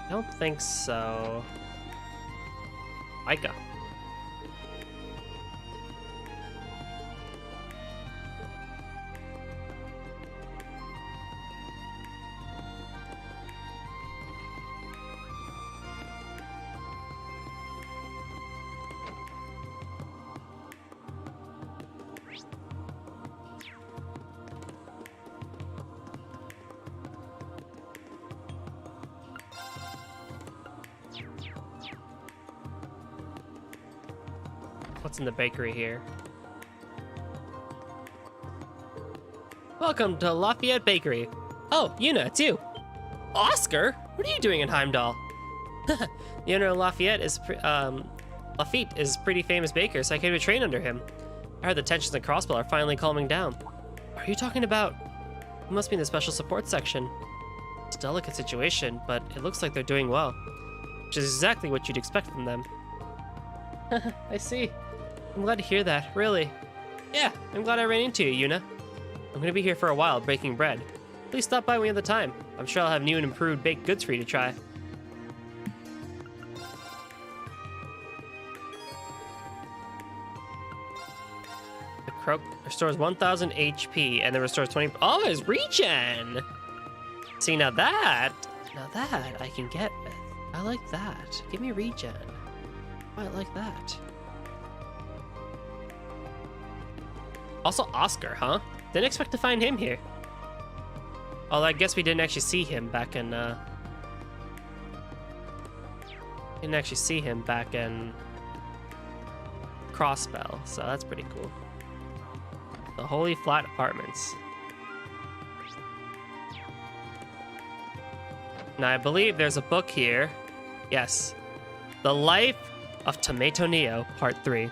I don't think so. Micah. What's in the bakery here? Welcome to Lafayette Bakery. Oh, Yuna, it's you. Oscar? What are you doing in Heimdallr? The owner of Lafayette is Lafitte is a pretty famous baker, so I came to train under him. I heard the tensions in Crossbell are finally calming down. Are you talking about? It must be in the special support section. It's a delicate situation, but it looks like they're doing well, which is exactly what you'd expect from them. I see. I'm glad to hear that, really. Yeah, I'm glad I ran into you, Yuna. I'm gonna be here for a while, breaking bread. Please stop by when you have the time. I'm sure I'll have new and improved baked goods for you to try. The croak restores 1000 HP and then restores 20. Oh, it's regen! See, now that I can get with. I like that. Give me regen. I like that. Also Oscar, huh? Didn't expect to find him here. Although I guess we didn't actually see him back in, Crossbell, so that's pretty cool. The Holy Flat Apartments. Now I believe there's a book here. Yes. The Life of Tomato Neo, Part 3.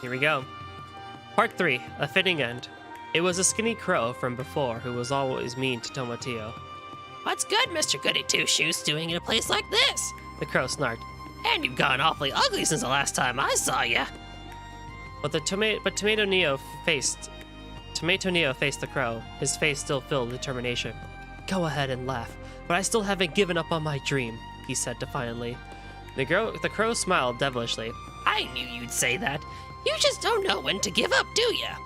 Here we go. Part 3, a fitting end. It was a skinny crow from before who was always mean to Tomatillo. What's good, Mr. Goody Two-Shoes, doing in a place like this? The crow snarked. And you've gone awfully ugly since the last time I saw you. But Tomato Neo faced the crow, his face still filled with determination. Go ahead and laugh, but I still haven't given up on my dream, he said defiantly. The crow smiled devilishly. I knew you'd say that. You just don't know when to give up, do ya?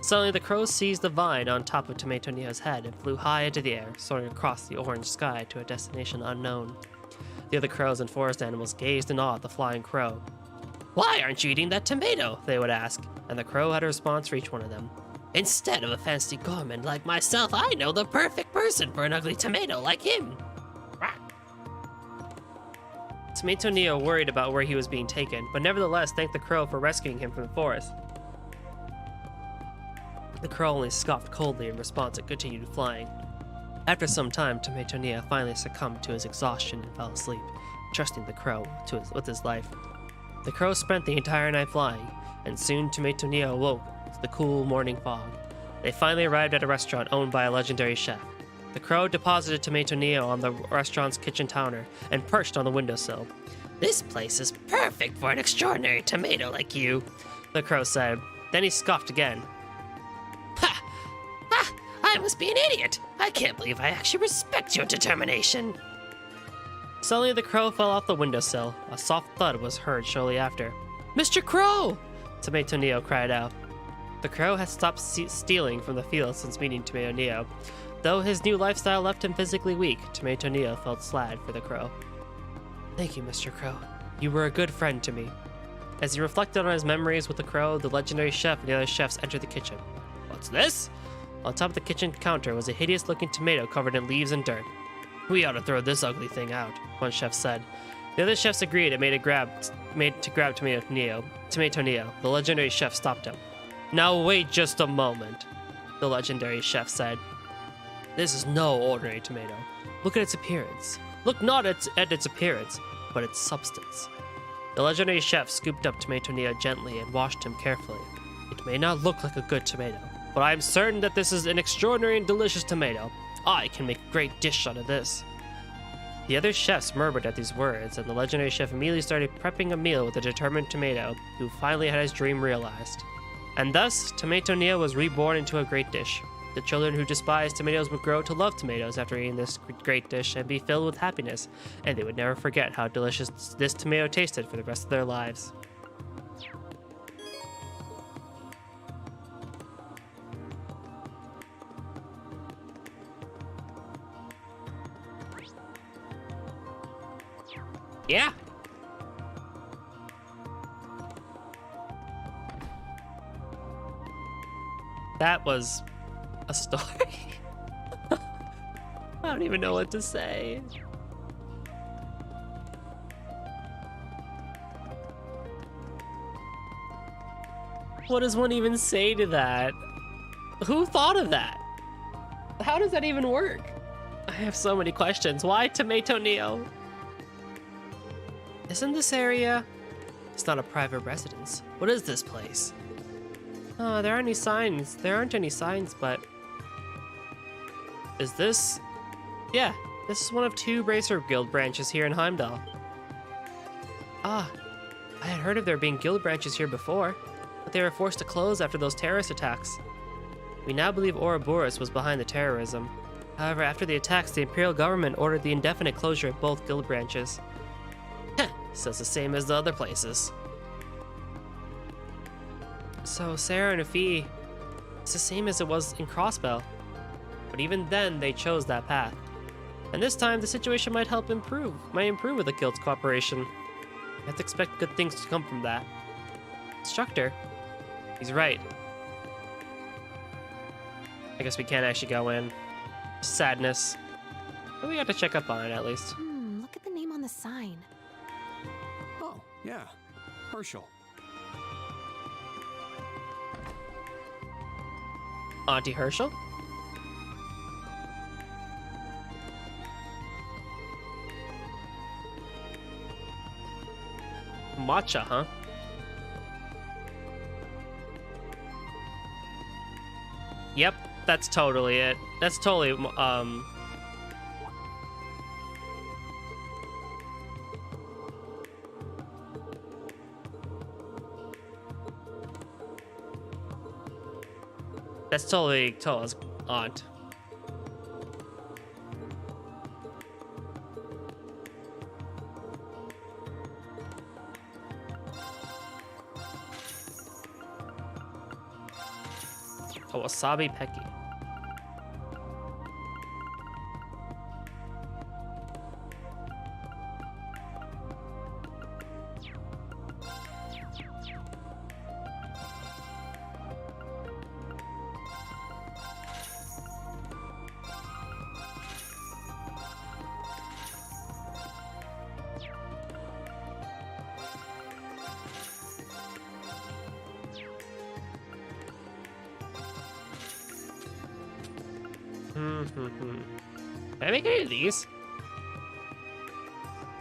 Suddenly, the crow seized the vine on top of Tomato Neo's head and flew high into the air, soaring across the orange sky to a destination unknown. The other crows and forest animals gazed in awe at the flying crow. Why aren't you eating that tomato? They would ask, and the crow had a response for each one of them. Instead of a fancy gourmand like myself, I know the perfect person for an ugly tomato like him. Tomato Neo worried about where he was being taken, but nevertheless thanked the crow for rescuing him from the forest. The crow only scoffed coldly in response and continued flying. After some time, Tomatonia finally succumbed to his exhaustion and fell asleep, trusting the crow with his life. The crow spent the entire night flying, and soon Tomatonia awoke to the cool morning fog. They finally arrived at a restaurant owned by a legendary chef. The crow deposited Tomatonia on the restaurant's kitchen counter and perched on the windowsill. "This place is perfect for an extraordinary tomato like you," the crow said. Then he scoffed again. "Ha! Ha! I must be an idiot! I can't believe I actually respect your determination!" Suddenly the crow fell off the windowsill. A soft thud was heard shortly after. "Mr. Crow!" Tomato cried out. The crow had stopped stealing from the field since meeting Tomato. Though his new lifestyle left him physically weak, Tomato felt sad for the crow. "Thank you, Mr. Crow. You were a good friend to me." As he reflected on his memories with the crow, the legendary chef and the other chefs entered the kitchen. "What's this?" On top of the kitchen counter was a hideous-looking tomato covered in leaves and dirt. "We ought to throw this ugly thing out," one chef said. The other chefs agreed and made to grab Tomato. The legendary chef stopped him. "Now wait just a moment," the legendary chef said. "This is no ordinary tomato. Look at its appearance. Look not at its appearance, but its substance." The legendary chef scooped up Tomato gently and washed him carefully. "It may not look like a good tomato, but I am certain that this is an extraordinary and delicious tomato. I can make a great dish out of this." The other chefs murmured at these words, and the legendary chef immediately started prepping a meal with a determined tomato who finally had his dream realized. And thus, Tomato was reborn into a great dish. The children who despised tomatoes would grow to love tomatoes after eating this great dish and be filled with happiness, and they would never forget how delicious this tomato tasted for the rest of their lives. Yeah. That was a story. I don't even know what to say. What does one even say to that? Who thought of that? How does that even work? I have so many questions. Why Tomato Neo? Isn't this area? It's not a private residence. What is this place? Oh, there aren't any signs. There aren't any signs, but... Is this? Yeah, this is one of 2 Bracer Guild branches here in Heimdallr. Ah, I had heard of there being guild branches here before, but they were forced to close after those terrorist attacks. We now believe Ouroboros was behind the terrorism. However, after the attacks, the Imperial government ordered the indefinite closure of both guild branches. Heh, so it's the same as the other places. So Sarah and Afi, it's the same as it was in Crossbell. But even then, they chose that path. And this time, the situation might improve with the guild's cooperation. You have to expect good things to come from that. Instructor, he's right. I guess we can't actually go in. Sadness. But we got to check up on it at least. Look at the name on the sign. Oh, yeah. Herschel. Auntie Herschel? Matcha, huh? Yep, that's totally it. That's totally, that's totally Toa's aunt. A wasabi Peki. Can I make any of these?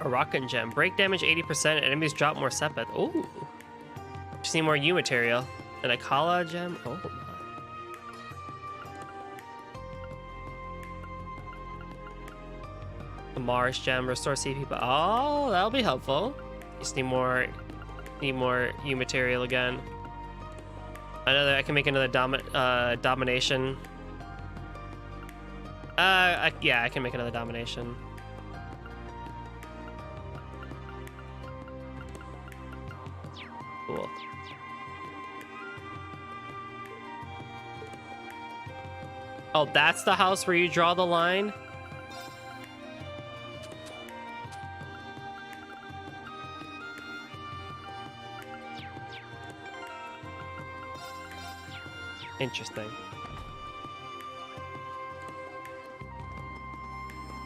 A rocket gem. Break damage 80%. Enemies drop more sepith. Ooh. Just need more U material. And a Kala gem. Oh my. A Mars gem. Restore CP. Oh, that'll be helpful. Just need more U material again. Another. I can make another domination. Yeah, I can make another domination. Cool. Oh, that's the house where you draw the line? Interesting.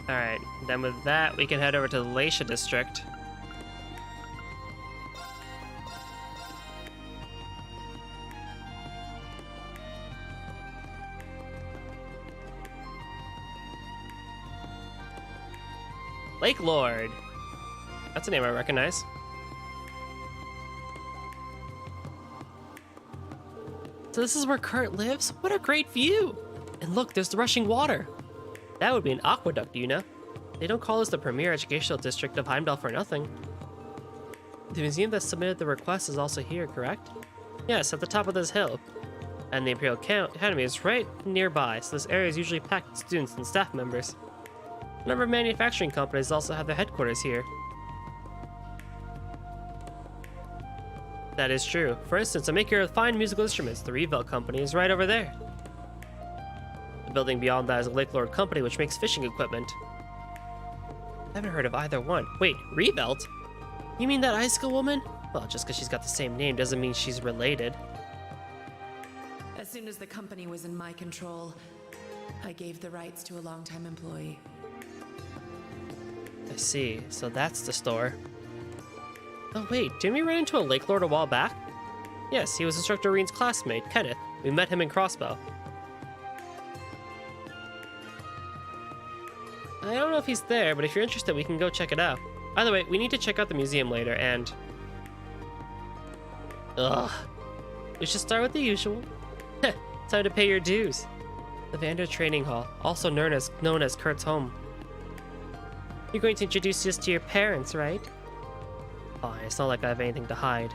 Alright, then with that, we can head over to the Laisha district. Lake Lord. That's a name I recognize. So this is where Kurt lives? What a great view! And look, there's the rushing water. That would be an aqueduct, you know? They don't call this the premier educational district of Heimdallr for nothing. The museum that submitted the request is also here, correct? Yes, at the top of this hill. And the Imperial Academy is right nearby, so this area is usually packed with students and staff members. A number of manufacturing companies also have their headquarters here. That is true. For instance, a maker of fine musical instruments, the Revel Company, is right over there. The building beyond that is a Lake Lord Company, which makes fishing equipment. I haven't heard of either one. Wait, Revelt? You mean that icicle woman? Well, just because she's got the same name doesn't mean she's related. As soon as the company was in my control, I gave the rights to a longtime employee. I see, so that's the store. Oh wait, didn't we run into a Lake Lord a while back? Yes, he was Instructor Reen's classmate, Kenneth. We met him in Crossbow. I don't know if he's there, but if you're interested, we can go check it out. By the way, we need to check out the museum later, and... Ugh. We should start with the usual. Time to pay your dues. The Vander Training Hall, also known as Kurt's home. You're going to introduce us to your parents, right? Fine, it's not like I have anything to hide.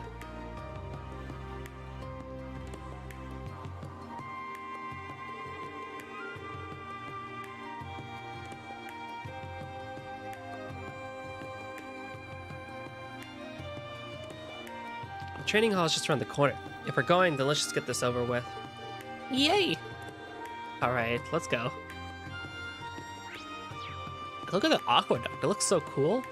The training hall is just around the corner. If we're going, then let's just get this over with. Yay! Alright, let's go. Look at the aqueduct, it looks so cool.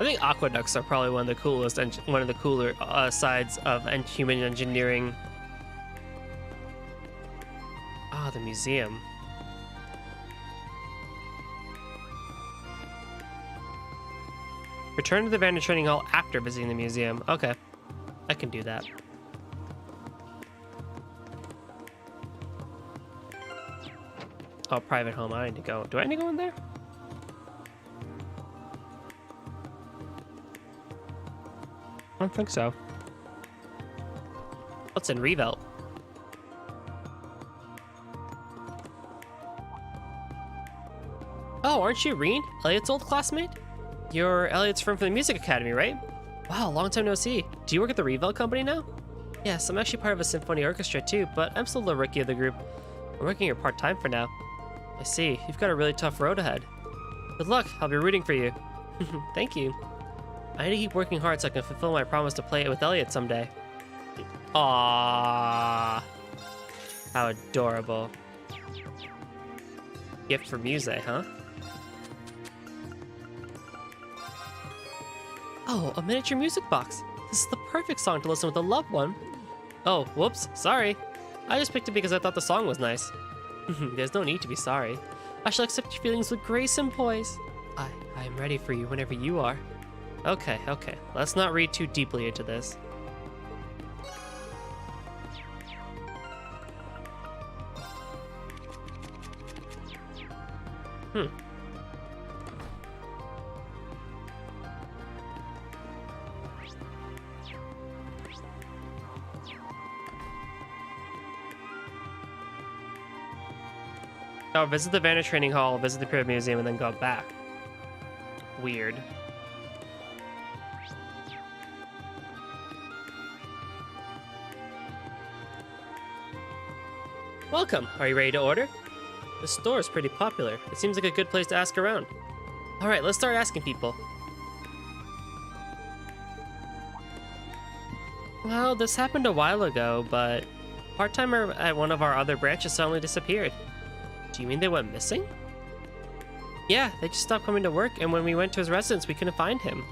I think aqueducts are probably one of the coolest and one of the cooler sides of human engineering. Ah, the museum. Return to the Vander Training Hall after visiting the museum. Okay, I can do that. Oh, private home. I need to go. Do I need to go in there? I don't think so. What's in Revel? Oh, aren't you Reen? Elliot's old classmate? You're Elliot's friend from the Music Academy, right? Wow, long time no see. Do you work at the Revel Company now? Yes, I'm actually part of a symphony orchestra too, but I'm still the rookie of the group. I'm working here part-time for now. I see. You've got a really tough road ahead. Good luck. I'll be rooting for you. Thank you. I need to keep working hard so I can fulfill my promise to play it with Elliot someday. Aww. How adorable. Gift for Muse, huh? Oh, a miniature music box. This is the perfect song to listen with a loved one. Oh, whoops. Sorry. I just picked it because I thought the song was nice. There's no need to be sorry. I shall accept your feelings with grace and poise. I am ready for you whenever you are. Okay. Let's not read too deeply into this. Oh, visit the Vanner Training Hall, visit the Imperial Museum, and then go back. Weird. Welcome. Are you ready to order? The store is pretty popular. It seems like a good place to ask around. Alright, let's start asking people. Well, this happened a while ago, but part-timer at one of our other branches suddenly disappeared. Do you mean they went missing? Yeah, they just stopped coming to work, and when we went to his residence, we couldn't find him.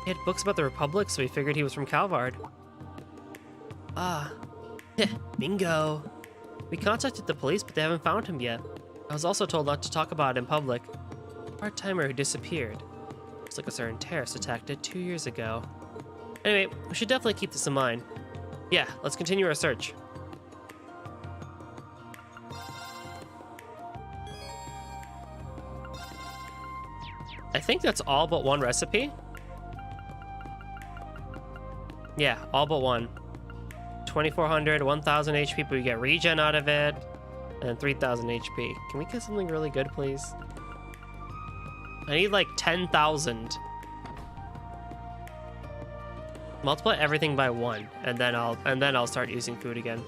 He had books about the Republic, so we figured he was from Calvard. Ah, bingo. We contacted the police, but they haven't found him yet. I was also told not to talk about it in public. Part-timer who disappeared. Looks like a certain terrorist attacked it 2 years ago. Anyway, we should definitely keep this in mind. Yeah, let's continue our search. I think that's all but one recipe. Yeah, all but one. 2400, 1000 HP, but we get regen out of it, and 3000 HP. Can we get something really good, please? I need like 10,000. Multiply everything by 1, and then I'll start using food again.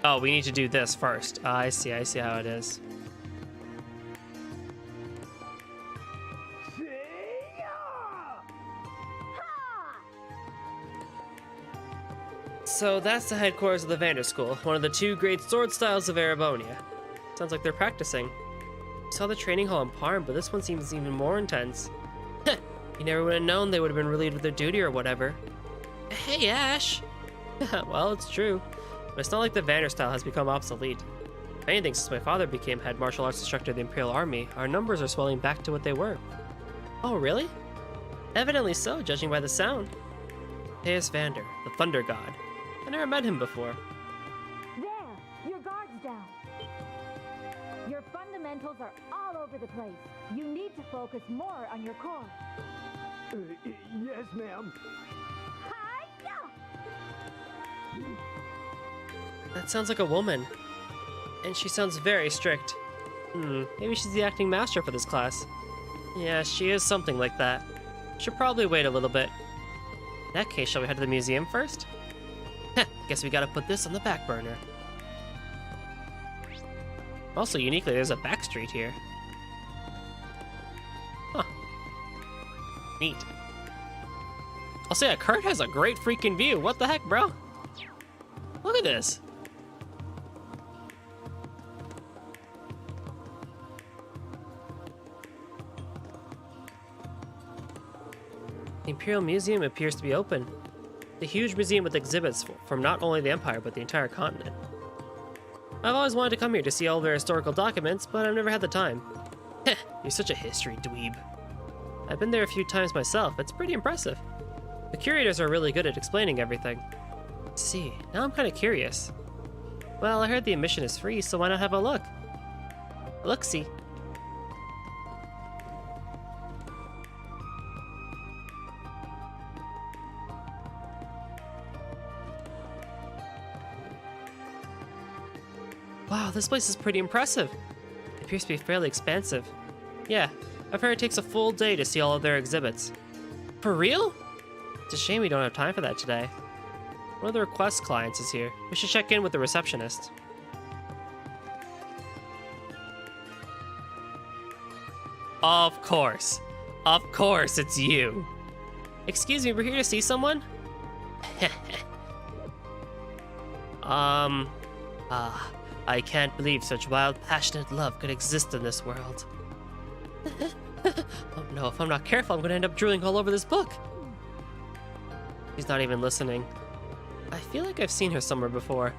Oh, we need to do this first. I see how it is. So that's the headquarters of the Vanner School, one of the 2 great sword styles of Erebonia. Sounds like they're practicing. We saw the training hall in Parm, but this one seems even more intense. You never would have known they would have been relieved of their duty or whatever. Hey, Ash! Well, it's true. But it's not like the Vanner style has become obsolete. If anything, since my father became head martial arts instructor of the Imperial Army, our numbers are swelling back to what they were. Oh, really? Evidently so, judging by the sound. Theus Vander, the Thunder God. I never met him before. There! Your guard's down. Your fundamentals are all over the place. You need to focus more on your core. Yes, ma'am. That sounds like a woman. And she sounds very strict. Maybe she's the acting master for this class. Yeah, she is something like that. Should probably wait a little bit. In that case, shall we head to the museum first? Guess we gotta put this on the back burner. Also, uniquely, there's a back street here. Huh. Neat. I'll say that Kurt has a great freaking view. What the heck, bro? Look at this. The Imperial Museum appears to be open. The huge museum with exhibits from not only the Empire, but the entire continent. I've always wanted to come here to see all their historical documents, but I've never had the time. You're such a history dweeb. I've been there a few times myself. It's pretty impressive. The curators are really good at explaining everything. See, now I'm kind of curious. Well, I heard the admission is free, so why not have a look? Look-see. Wow, this place is pretty impressive. It appears to be fairly expansive. Yeah, I've heard it takes a full day to see all of their exhibits. For real? It's a shame we don't have time for that today. One of the request clients is here. We should check in with the receptionist. Of course. Of course, it's you. Excuse me, we're here to see someone? I can't believe such wild, passionate love could exist in this world. Oh no, if I'm not careful, I'm gonna end up drooling all over this book. She's not even listening. I feel like I've seen her somewhere before.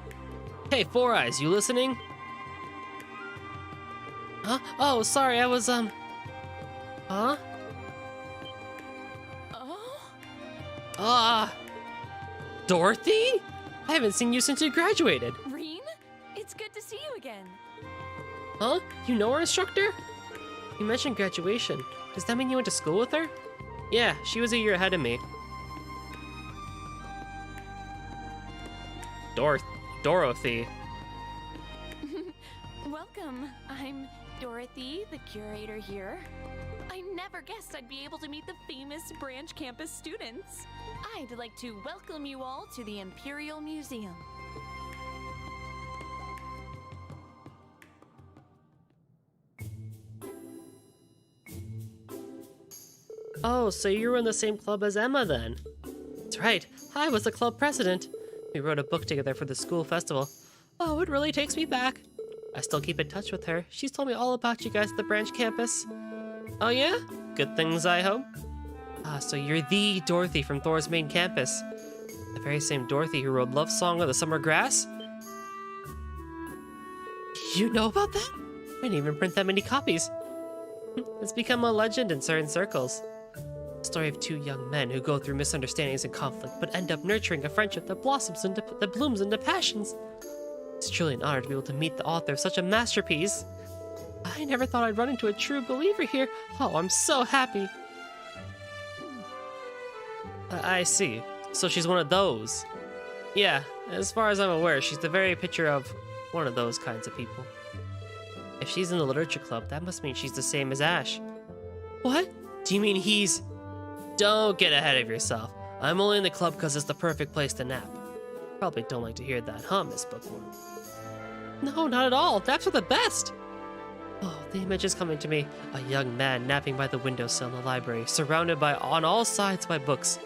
Hey, Four Eyes, you listening? Huh? Oh, sorry, I was, Huh? Oh? Dorothy? I haven't seen you since you graduated. Reen? It's good to see you again. Huh? You know our instructor? You mentioned graduation. Does that mean you went to school with her? Yeah, she was a year ahead of me. Dorothy. Welcome. I'm Dorothy, the curator here. I never guessed I'd be able to meet the famous branch campus students. I'd like to welcome you all to the Imperial Museum. Oh, so you were in the same club as Emma then? That's right, I was the club president. We wrote a book together for the school festival. Oh, it really takes me back. I still keep in touch with her. She's told me all about you guys at the branch campus. Oh yeah? Good things, I hope? Ah, so you're the Dorothy from Thor's main campus. The very same Dorothy who wrote Love Song of the Summer Grass? You know about that? I didn't even print that many copies. It's become a legend in certain circles. The story of two young men who go through misunderstandings and conflict, but end up nurturing a friendship that blooms into passions. It's truly an honor to be able to meet the author of such a masterpiece. I never thought I'd run into a true believer here. Oh, I'm so happy. I see. So she's one of those. Yeah, as far as I'm aware, she's the very picture of one of those kinds of people. If she's in the literature club, that must mean she's the same as Ash. What? Do you mean he's... Don't get ahead of yourself. I'm only in the club because it's the perfect place to nap. Probably don't like to hear that, huh, Miss Bookworm? No, not at all. Naps are the best. Oh, the image is coming to me. A young man napping by the windowsill in the library, surrounded by on all sides by books.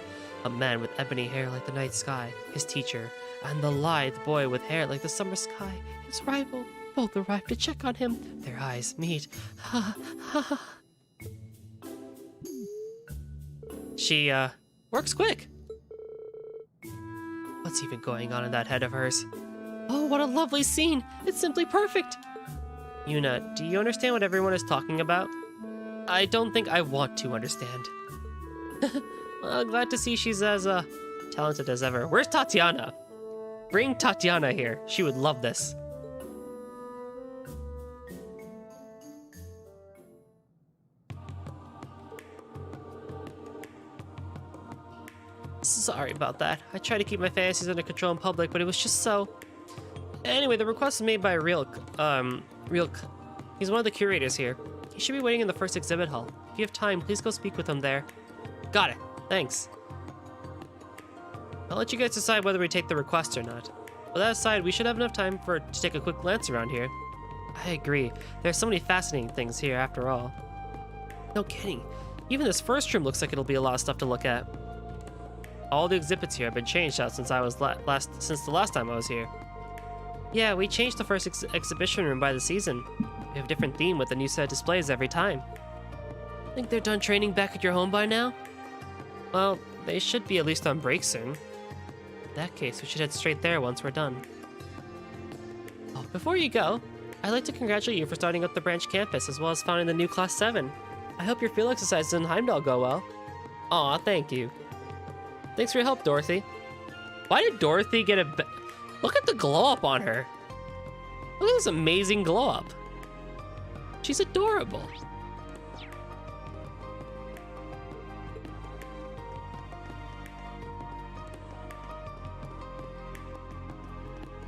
A man with ebony hair like the night sky, his teacher, and the lithe boy with hair like the summer sky, his rival. Both arrive to check on him. Their eyes meet. She, works quick. What's even going on in that head of hers? Oh, what a lovely scene! It's simply perfect! Yuna, do you understand what everyone is talking about? I don't think I want to understand. Well, glad to see she's as, talented as ever. Where's Tatiana? Bring Tatiana here. She would love this. Sorry about that. I tried to keep my fantasies under control in public, but it was just so... Anyway, the request was made by Rilk. He's one of the curators here. He should be waiting in the first exhibit hall. If you have time, please go speak with him there. Got it. Thanks. I'll let you guys decide whether we take the request or not. With that aside, we should have enough time to take a quick glance around here. I agree. There's so many fascinating things here after all. No kidding. Even this first room looks like it'll be a lot of stuff to look at. All the exhibits here have been changed out since I was since the last time I was here. Yeah, we changed the first exhibition room by the season. We have a different theme with a new set of displays every time. Think they're done training back at your home by now? Well, they should be at least on break soon. In that case, we should head straight there once we're done. Oh, before you go, I'd like to congratulate you for starting up the branch campus as well as founding the new Class 7. I hope your field exercises in Heimdallr go well. Aw, thank you. Thanks for your help, Dorothy. Why did Dorothy get a... Look at the glow up on her. Look at this amazing glow up. She's adorable.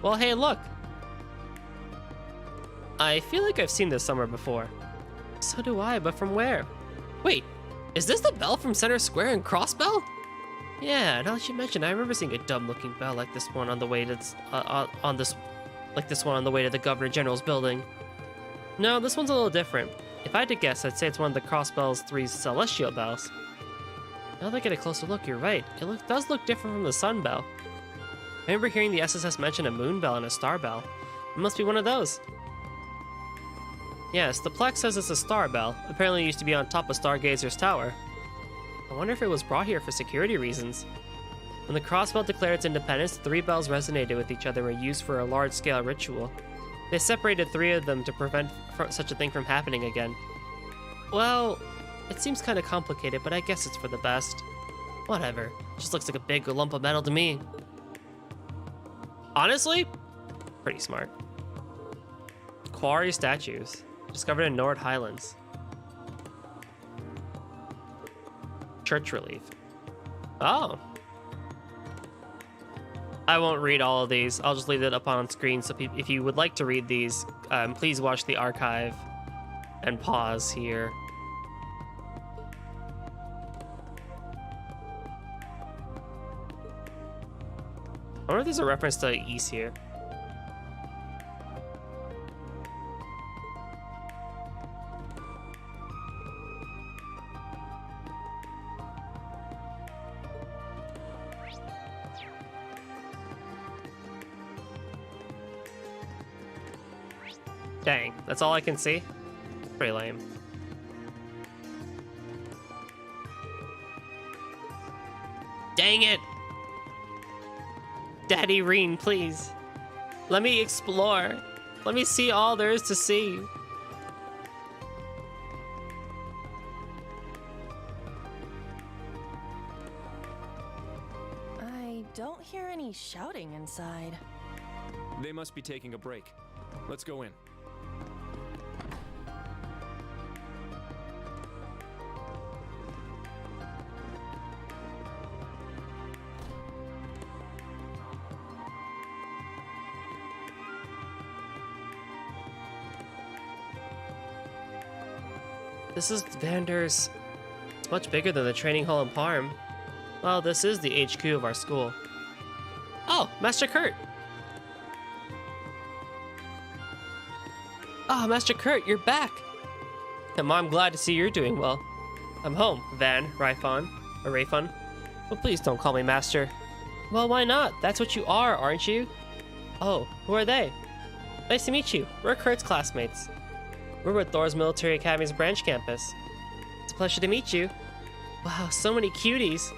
Well, hey, look. I feel like I've seen this somewhere before. So do I, but from where? Wait, is this the bell from Center Square in Crossbell? Yeah, now that you mention, I remember seeing a dumb-looking bell like this one on the way to this one on the way to the Governor General's building. No, this one's a little different. If I had to guess, I'd say it's one of the Crossbell's 3 celestial bells. Now that I get a closer look, you're right. It does look different from the Sun Bell. I remember hearing the SSS mention a Moon Bell and a Star Bell. It must be one of those. Yes, the plaque says it's a Star Bell. Apparently it used to be on top of Stargazer's tower. I wonder if it was brought here for security reasons. When the Crossbell declared its independence, the 3 bells resonated with each other and were used for a large-scale ritual. They separated 3 of them to prevent such a thing from happening again. Well, it seems kind of complicated, but I guess it's for the best. Whatever. Just looks like a big lump of metal to me. Honestly, pretty smart. Quarry statues discovered in Nord Highlands. Church relief. Oh. I won't read all of these. I'll just leave it up on screen. So if you would like to read these, please watch the archive and pause here. I wonder if there's a reference to Ys here. Dang, that's all I can see? Pretty lame. Dang it! Daddy Reen, please. Let me explore. Let me see all there is to see. I don't hear any shouting inside. They must be taking a break. Let's go in. This is Vander's. It's much bigger than the training hall in Parm. Well, this is the HQ of our school. Oh, Master Kurt! Oh, Master Kurt, you're back! And I'm glad to see you're doing well. I'm home, Van Rayfon. But please don't call me Master. Well, why not? That's what you are, aren't you? Oh, who are they? Nice to meet you. We're Kurt's classmates. We're with Thor's Military Academy's branch campus. It's a pleasure to meet you. Wow, so many cuties.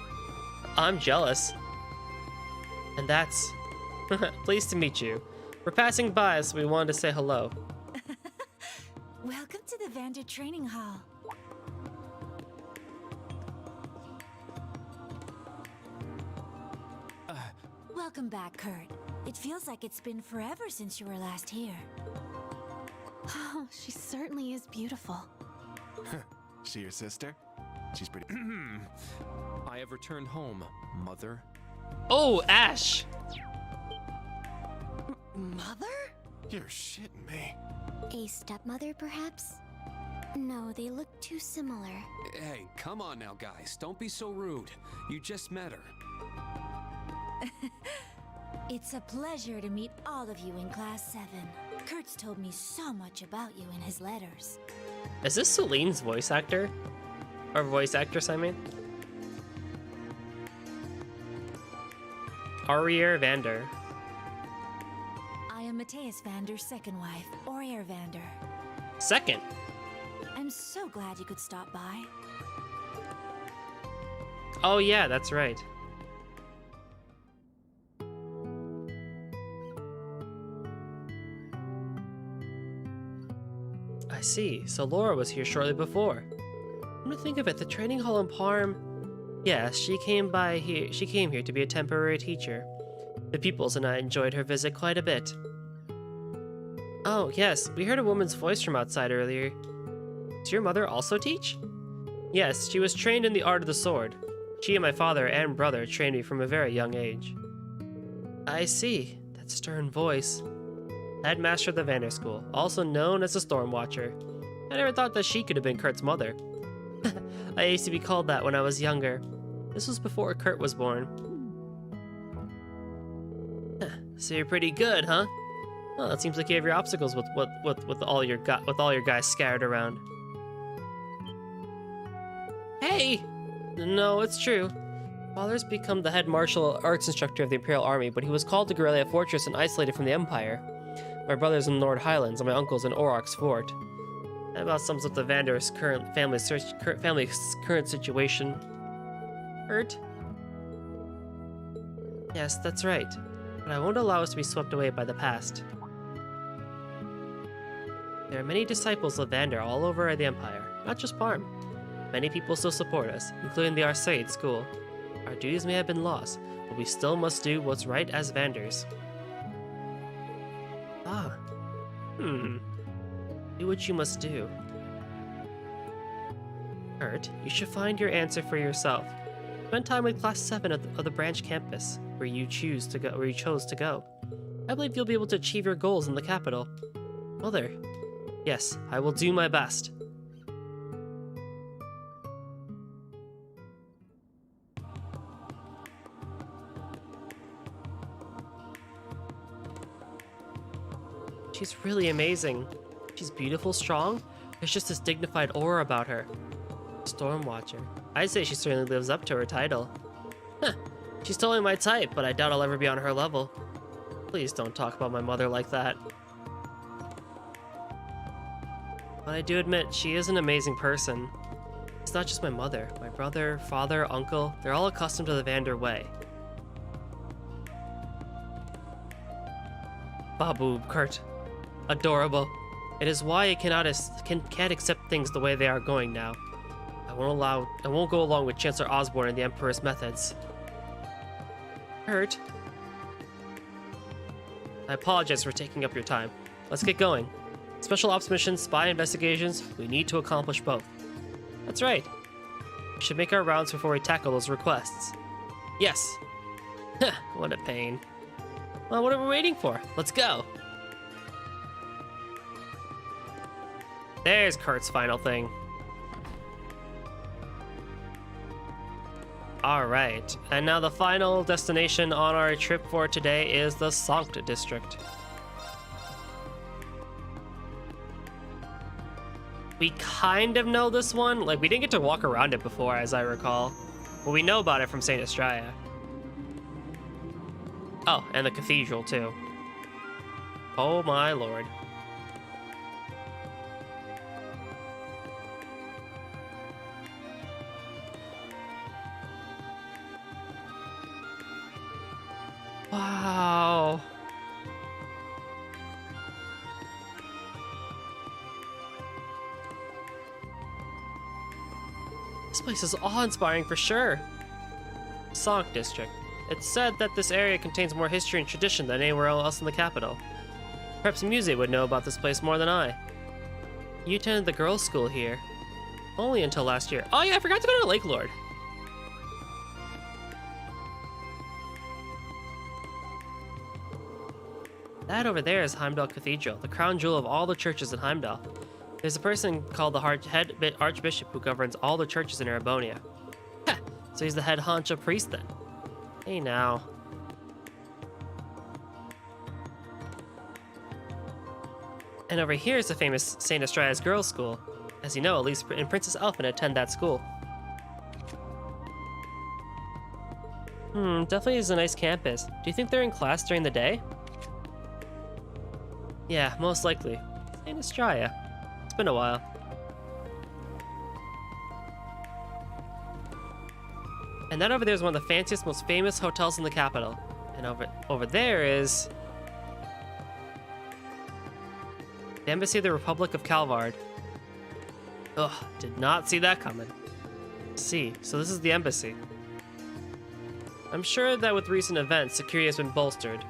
I'm jealous. And that's... Pleased to meet you. We're passing by, so we wanted to say hello. Welcome to the Vander Training Hall. Welcome back, Kurt. It feels like it's been forever since you were last here. Oh, she certainly is beautiful. She your sister? She's pretty. I have returned home, Mother. Oh, Ash! Mother? You're shitting me. A stepmother, perhaps? No, they look too similar. Hey, come on now, guys. Don't be so rude. You just met her. It's a pleasure to meet all of you in Class 7. Kurt's told me so much about you in his letters. Is this Celine's voice actor? Or voice actress, I mean? Aurier Vander. I am Matthias Vander's second wife, Aurier Vander. Second? I'm so glad you could stop by. Oh yeah, that's right. I see, so Laura was here shortly before. Come to think of it, the training hall in Parm... Yes, she came here to be a temporary teacher. The pupils and I enjoyed her visit quite a bit. Oh, yes, we heard a woman's voice from outside earlier. Does your mother also teach? Yes, she was trained in the art of the sword. She and my father and brother trained me from a very young age. I see, that stern voice. Headmaster of the Vander School, also known as the Storm Watcher. I never thought that she could have been Kurt's mother. I used to be called that when I was younger. This was before Kurt was born. So you're pretty good, huh? Well, it seems like you have your obstacles with all your guys scattered around. Hey! No, it's true. Father's become the head martial arts instructor of the Imperial Army, but he was called to Guerrilla Fortress and isolated from the Empire. My brother's in Nord Highlands, and my uncle's in Aurochs Fort. That about sums up the Vander's current family's current situation. Hurt? Yes, that's right. But I won't allow us to be swept away by the past. There are many disciples of Vander all over the Empire, not just Parm. Many people still support us, including the Arseid school. Our duties may have been lost, but we still must do what's right as Vanders. Ah. Do what you must do. Kurt, you should find your answer for yourself. Spend time with Class 7 of the branch campus, where you chose to go. I believe you'll be able to achieve your goals in the capital. Mother, yes, I will do my best. She's really amazing. She's beautiful, strong. There's just this dignified aura about her. Stormwatcher. I'd say she certainly lives up to her title. Huh. She's totally my type, but I doubt I'll ever be on her level. Please don't talk about my mother like that. But I do admit, she is an amazing person. It's not just my mother. My brother, father, uncle, they're all accustomed to the Vander way. Baboob, Kurt. Adorable. It is why I can't accept things the way they are going now. I won't go along with Chancellor Osborne and the Emperor's methods. Kurt. I apologize for taking up your time. Let's get going. Special ops missions, spy investigations, we need to accomplish both. That's right. We should make our rounds before we tackle those requests. Yes. What a pain. Well, what are we waiting for? Let's go. There's Kurt's final thing. Alright, and now the final destination on our trip for today is the Sankt District. We kind of know this one. Like, we didn't get to walk around it before, as I recall. But we know about it from St. Estrella. Oh, and the cathedral, too. Oh my lord. Wow. This place is awe-inspiring for sure. Sankt District. It's said that this area contains more history and tradition than anywhere else in the capital. Perhaps Muse would know about this place more than I. You attended the girls' school here. Only until last year. Oh yeah, I forgot to go to Lake Lord. That over there is Heimdallr Cathedral, the crown jewel of all the churches in Heimdall. There's a person called the head archbishop who governs all the churches in Erebonia. Ha! So he's the head honcho priest then. Hey now. And over here is the famous St. Estrella's girls' school. As you know, Elise and Princess Elfin attend that school. Definitely is a nice campus. Do you think they're in class during the day? Yeah, most likely. St. Estrella. It's been a while. And that over there is one of the fanciest, most famous hotels in the capital. And over there is the Embassy of the Republic of Calvard. Ugh, did not see that coming. See, so this is the embassy. I'm sure that with recent events, security has been bolstered.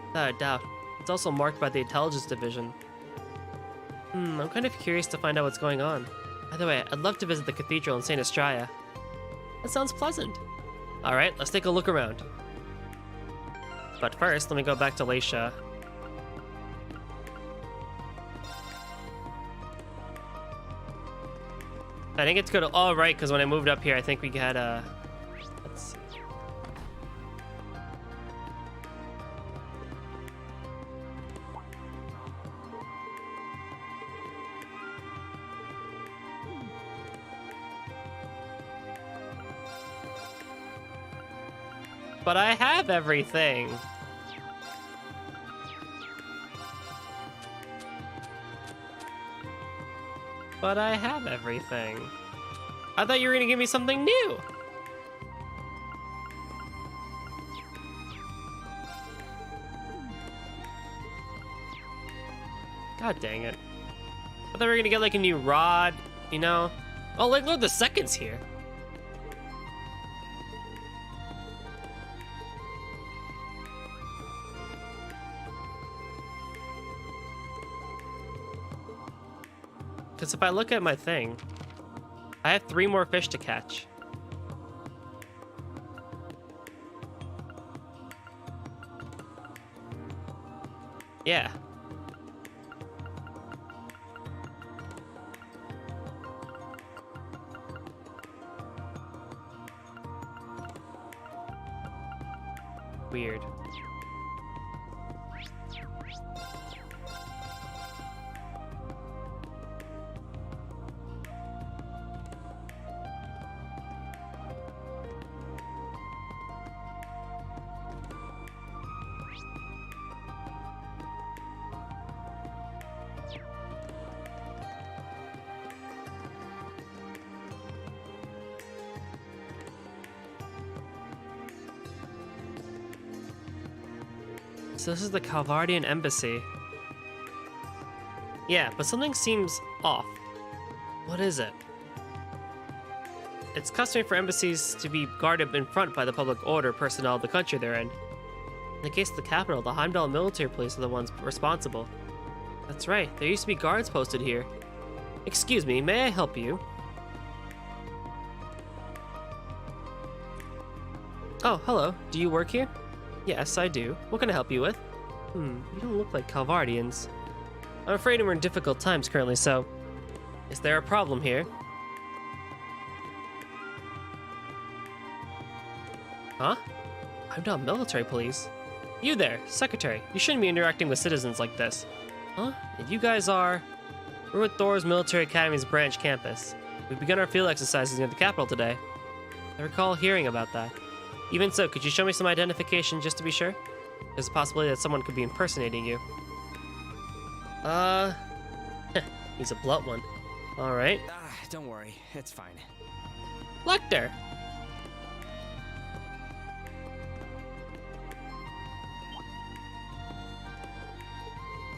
Without a doubt. It's also marked by the Intelligence Division. I'm kind of curious to find out what's going on. By the way, I'd love to visit the cathedral in St. Estrella. That sounds pleasant. Alright, let's take a look around. But first, let me go back to Laisha. I didn't get to go to... Oh, right, because when I moved up here, I think we had a... Let's see. But I have everything. But I have everything. I thought you were gonna give me something new. God dang it. I thought we were gonna get like a new rod, you know? Oh, like Lord the Second's here. Because if I look at my thing, I have 3 more fish to catch. Yeah. Weird. So this is the Calvardian embassy. Yeah, but something seems off. What is it? It's customary for embassies to be guarded in front by the public order personnel of the country they're in. In the case of the capital, the Heimdallr military police are the ones responsible. That's right, there used to be guards posted here. Excuse me, may I help you? Oh, hello. Do you work here? Yes, I do. What can I help you with? You don't look like Calvardians. I'm afraid we're in difficult times currently, so... Is there a problem here? Huh? I'm not military police. You there, secretary. You shouldn't be interacting with citizens like this. Huh? And you guys are... We're with Thor's Military Academy's branch campus. We've begun our field exercises near the capital today. I recall hearing about that. Even so, could you show me some identification just to be sure? There's a possibility that someone could be impersonating you. He's a blunt one. Alright. Don't worry, it's fine. Lecter!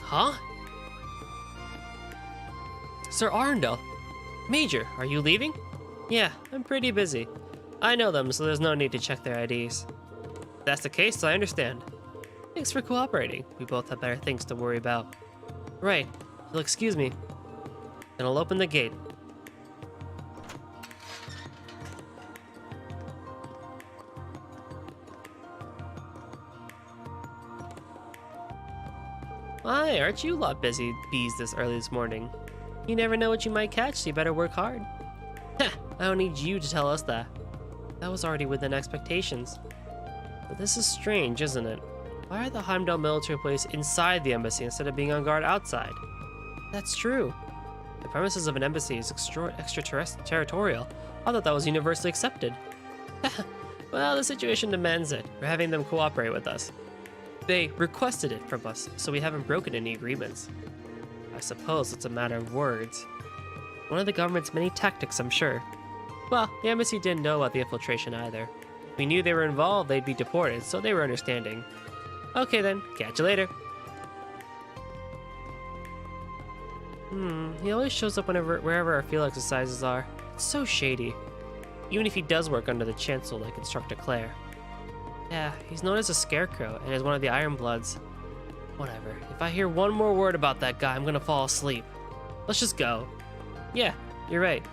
Huh? Sir Arundel. Major, are you leaving? Yeah, I'm pretty busy. I know them, so there's no need to check their IDs. If that's the case, I understand. Thanks for cooperating. We both have better things to worry about. Right. You'll excuse me. Then I'll open the gate. Why, aren't you a lot busy bees this early this morning? You never know what you might catch, so you better work hard. Heh, I don't need you to tell us that. That was already within expectations. But this is strange, isn't it? Why are the Heimdallr military police inside the embassy instead of being on guard outside? That's true. The premises of an embassy is extraterritorial. I thought that was universally accepted. Well, the situation demands it. We're having them cooperate with us. They requested it from us, so we haven't broken any agreements. I suppose it's a matter of words. One of the government's many tactics, I'm sure. Well, the embassy didn't know about the infiltration either. If we knew they were involved, they'd be deported, so they were understanding. Okay then, catch you later. He always shows up wherever our field exercises are. It's so shady. Even if he does work under the Chancellor like Instructor Claire. Yeah, he's known as a scarecrow and is one of the Iron Bloods. Whatever, if I hear one more word about that guy, I'm gonna fall asleep. Let's just go. Yeah, you're right.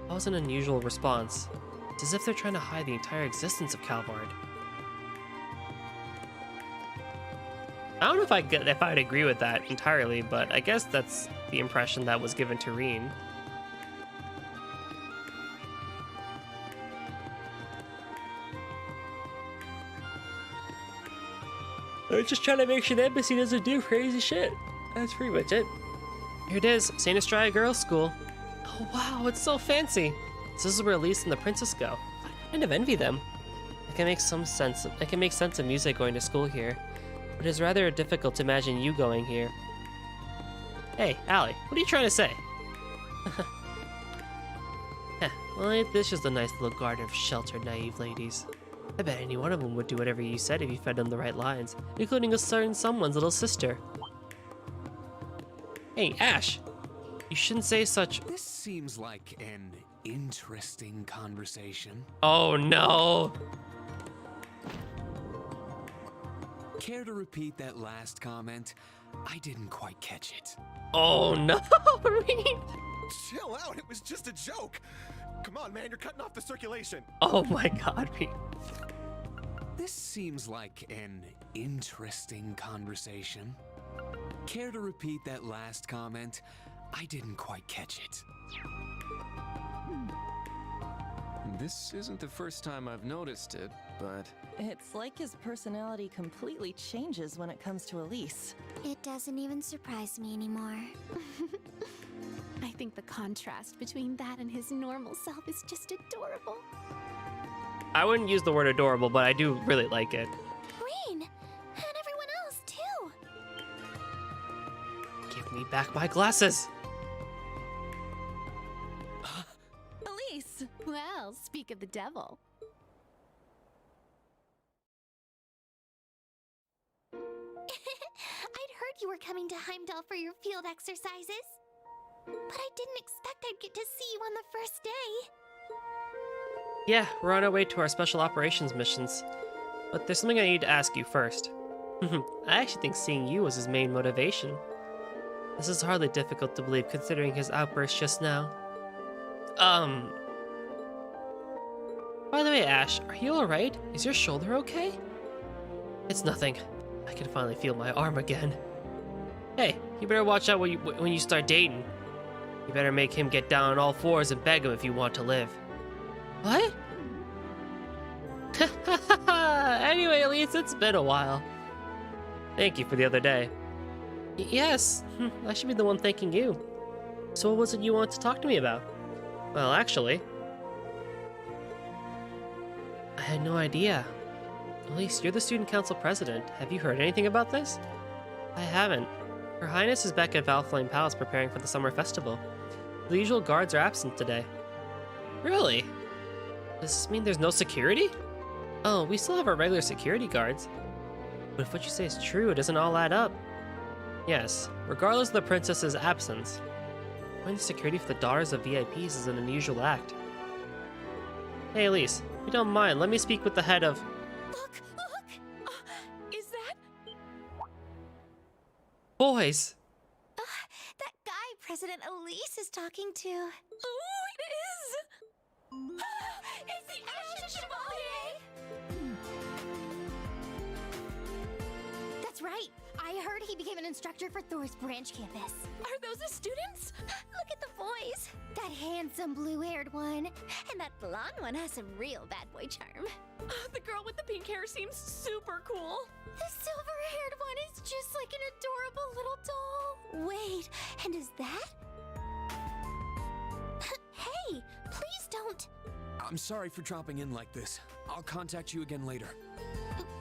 That was an unusual response. It's as if they're trying to hide the entire existence of Calvard. I don't know if I'd agree with that entirely, but I guess that's the impression that was given to Reen. They're just trying to make sure the embassy doesn't do crazy shit. That's pretty much it. Here it is, St. Estrella Girls' School. Oh wow, it's so fancy. This is where Elise and the princess go. I kind of envy them. I can make sense of music going to school here, but it's rather difficult to imagine you going here. Hey, Allie, what are you trying to say? Well, ain't this just a nice little garden of sheltered, naive ladies? I bet any one of them would do whatever you said if you fed them the right lines, including a certain someone's little sister. Hey, Ash! You shouldn't say such— This seems like an interesting conversation. Oh no! Care to repeat that last comment? I didn't quite catch it. Oh no, Reed! Chill out, it was just a joke. Come on, man, you're cutting off the circulation. Oh my god, Reed. This seems like an interesting conversation. Care to repeat that last comment? I didn't quite catch it. This isn't the first time I've noticed it, but... It's like his personality completely changes when it comes to Elise. It doesn't even surprise me anymore. I think the contrast between that and his normal self is just adorable. I wouldn't use the word adorable, but I do really like it. Green! And everyone else, too! Give me back my glasses! Elise! Well, speak of the devil. I'd heard you were coming to Heimdallr for your field exercises. But I didn't expect I'd get to see you on the first day. Yeah, we're on our way to our special operations missions. But there's something I need to ask you first. I actually think seeing you was his main motivation. This is hardly difficult to believe considering his outburst just now. By the way, Ash, are you alright? Is your shoulder okay? It's nothing. I can finally feel my arm again. Hey, you better watch out when you start dating. You better make him get down on all fours and beg him if you want to live. What? Anyway, Elise, it's been a while. Thank you for the other day. Yes, I should be the one thanking you. So what was it you wanted to talk to me about? Well, actually, I had no idea. Elise, you're the student council president. Have you heard anything about this? I haven't. Her Highness is back at Valflame Palace preparing for the summer festival. The usual guards are absent today. Really? Does this mean there's no security? Oh, we still have our regular security guards. But if what you say is true, it doesn't all add up. Yes, regardless of the princess's absence, finding security for the daughters of VIPs is an unusual act. Hey Elise, if you don't mind, let me speak with the head of... Look! Is that... Boys! That guy President Elise is talking to. Oh, it is! It's the Ashen Chevalier! That's right. I heard he became an instructor for Thor's branch campus. Are those the students? Look at the boys. That handsome blue-haired one. And that blonde one has some real bad boy charm. The girl with the pink hair seems super cool. The silver-haired one is just like an adorable little doll. Wait, and is that? Hey, please don't. I'm sorry for dropping in like this. I'll contact you again later.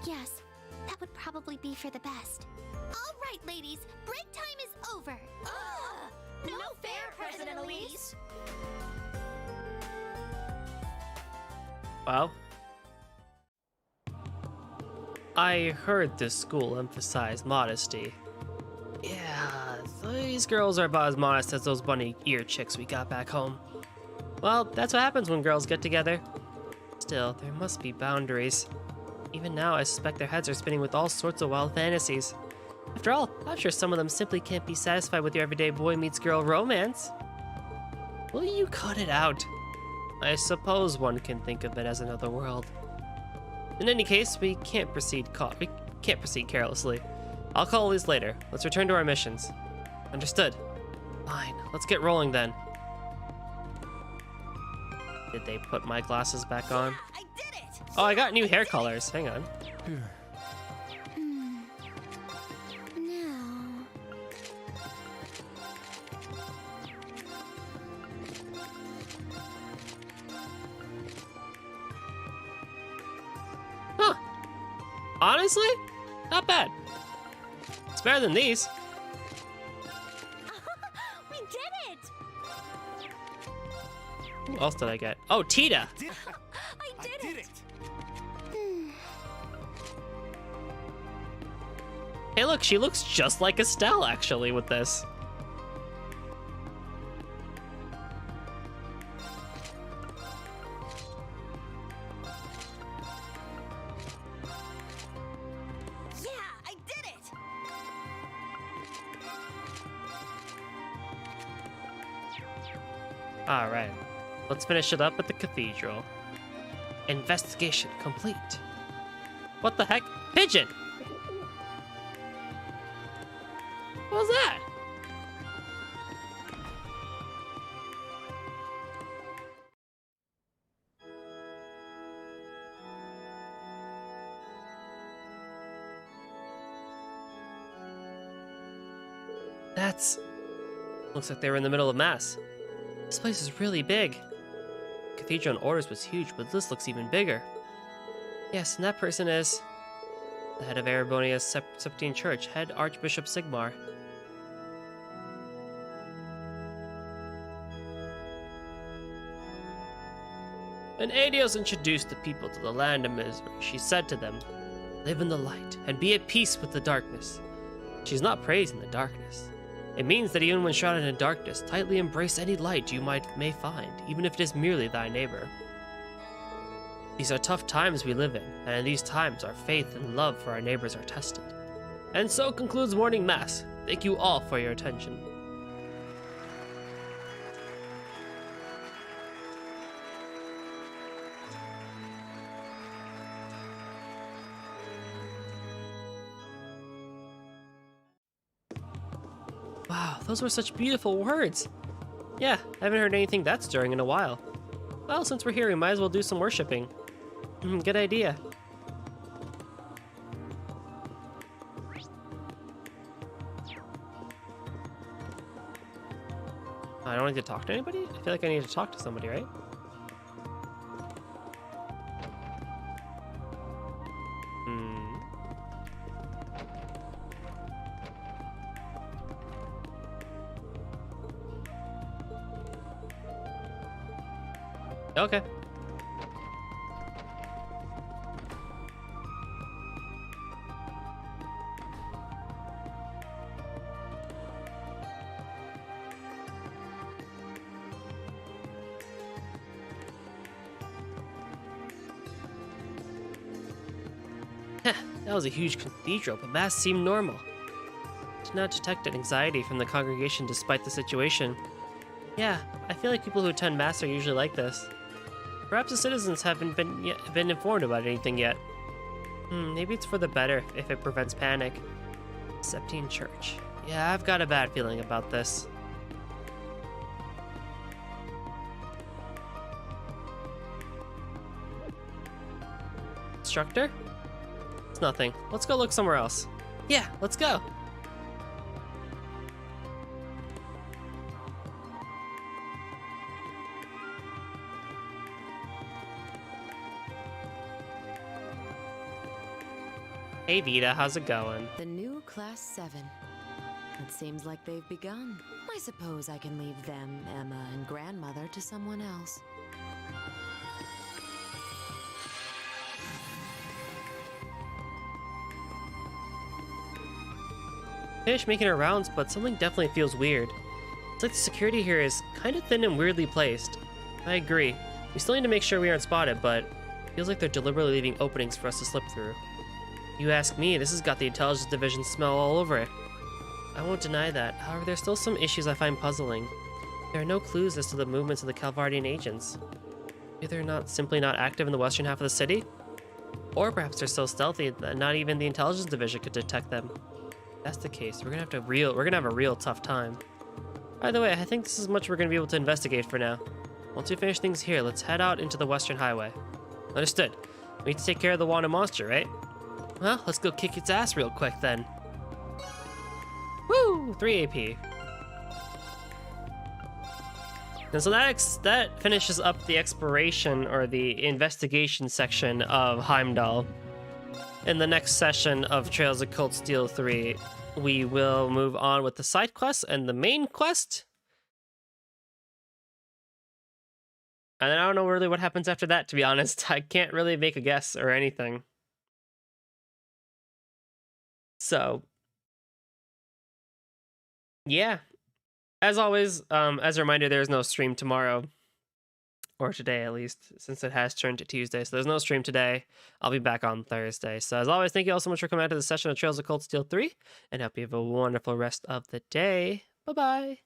Yes, that would probably be for the best. All right, ladies, break time is over. No fair, President Elise. Well, I heard this school emphasize modesty. Yeah, these girls are about as modest as those bunny ear chicks we got back home. Well, that's what happens when girls get together. Still, there must be boundaries. Even now, I suspect their heads are spinning with all sorts of wild fantasies. After all, I'm sure some of them simply can't be satisfied with your everyday boy meets girl romance. Will you cut it out? I suppose one can think of it as another world. In any case, we can't proceed carelessly. I'll call Elise later. Let's return to our missions. Understood. Fine, let's get rolling then. Did they put my glasses back on? I did it! Oh, I got new hair colors. Hang on. No. Huh. Honestly, not bad. It's better than these. We did it! Who else did I get? Oh, Tita. I did it! Hey, look, she looks just like Estelle, actually, with this. Yeah, Alright. Let's finish it up at the cathedral. Investigation complete. What the heck? Pigeon! What was that? Looks like they were in the middle of mass. This place is really big. The cathedral in Orders was huge, but this looks even bigger. Yes, and that person is the head of Erebonia's Septine Church, Head Archbishop Sigmar. When Adios introduced the people to the land of misery, she said to them, "Live in the light and be at peace with the darkness." She's not praising the darkness. It means that even when shrouded in darkness, tightly embrace any light you may find, even if it is merely thy neighbor. These are tough times we live in, and in these times our faith and love for our neighbors are tested. And so concludes morning mass. Thank you all for your attention. Wow, those were such beautiful words. Yeah, I haven't heard anything that stirring in a while. Well, since we're here, we might as well do some worshipping. Good idea. I don't need to talk to anybody? I feel like I need to talk to somebody, right? Okay. That was a huge cathedral, but mass seemed normal. Did not detect an anxiety from the congregation despite the situation. Yeah, I feel like people who attend mass are usually like this. Perhaps the citizens haven't been informed about anything yet. Maybe it's for the better if it prevents panic. Septine Church. Yeah, I've got a bad feeling about this. Instructor? It's nothing. Let's go look somewhere else. Yeah, let's go. Hey Vita, how's it going? The new Class 7. It seems like they've begun. I suppose I can leave them, Emma, and Grandmother to someone else. Finished making her rounds, but something definitely feels weird. It's like the security here is kind of thin and weirdly placed. I agree. We still need to make sure we aren't spotted, but it feels like they're deliberately leaving openings for us to slip through. You ask me, this has got the intelligence division smell all over it. I won't deny that. However, there's still some issues I find puzzling. There are no clues as to the movements of the Calvardian agents. Maybe they're simply not active in the western half of the city? Or perhaps they're so stealthy that not even the intelligence division could detect them. If that's the case, we're gonna have a real tough time. By the way, I think this is much we're gonna be able to investigate for now. Once we finish things here, let's head out into the western highway. Understood. We need to take care of the wanted monster, right? Well, let's go kick its ass real quick then. Woo! 3 AP. And so that finishes up the exploration or the investigation section of Heimdallr. In the next session of Trails of Cold Steel 3, we will move on with the side quest and the main quest. And I don't know really what happens after that, to be honest. I can't really make a guess or anything. So, yeah. As always, as a reminder, there's no stream tomorrow. Or today, at least, since it has turned to Tuesday. So there's no stream today. I'll be back on Thursday. So as always, thank you all so much for coming out to the session of Trails of Cold Steel 3. And hope you have a wonderful rest of the day. Bye-bye.